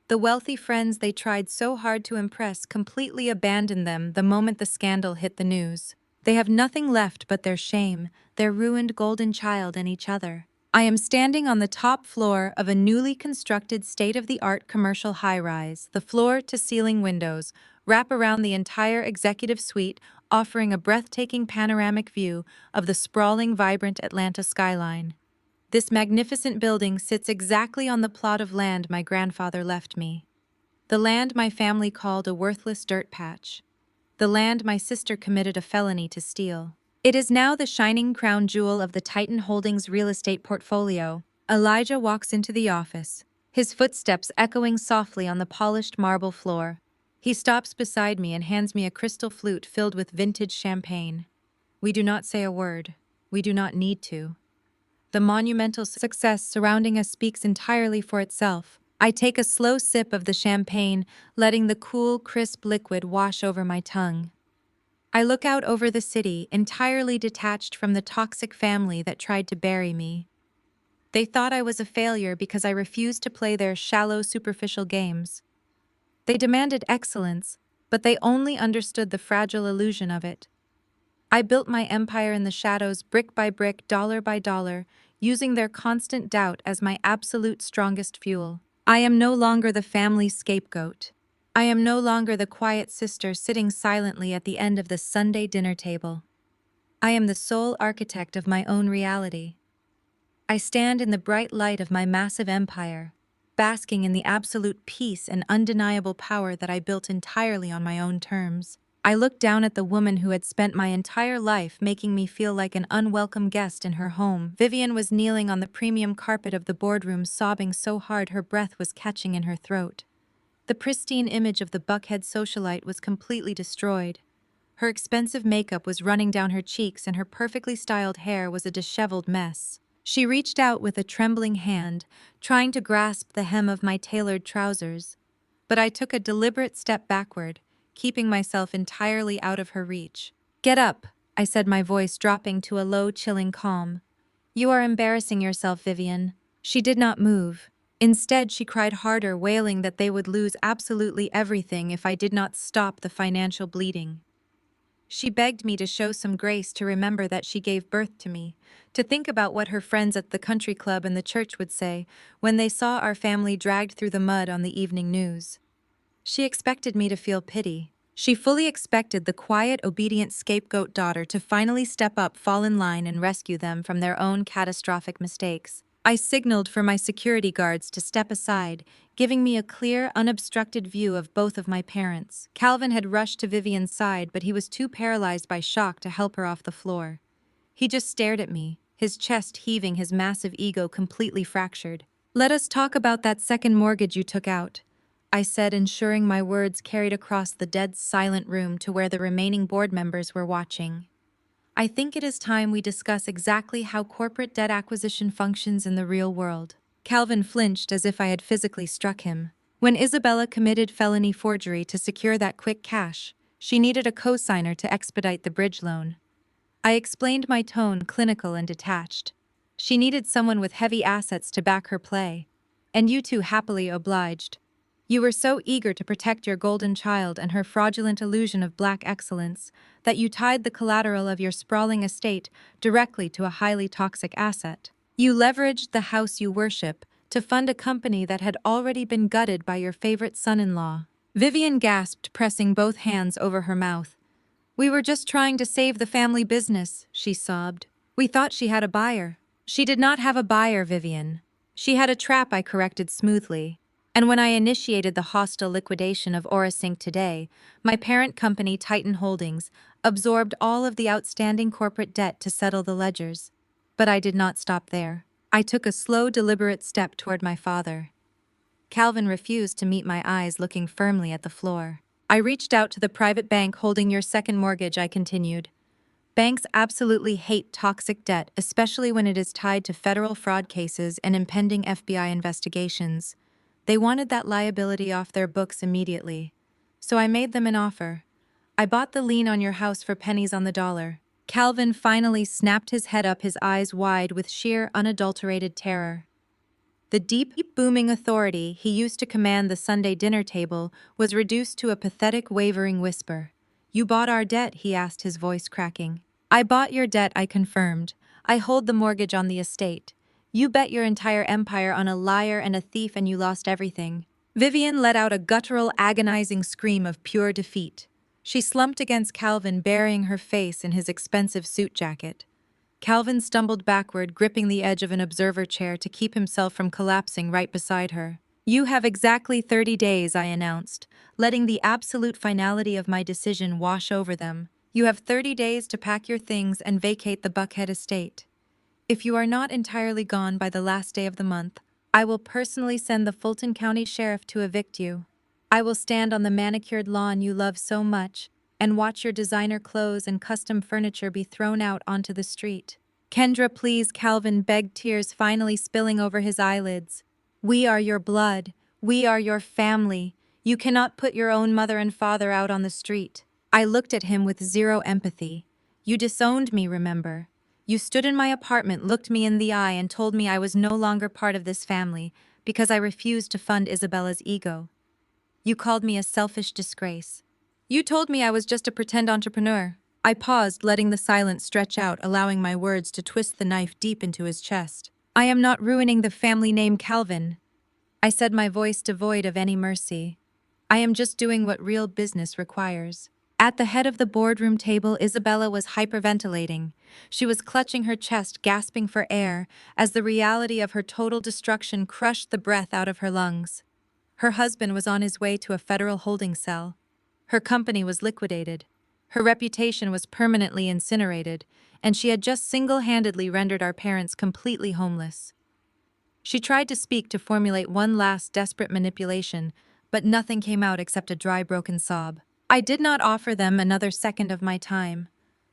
The wealthy friends they tried so hard to impress completely abandoned them the moment the scandal hit the news. They have nothing left but their shame, their ruined golden child, and each other. I am standing on the top floor of a newly constructed state-of-the-art commercial high-rise. The floor-to-ceiling windows wrap around the entire executive suite, offering a breathtaking panoramic view of the sprawling, vibrant Atlanta skyline. This magnificent building sits exactly on the plot of land my grandfather left me. The land my family called a worthless dirt patch. The land my sister committed a felony to steal. It is now the shining crown jewel of the Titan Holdings real estate portfolio. Elijah walks into the office, his footsteps echoing softly on the polished marble floor. He stops beside me and hands me a crystal flute filled with vintage champagne. We do not say a word. We do not need to. The monumental success surrounding us speaks entirely for itself. I take a slow sip of the champagne, letting the cool, crisp liquid wash over my tongue. I look out over the city, entirely detached from the toxic family that tried to bury me. They thought I was a failure because I refused to play their shallow, superficial games. They demanded excellence, but they only understood the fragile illusion of it. I built my empire in the shadows, brick by brick, dollar by dollar, using their constant doubt as my absolute strongest fuel. I am no longer the family scapegoat. I am no longer the quiet sister sitting silently at the end of the Sunday dinner table. I am the sole architect of my own reality. I stand in the bright light of my massive empire, basking in the absolute peace and undeniable power that I built entirely on my own terms. I looked down at the woman who had spent my entire life making me feel like an unwelcome guest in her home. Vivian was kneeling on the premium carpet of the boardroom, sobbing so hard her breath was catching in her throat. The pristine image of the buckhead socialite was completely destroyed. Her expensive makeup was running down her cheeks and her perfectly styled hair was a disheveled mess. She reached out with a trembling hand, trying to grasp the hem of my tailored trousers. But I took a deliberate step backward, keeping myself entirely out of her reach. "Get up," I said, my voice dropping to a low, chilling calm. "You are embarrassing yourself, Vivian." She did not move. Instead, she cried harder, wailing that they would lose absolutely everything if I did not stop the financial bleeding. She begged me to show some grace, to remember that she gave birth to me, to think about what her friends at the country club and the church would say when they saw our family dragged through the mud on the evening news. She expected me to feel pity. She fully expected the quiet, obedient scapegoat daughter to finally step up, fall in line, and rescue them from their own catastrophic mistakes. I signaled for my security guards to step aside, giving me a clear, unobstructed view of both of my parents. Calvin had rushed to Vivian's side, but he was too paralyzed by shock to help her off the floor. He just stared at me, his chest heaving, his massive ego completely fractured. "Let us talk about that second mortgage you took out," I said, ensuring my words carried across the dead silent room to where the remaining board members were watching. "I think it is time we discuss exactly how corporate debt acquisition functions in the real world." Calvin flinched as if I had physically struck him. When Isabella committed felony forgery to secure that quick cash, she needed a co-signer to expedite the bridge loan. I explained, my tone clinical and detached. She needed someone with heavy assets to back her play. And you two happily obliged. You were so eager to protect your golden child and her fraudulent illusion of black excellence that you tied the collateral of your sprawling estate directly to a highly toxic asset. You leveraged the house you worship to fund a company that had already been gutted by your favorite son-in-law. Vivian gasped, pressing both hands over her mouth. "We were just trying to save the family business," she sobbed. "We thought she had a buyer." "She did not have a buyer, Vivian. She had a trap," I corrected smoothly. "And when I initiated the hostile liquidation of Orasync today, my parent company, Titan Holdings, absorbed all of the outstanding corporate debt to settle the ledgers. But I did not stop there. I took a slow, deliberate step toward my father." Calvin refused to meet my eyes, looking firmly at the floor. "I reached out to the private bank holding your second mortgage," I continued. "Banks absolutely hate toxic debt, especially when it is tied to federal fraud cases and impending FBI investigations. They wanted that liability off their books immediately. So I made them an offer. I bought the lien on your house for pennies on the dollar." Calvin finally snapped his head up, his eyes wide with sheer, unadulterated terror. The deep, booming authority he used to command the Sunday dinner table was reduced to a pathetic, wavering whisper. "You bought our debt?" he asked, his voice cracking. "I bought your debt," I confirmed. "I hold the mortgage on the estate. You bet your entire empire on a liar and a thief, and you lost everything." Vivian let out a guttural, agonizing scream of pure defeat. She slumped against Calvin, burying her face in his expensive suit jacket. Calvin stumbled backward, gripping the edge of an observer chair to keep himself from collapsing right beside her. "You have exactly 30 days, I announced, letting the absolute finality of my decision wash over them. "You have 30 days to pack your things and vacate the Buckhead estate. If you are not entirely gone by the last day of the month, I will personally send the Fulton County Sheriff to evict you. I will stand on the manicured lawn you love so much and watch your designer clothes and custom furniture be thrown out onto the street." "Kendra, please," Calvin begged, tears finally spilling over his eyelids. "We are your blood. We are your family. You cannot put your own mother and father out on the street." I looked at him with zero empathy. "You disowned me, remember? You stood in my apartment, looked me in the eye, and told me I was no longer part of this family because I refused to fund Isabella's ego. You called me a selfish disgrace. You told me I was just a pretend entrepreneur." I paused, letting the silence stretch out, allowing my words to twist the knife deep into his chest. "I am not ruining the family name, Calvin," I said, my voice devoid of any mercy. "I am just doing what real business requires." At the head of the boardroom table, Isabella was hyperventilating. She was clutching her chest, gasping for air, as the reality of her total destruction crushed the breath out of her lungs. Her husband was on his way to a federal holding cell. Her company was liquidated. Her reputation was permanently incinerated, and she had just single-handedly rendered our parents completely homeless. She tried to speak, to formulate one last desperate manipulation, but nothing came out except a dry, broken sob. I did not offer them another second of my time.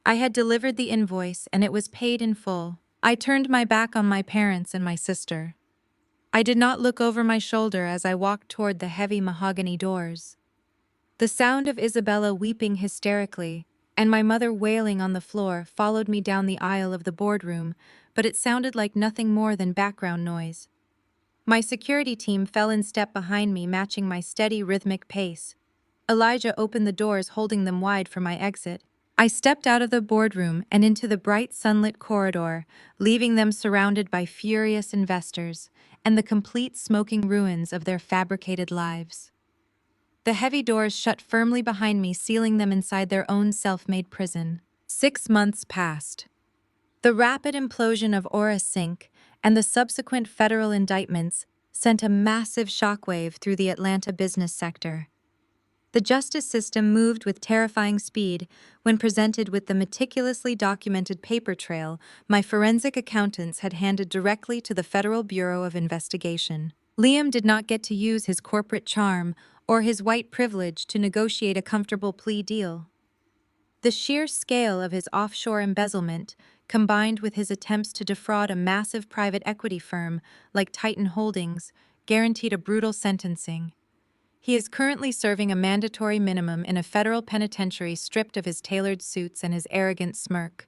I had delivered the invoice, and it was paid in full. I turned my back on my parents and my sister. I did not look over my shoulder as I walked toward the heavy mahogany doors. The sound of Isabella weeping hysterically and my mother wailing on the floor followed me down the aisle of the boardroom, but it sounded like nothing more than background noise. My security team fell in step behind me, matching my steady, rhythmic pace. Elijah opened the doors, holding them wide for my exit. I stepped out of the boardroom and into the bright, sunlit corridor, leaving them surrounded by furious investors and the complete smoking ruins of their fabricated lives. The heavy doors shut firmly behind me, sealing them inside their own self-made prison. 6 months passed. The rapid implosion of Aura Sync and the subsequent federal indictments sent a massive shockwave through the Atlanta business sector. The justice system moved with terrifying speed when presented with the meticulously documented paper trail my forensic accountants had handed directly to the Federal Bureau of Investigation. Liam did not get to use his corporate charm or his white privilege to negotiate a comfortable plea deal. The sheer scale of his offshore embezzlement, combined with his attempts to defraud a massive private equity firm like Titan Holdings, guaranteed a brutal sentencing. He is currently serving a mandatory minimum in a federal penitentiary, stripped of his tailored suits and his arrogant smirk.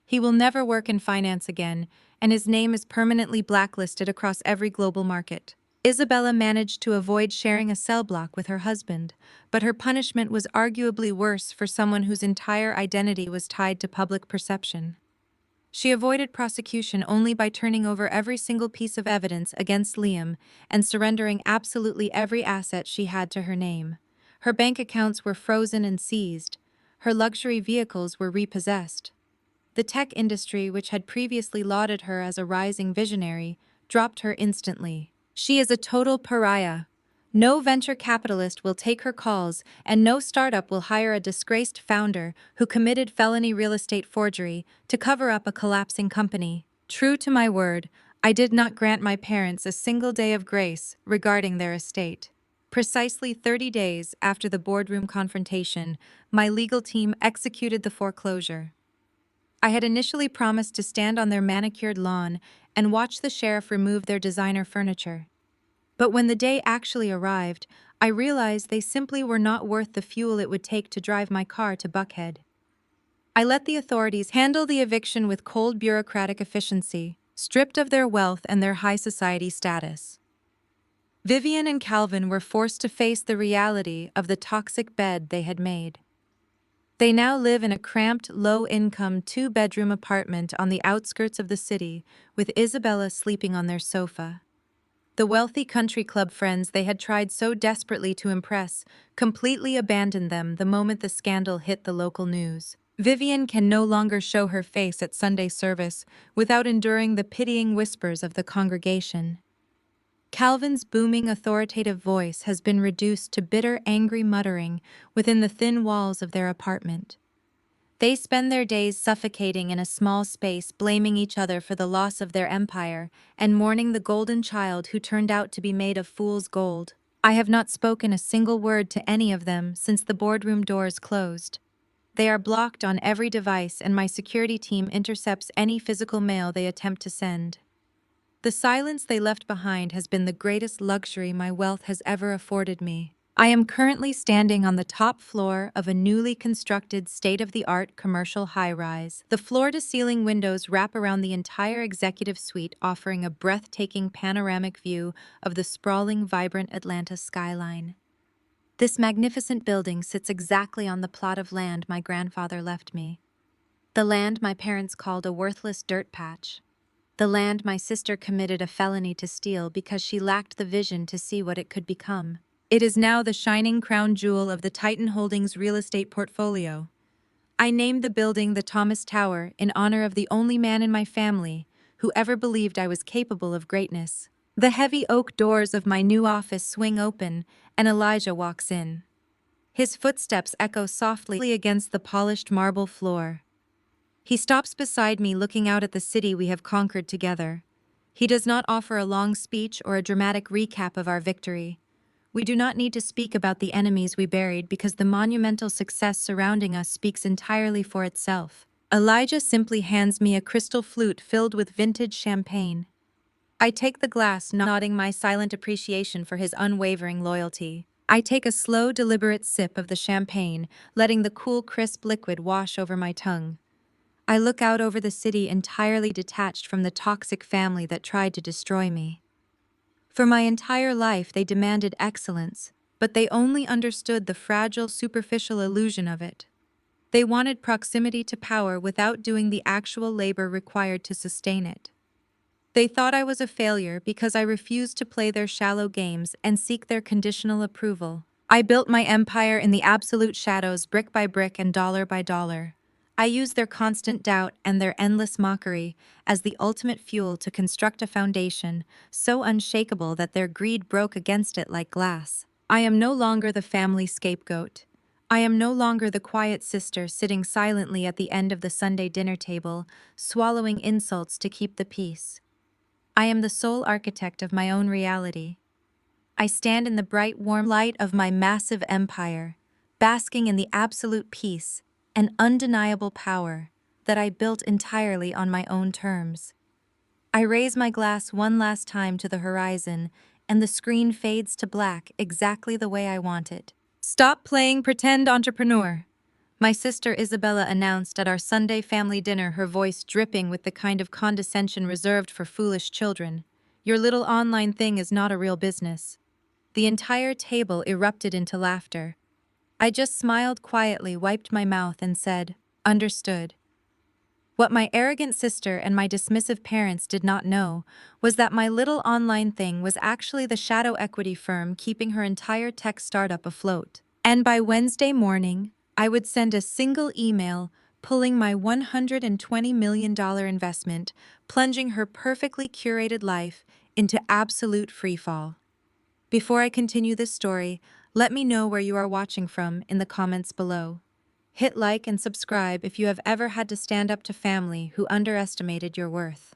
He will never work in finance again, and his name is permanently blacklisted across every global market. Isabella managed to avoid sharing a cell block with her husband, but her punishment was arguably worse for someone whose entire identity was tied to public perception. She avoided prosecution only by turning over every single piece of evidence against Liam and surrendering absolutely every asset she had to her name. Her bank accounts were frozen and seized. Her luxury vehicles were repossessed. The tech industry, which had previously lauded her as a rising visionary, dropped her instantly. She is a total pariah. No venture capitalist will take her calls, and no startup will hire a disgraced founder who committed felony real estate forgery to cover up a collapsing company. True to my word, I did not grant my parents a single day of grace regarding their estate. Precisely 30 days after the boardroom confrontation, my legal team executed the foreclosure. I had initially promised to stand on their manicured lawn and watch the sheriff remove their designer furniture. But when the day actually arrived, I realized they simply were not worth the fuel it would take to drive my car to Buckhead. I let the authorities handle the eviction with cold bureaucratic efficiency, stripped of their wealth and their high society status. Vivian and Calvin were forced to face the reality of the toxic bed they had made. They now live in a cramped, low-income, two-bedroom apartment on the outskirts of the city, with Isabella sleeping on their sofa. The wealthy country club friends they had tried so desperately to impress completely abandoned them the moment the scandal hit the local news. Vivian can no longer show her face at Sunday service without enduring the pitying whispers of the congregation. Calvin's booming, authoritative voice has been reduced to bitter, angry muttering within the thin walls of their apartment. They spend their days suffocating in a small space, blaming each other for the loss of their empire and mourning the golden child who turned out to be made of fool's gold. I have not spoken a single word to any of them since the boardroom doors closed. They are blocked on every device, and my security team intercepts any physical mail they attempt to send. The silence they left behind has been the greatest luxury my wealth has ever afforded me. I am currently standing on the top floor of a newly constructed state-of-the-art commercial high-rise. The floor-to-ceiling windows wrap around the entire executive suite, offering a breathtaking panoramic view of the sprawling, vibrant Atlanta skyline. This magnificent building sits exactly on the plot of land my grandfather left me. The land my parents called a worthless dirt patch. The land my sister committed a felony to steal because she lacked the vision to see what it could become. It is now the shining crown jewel of the Titan Holdings real estate portfolio. I named the building the Thomas Tower in honor of the only man in my family who ever believed I was capable of greatness. The heavy oak doors of my new office swing open, and Elijah walks in. His footsteps echo softly against the polished marble floor. He stops beside me, looking out at the city we have conquered together. He does not offer a long speech or a dramatic recap of our victory. We do not need to speak about the enemies we buried because the monumental success surrounding us speaks entirely for itself. Elijah simply hands me a crystal flute filled with vintage champagne. I take the glass, nodding my silent appreciation for his unwavering loyalty. I take a slow, deliberate sip of the champagne, letting the cool, crisp liquid wash over my tongue. I look out over the city, entirely detached from the toxic family that tried to destroy me. For my entire life, they demanded excellence, but they only understood the fragile, superficial illusion of it. They wanted proximity to power without doing the actual labor required to sustain it. They thought I was a failure because I refused to play their shallow games and seek their conditional approval. I built my empire in the absolute shadows, brick by brick and dollar by dollar. I used their constant doubt and their endless mockery as the ultimate fuel to construct a foundation so unshakable that their greed broke against it like glass. I am no longer the family scapegoat. I am no longer the quiet sister sitting silently at the end of the Sunday dinner table, swallowing insults to keep the peace. I am the sole architect of my own reality. I stand in the bright, warm light of my massive empire, basking in the absolute peace and undeniable power that I built entirely on my own terms. I raise my glass one last time to the horizon, and the screen fades to black exactly the way I want it. Stop playing pretend entrepreneur, my sister Isabella announced at our Sunday family dinner, her voice dripping with the kind of condescension reserved for foolish children. Your little online thing is not a real business. The entire table erupted into laughter. I just smiled quietly, wiped my mouth, and said, "Understood." What my arrogant sister and my dismissive parents did not know was that my little online thing was actually the shadow equity firm keeping her entire tech startup afloat. And by Wednesday morning, I would send a single email pulling my $120 million investment, plunging her perfectly curated life into absolute freefall. Before I continue this story, let me know where you are watching from in the comments below. Hit like and subscribe if you have ever had to stand up to family who underestimated your worth.